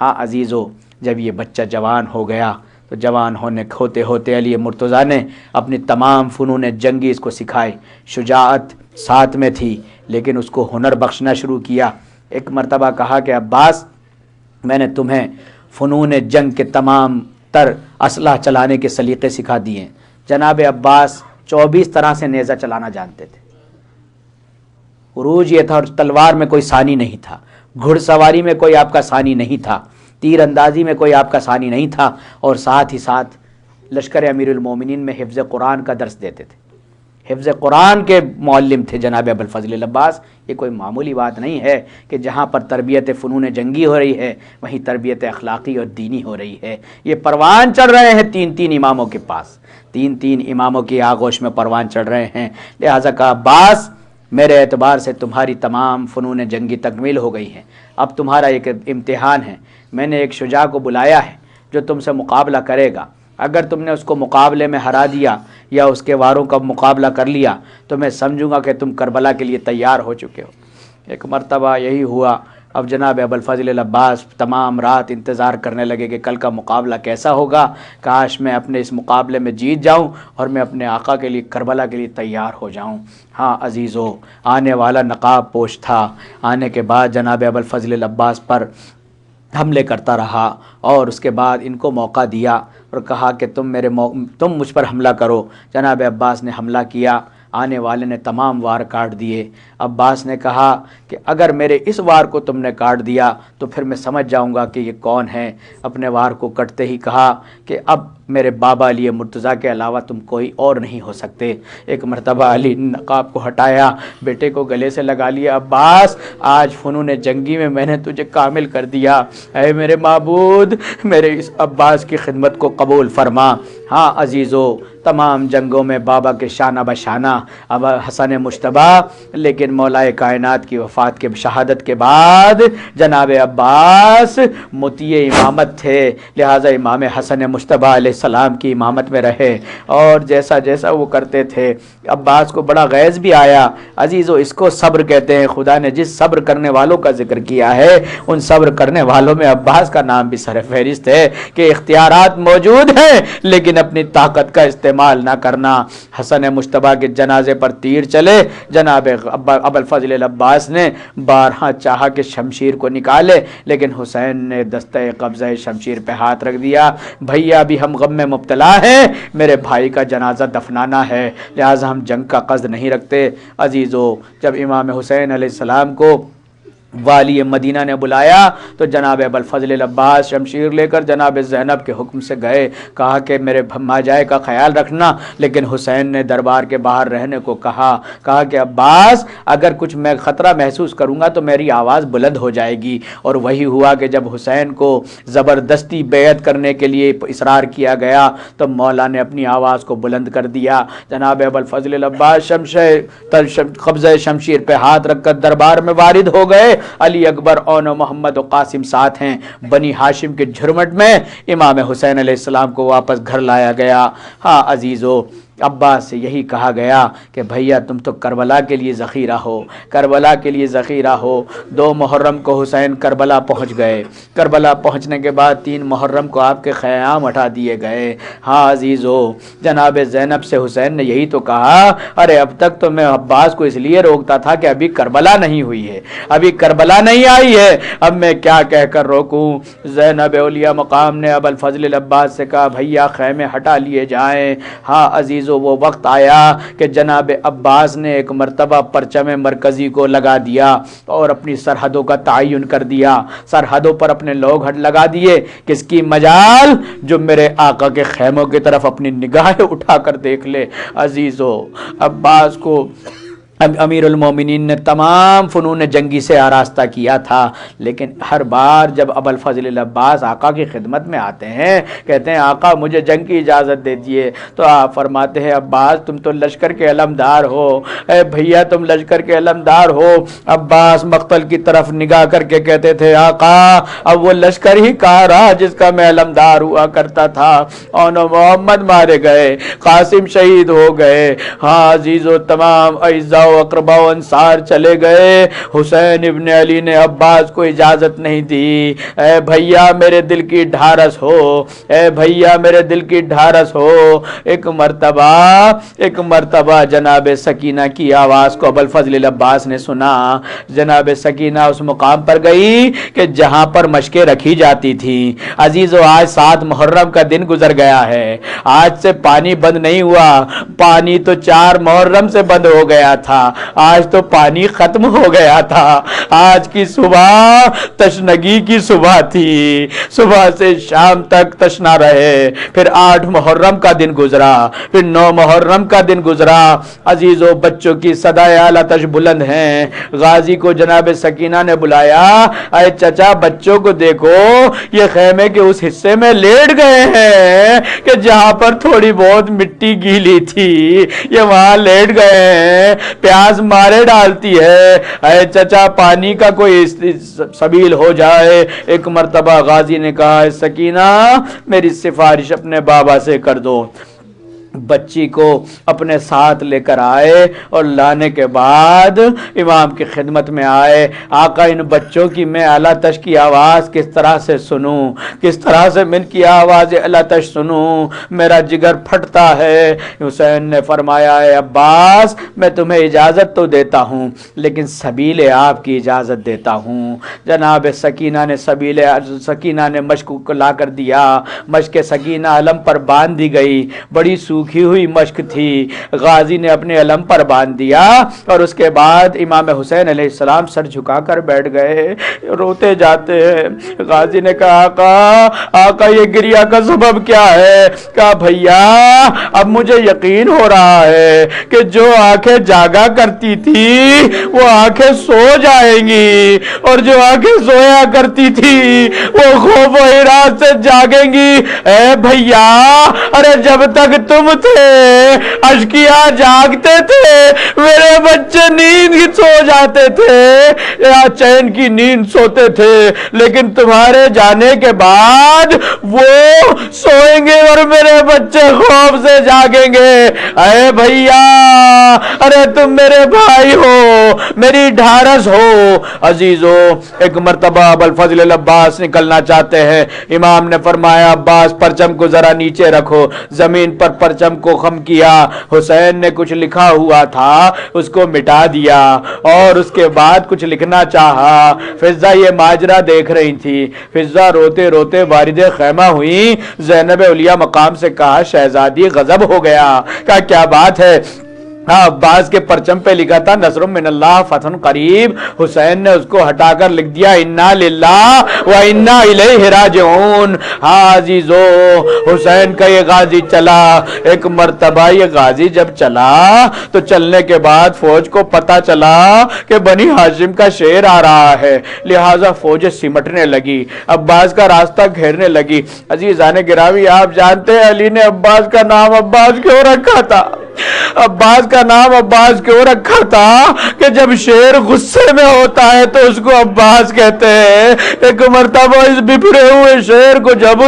ہاں عزیزو، جب یہ بچہ جوان ہو گیا تو جوان ہوتے ہوتے علی مرتضیٰ نے اپنی تمام فنون جنگی اس کو سکھائے۔ شجاعت ساتھ میں تھی لیکن اس کو ہنر بخشنا شروع کیا۔ ایک مرتبہ کہا کہ عباس، میں نے تمہیں فنون جنگ کے تمام تر اسلحہ چلانے کے سلیقے سکھا دیے۔ جناب عباس 24 طرح سے نیزہ چلانا جانتے تھے۔ عروج یہ تھا، اور تلوار میں کوئی ثانی نہیں تھا، گھڑ سواری میں کوئی آپ کا ثانی نہیں تھا، تیر اندازی میں کوئی آپ کا ثانی نہیں تھا، اور ساتھ ہی ساتھ لشکر امیر المومنین میں حفظ قرآن کا درس دیتے تھے۔ حفظ قرآن کے معلم تھے جناب ابو الفضل العباس۔ یہ کوئی معمولی بات نہیں ہے کہ جہاں پر تربیت فنون جنگی ہو رہی ہے وہیں تربیت اخلاقی اور دینی ہو رہی ہے۔ یہ پروان چڑھ رہے ہیں تین اماموں کے پاس، تین اماموں کی آغوش میں پروان چڑھ رہے ہیں۔ لہٰذا کہا، عباس میرے اعتبار سے تمہاری تمام فنون جنگی تکمیل ہو گئی ہیں، اب تمہارا ایک امتحان ہے۔ میں نے ایک شجاع کو بلایا ہے جو تم سے مقابلہ کرے گا، اگر تم نے اس کو مقابلے میں ہرا دیا یا اس کے واروں کا مقابلہ کر لیا تو میں سمجھوں گا کہ تم کربلا کے لیے تیار ہو چکے ہو۔ ایک مرتبہ یہی ہوا۔ اب جناب ابو الفضل العباس تمام رات انتظار کرنے لگے کہ کل کا مقابلہ کیسا ہوگا، کاش میں اپنے اس مقابلے میں جیت جاؤں اور میں اپنے آقا کے لیے کربلا کے لیے تیار ہو جاؤں۔ ہاں عزیزو، آنے والا نقاب پوش تھا۔ آنے کے بعد جناب ابو الفضل العباس پر حملے کرتا رہا اور اس کے بعد ان کو موقع دیا اور کہا کہ تم مجھ پر حملہ کرو۔ جناب عباس نے حملہ کیا، آنے والے نے تمام وار کاٹ دیے۔ عباس نے کہا کہ اگر میرے اس وار کو تم نے کاٹ دیا تو پھر میں سمجھ جاؤں گا کہ یہ کون ہے۔ اپنے وار کو کٹتے ہی کہا کہ اب میرے بابا علی مرتضیٰ کے علاوہ تم کوئی اور نہیں ہو سکتے۔ ایک مرتبہ علی نقاب کو ہٹایا، بیٹے کو گلے سے لگا لیا، عباس آج فنون جنگی میں نے تجھے کامل کر دیا، اے میرے معبود میرے اس عباس کی خدمت کو قبول فرما۔ ہاں عزیزو، تمام جنگوں میں بابا کے شانہ بشانہ اب حسن مجتبیٰ، لیکن مولا کائنات کی وفات کے شہادت کے بعد جناب عباس مطیع امامت تھے، لہٰذا امام حسن مجتبیٰ علیہ السلام کی امامت میں رہے اور جیسا جیسا وہ کرتے تھے عباس کو بڑا غیظ بھی آیا۔ عزیزو اس کو صبر کہتے ہیں۔ خدا نے جس صبر کرنے والوں کا ذکر کیا ہے ان صبر کرنے والوں میں عباس کا نام بھی سر فہرست ہے کہ اختیارات موجود ہیں لیکن اپنی طاقت کا استعمال نہ کرنا۔ حسن مجتبیٰ کے جنازے پر تیر چلے، جناب ابوالفضل العباس نے بارہا چاہا کہ شمشیر کو نکالے لیکن حسین نے دستہ قبضہ شمشیر پہ ہاتھ رکھ دیا۔ بھیا بھی ہم غم میں مبتلا ہیں، میرے بھائی کا جنازہ دفنانا ہے، لہٰذا ہم جنگ کا قصد نہیں رکھتے۔ عزیزو جب امام حسین علیہ السلام کو والی مدینہ نے بلایا تو جناب ابوالفضل العباس شمشیر لے کر جناب زینب کے حکم سے گئے، کہا کہ میرے ماجائے کا خیال رکھنا، لیکن حسین نے دربار کے باہر رہنے کو کہا کہ عباس اگر کچھ میں خطرہ محسوس کروں گا تو میری آواز بلند ہو جائے گی۔ اور وہی ہوا کہ جب حسین کو زبردستی بیعت کرنے کے لیے اصرار کیا گیا تو مولا نے اپنی آواز کو بلند کر دیا۔ جناب ابوالفضل العباس قبضہ شمشیر پہ ہاتھ رکھ کر دربار میں وارد ہو گئے۔ علی اکبر اور محمد و قاسم ساتھ ہیں۔ بنی ہاشم کے جھرمٹ میں امام حسین علیہ السلام کو واپس گھر لایا گیا۔ ہاں عزیزو عباس سے یہی کہا گیا کہ بھیا تم تو کربلا کے لیے ذخیرہ ہو، کربلا کے لیے ذخیرہ ہو۔ 2 محرم کو حسین کربلا پہنچ گئے۔ کربلا پہنچنے کے بعد 3 محرم کو آپ کے خیام ہٹا دیے گئے۔ ہاں عزیزو جناب زینب سے حسین نے یہی تو کہا، ارے اب تک تو میں عباس کو اس لیے روکتا تھا کہ ابھی کربلا نہیں ہوئی ہے، ابھی کربلا نہیں آئی ہے، اب میں کیا کہہ کر روکوں۔ زینب اولیاء مقام نے ابوالفضل العباس سے کہا بھیا خیمے ہٹا لیے جائیں۔ ہاں عزیزو وہ وقت آیا کہ جناب عباس نے ایک مرتبہ پرچم مرکزی کو لگا دیا اور اپنی سرحدوں کا تعین کر دیا، سرحدوں پر اپنے لوگ ہٹ لگا دیے۔ کس کی مجال جو میرے آقا کے خیموں کی طرف اپنی نگاہیں اٹھا کر دیکھ لے۔ عزیزو عباس کو امیر المومنین نے تمام فنون جنگی سے آراستہ کیا تھا، لیکن ہر بار جب ابوالفضل العباس آقا کی خدمت میں آتے ہیں کہتے ہیں آقا مجھے جنگ کی اجازت دے دیے، تو آپ فرماتے ہیں عباس تم تو لشکر کے علمدار ہو، اے بھیا تم لشکر کے علمدار ہو۔ عباس مقتل کی طرف نگاہ کر کے کہتے تھے آقا اب وہ لشکر ہی کہاں رہا جس کا میں علمدار ہوا کرتا تھا، اور محمد مارے گئے، قاسم شہید ہو گئے۔ ہاں عزیزو تمام اعزاء و اقرباء و انصار چلے گئے، حسین ابن علی نے عباس کو اجازت نہیں دی۔ اے بھیا میرے دل کی ڈھارس ہو، اے بھیا میرے دل کی ڈھارس ہو۔ ایک مرتبہ جناب سکینہ کی آواز کو ابوالفضل العباس نے سنا۔ جناب سکینہ اس مقام پر گئی کہ جہاں پر مشقیں رکھی جاتی تھی۔ عزیزو آج 7 محرم کا دن گزر گیا ہے، آج سے پانی بند نہیں ہوا، پانی تو 4 محرم سے بند ہو گیا تھا، آج تو پانی ختم ہو گیا تھا۔ آج کی صبح تشنگی کی صبح تھی، صبح سے شام تک تشنا رہے، پھر 8 محرم کا دن گزرا، پھر 9 محرم کا دن گزرا۔ عزیزو بچوں کی صدائے اعلیٰ تش بلند ہیں۔ غازی کو جناب سکینہ نے بلایا، اے چچا بچوں کو دیکھو یہ خیمے کے اس حصے میں لیٹ گئے ہیں کہ جہاں پر تھوڑی بہت مٹی گیلی تھی، یہ وہاں لیٹ گئے ہیں، پیاس مارے ڈالتی ہے، اے چچا پانی کا کوئی سبیل ہو جائے۔ ایک مرتبہ غازی نے کہا اے سکینہ میری سفارش اپنے بابا سے کر دو۔ بچی کو اپنے ساتھ لے کر آئے اور لانے کے بعد امام کی خدمت میں آئے۔ آقا ان بچوں کی میں اعلیٰ تش کی آواز کس طرح سے سنوں، کس طرح سے من کی آواز اعلیٰ تش سنوں، میرا جگر پھٹتا ہے۔ حسین نے فرمایا اے عباس میں تمہیں اجازت تو دیتا ہوں لیکن سبیل آپ کی اجازت دیتا ہوں۔ جناب سکینہ نے مشک کو لا کر دیا، مشک سکینہ علم پر باندھ دی گئی، بڑی سوکھی ہوئی مشک تھی، غازی نے اپنے علم پر باندھ دیا اور اس کے بعد امام حسین علیہ السلام سر جھکا کر بیٹھ گئے، روتے جاتے ہیں۔ غازی نے کہا آقا یہ گریہ کا سبب کیا ہے؟ کہا بھیا اب مجھے یقین ہو رہا ہے کہ جو آنکھیں جاگا کرتی تھی وہ آنکھیں سو جائیں گی، اور جو آنکھیں سویا کرتی تھی وہ خوف و ہراس سے جاگیں گی۔ اے بھیا ارے جب تک تم تھے، اشکیا جاگتے تھے، میرے بچے نیند سو جاتے تھے یا چین کی نیند سوتے تھے، لیکن تمہارے جانے کے بعد وہ سوئیں گے اور میرے بچے خوف سے جاگیں گے۔ اے بھیا، ارے تم میرے بھائی ہو، میری ڈھارس ہو۔ عزیزو، ایک مرتبہ ابوالفضل العباس نکلنا چاہتے ہیں، امام نے فرمایا عباس پرچم کو ذرا نیچے رکھو، زمین پر پرچم کو خم کیا، حسین نے کچھ لکھا ہوا تھا اس کو مٹا دیا اور اس کے بعد کچھ لکھنا چاہا۔ فضہ یہ ماجرا دیکھ رہی تھی، فضہ روتے روتے وارد خیمہ ہوئی، زینب علیہ مقام سے کہا شہزادی غضب ہو گیا، کہا کیا بات ہے؟ عباس کے پرچم پہ لکھا تھا نصر من اللہ فتح قریب، حسین نے اس کو ہٹا کر لکھ دیا انا للہ و انا الیہ راجعون۔ ہاں عزیزو، حسین کا یہ غازی چلا، ایک مرتبہ یہ غازی جب چلا تو چلنے کے بعد فوج کو پتا چلا کہ بنی ہاشم کا شیر آ رہا ہے، لہٰذا فوج سمٹنے لگی، عباس کا راستہ گھیرنے لگی۔ عزیزان گرامی، آپ جانتے ہیں علی نے عباس کا نام عباس کیوں رکھا تھا؟ عباس کا نام عباس کیوں رکھا تھا کہ جب شیر غصے میں ہوتا ہے تو اس کو عباس کہتے ہیں۔ ایک مرتبہ اس بپھرے ہوئے شیر کو جب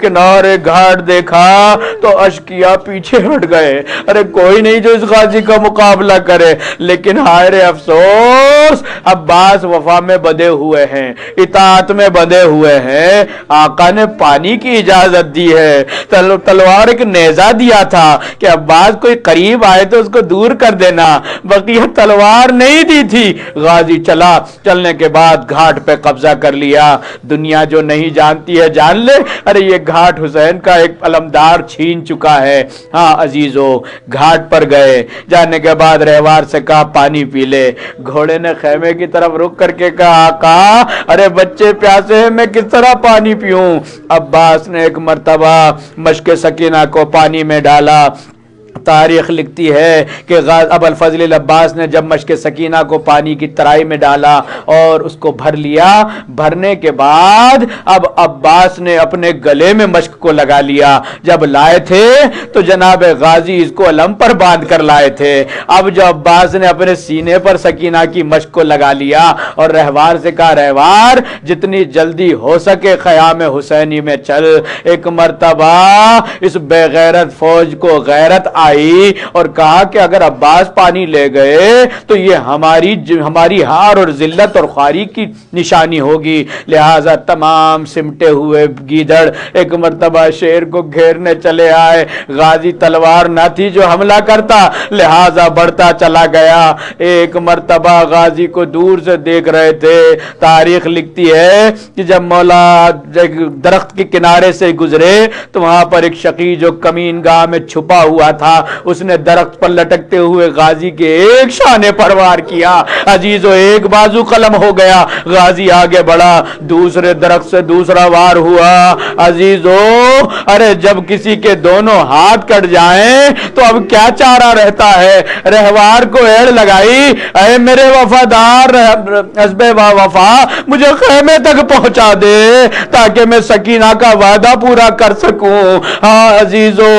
کنارے گھاٹ دیکھا تو اشکیا پیچھے ہٹ گئے، ارے کوئی نہیں جو اس غازی کا مقابلہ کرے، لیکن ہائے رے افسوس، عباس وفا میں بندھے ہوئے ہیں، اطاعت میں بندھے ہوئے ہیں، آقا نے پانی کی اجازت دی ہے، تلوار ایک نیزہ دیا تھا کہ عباس کوئی قریب آئے تو اس کو دور کر دینا، بقیہ تلوار نہیں دی تھی۔ غازی چلا، چلنے کے بعد گھاٹ پہ قبضہ کر لیا۔ دنیا جو نہیں جانتی ہے جان لے، ارے یہ گھاٹ حسین کا ایک علمدار چھین چکا ہے۔ ہاں عزیزو، گھاٹ پر گئے، جانے کے بعد رہوار سے کہا پانی پی لے۔ گھوڑے نے خیمے کی طرف رک کر کے کہا آقا ارے بچے پیاسے ہیں، میں کس طرح پانی پیوں؟ عباس نے ایک مرتبہ مشک سکینہ کو پانی میں ڈالا۔ تاریخ لکھتی ہے کہ ابوالفضل العباس نے جب مشک سکینہ کو پانی کی ترائی میں ڈالا اور اس کو بھر لیا، بھرنے کے بعد اب عباس نے اپنے گلے میں مشک کو لگا لیا۔ جب لائے تھے تو جناب غازی اس کو علم پر باندھ کر لائے تھے۔ اب جو عباس نے اپنے سینے پر سکینہ کی مشک کو لگا لیا اور رہوار سے کہا رہوار جتنی جلدی ہو سکے خیام حسینی میں چل۔ ایک مرتبہ اس بے غیرت فوج کو غیرت آئی اور کہا کہ اگر عباس پانی لے گئے تو یہ ہماری ہار اور ذلت اور خواری کی نشانی ہوگی، لہٰذا تمام سمٹے ہوئے گیدڑ ایک مرتبہ شیر کو گھیرنے چلے آئے۔ غازی تلوار نہ تھی جو حملہ کرتا، لہٰذا بڑھتا چلا گیا۔ ایک مرتبہ غازی کو دور سے دیکھ رہے تھے۔ تاریخ لکھتی ہے کہ جب مولا درخت کے کنارے سے گزرے تو وہاں پر ایک شقی جو کمین گاہ میں چھپا ہوا تھا، اس نے درخت پر لٹکتے ہوئے غازی کے ایک شانے پر وار کیا۔ عزیزو ایک بازو قلم ہو گیا، غازی آگے بڑھا، دوسرے درخت سے دوسرا وار ہوا۔ عزیزو ارے جب کسی کے دونوں ہاتھ کٹ جائیں تو اب کیا چارہ رہتا ہے؟ رہوار کو ایڑ لگائی، اے میرے وفادار حسب وفا مجھے خیمے تک پہنچا دے تاکہ میں سکینہ کا وعدہ پورا کر سکوں۔ ہاں عزیزو،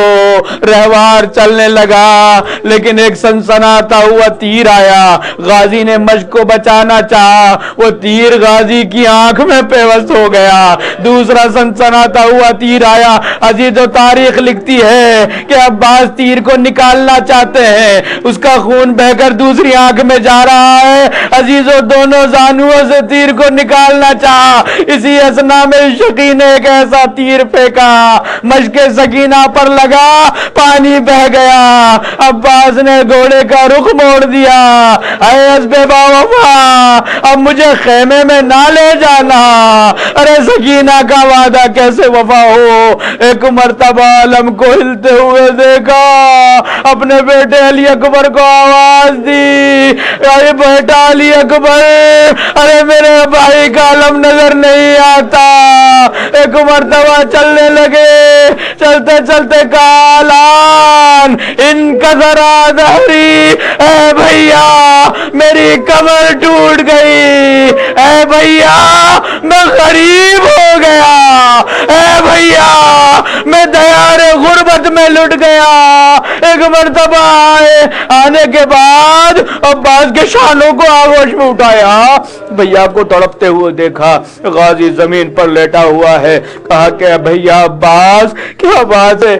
رہوار چلنے لگا لیکن ایک سنسناتا ہوا تیر آیا۔ غازی نے مشک کو بچانا چاہا، وہ تیر غازی کی آنکھ میں پیوست ہو گیا۔ دوسرا سنسناتا ہوا تیر آیا۔ عزیزو تاریخ لکھتی ہے کہ عباس تیر کو نکالنا چاہتے ہیں، اس کا خون بہ کر دوسری آنکھ میں جا رہا ہے۔ عزیزو دونوں زانوؤں سے تیر کو نکالنا چاہا، اسی اثنا میں شقی نے ایک ایسا تیر پھینکا مشک سکینہ پر لگا، پانی بہ گیا۔ عباس نے گھوڑے کا رخ موڑ دیا، اے حسب وفا اب مجھے خیمے میں نہ لے جانا۔ ارے سکینہ کا وعدہ کیسے وفا ہو؟ ایک مرتبہ علم کو ہلتے ہوئے دیکھا، اپنے بیٹے علی اکبر کو آواز دی، ارے بیٹا علی اکبر، ارے میرے بھائی کا علم نظر نہیں آتا۔ ایک مرتبہ چلنے لگے، چلتے چلتے کالان ان کا ذرا دہری، اے بھیا میری میری کمر ٹوٹ گئی، اے بھیا میں غریب ہو گیا، اے بھیا میں دیار غربت میں لٹ گیا۔ ایک مرتبہ آنے کے بعد عباس کے شانوں کو آغوش میں اٹھایا، بھیا کو تڑپتے ہوئے دیکھا، غازی زمین پر لیٹا ہوا ہے، کہا کہ بھیا عباس کیا بات ہے؟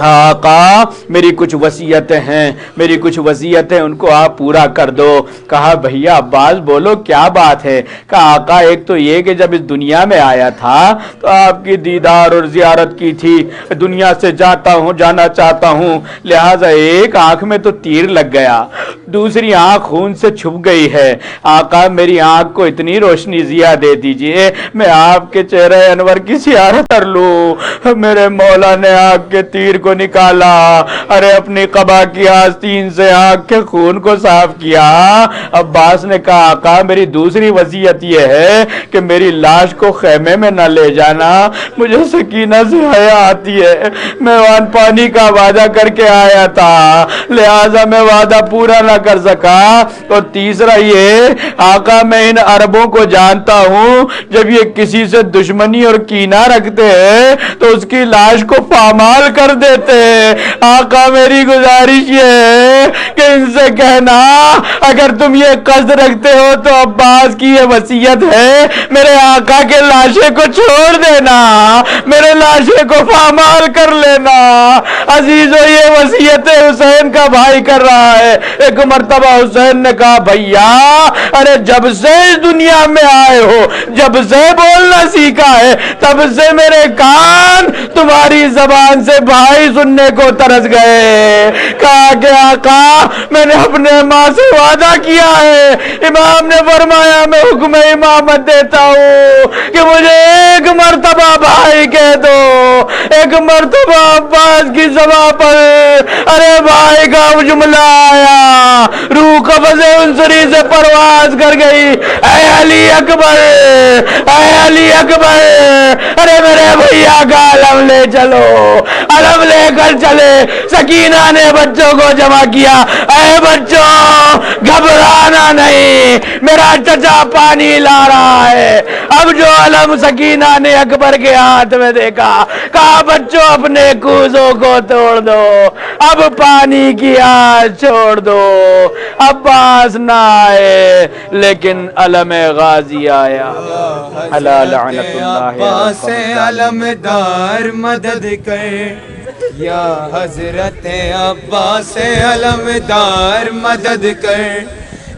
آقا میری کچھ وصیتیں ہیں، میری کچھ وصیتیں، ان کو آپ پورا کر دو۔ کہا بھیا عباس بولو کیا بات ہے؟ کہا آقا ایک تو یہ کہ جب اس دنیا میں آیا تھا تو آپ کی دیدار اور زیارت کی تھی، دنیا سے جانا چاہتا ہوں، لہٰذا ایک آنکھ میں تو تیر لگ گیا، دوسری آنکھ خون سے چھپ گئی ہے، آقا میری آنکھ کو اتنی روشنی ضیا دے دیجئے میں آپ کے چہرے انور کی زیارت کر لوں۔ میرے مولا نے آنکھ کے تیر کو نکالا، ارے اپنی قبا کی آستین سے آنکھ کے خون کو صاف کیا۔ عباس نے کہا آقا میری دوسری وصیت یہ ہے کہ میری لاش کو خیمے میں نہ لے جانا، مجھے سکینہ سے حیا آتی ہے، میں وہاں پانی کا وعدہ کر کے آیا تھا، لہٰذا میں وعدہ پورا نہ کر سکا۔ اور تیسرا یہ آقا میں ان عربوں کو جانتا ہوں، جب یہ کسی سے دشمنی اور کینہ رکھتے ہیں تو اس کی لاش کو پامال کر دیتے ہیں، آقا میری گزارش یہ ہے کہ ان سے کہنا اگر تم یہ قصد رکھتے ہو تو عباس کی یہ وصیت ہے میرے آقا کے لاشے کو چھوڑ دینا، میرے لاشے کو پامال کر لینا۔ عزیزو یہ وصیت حسین کا بھائی کر رہا ہے۔ ایک مرتبہ حسین نے کہا بھیا ارے جب سے اس دنیا میں آئے ہو، جب سے بولنا سیکھا ہے، تب سے میرے کان تمہاری زبان سے بھائی سننے کو ترس گئے۔ کہا کہ آقا میں نے اپنے ماں سے وعدہ کیا ہے، امام نے فرمایا میں حکم امامت دیتا ہوں کہ مجھے ایک مرتبہ بھائی کہہ دو۔ ایک مرتبہ عباس کی زبان پر ارے بھائی کا جملہ آیا، روح قبض انصری سے پرواز کر گئی، اے علی اکبر، اے علی اکبر، ارے میرے بھیا کا علم لے چلو، علم لے کر چلے۔ سکینہ نے بچوں کو جمع کیا، اے بچوں گھبرانا نہیں، میرا چچا پانی لا رہا ہے۔ اب جو علم سکینہ نے اکبر کے ہاتھ میں دیکھا، کہا بچوں اپنے کوزوں کو توڑ دو، اب پانی کی آس چھوڑ دو۔ عباس نہ آئے لیکن علم غازی آیا۔ اللہ لعنت اللہ عباس علمدار مدد کر، یا حضرت عباس علمدار مدد کر،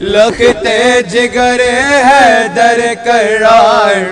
لگتے جگر حیدر کرار۔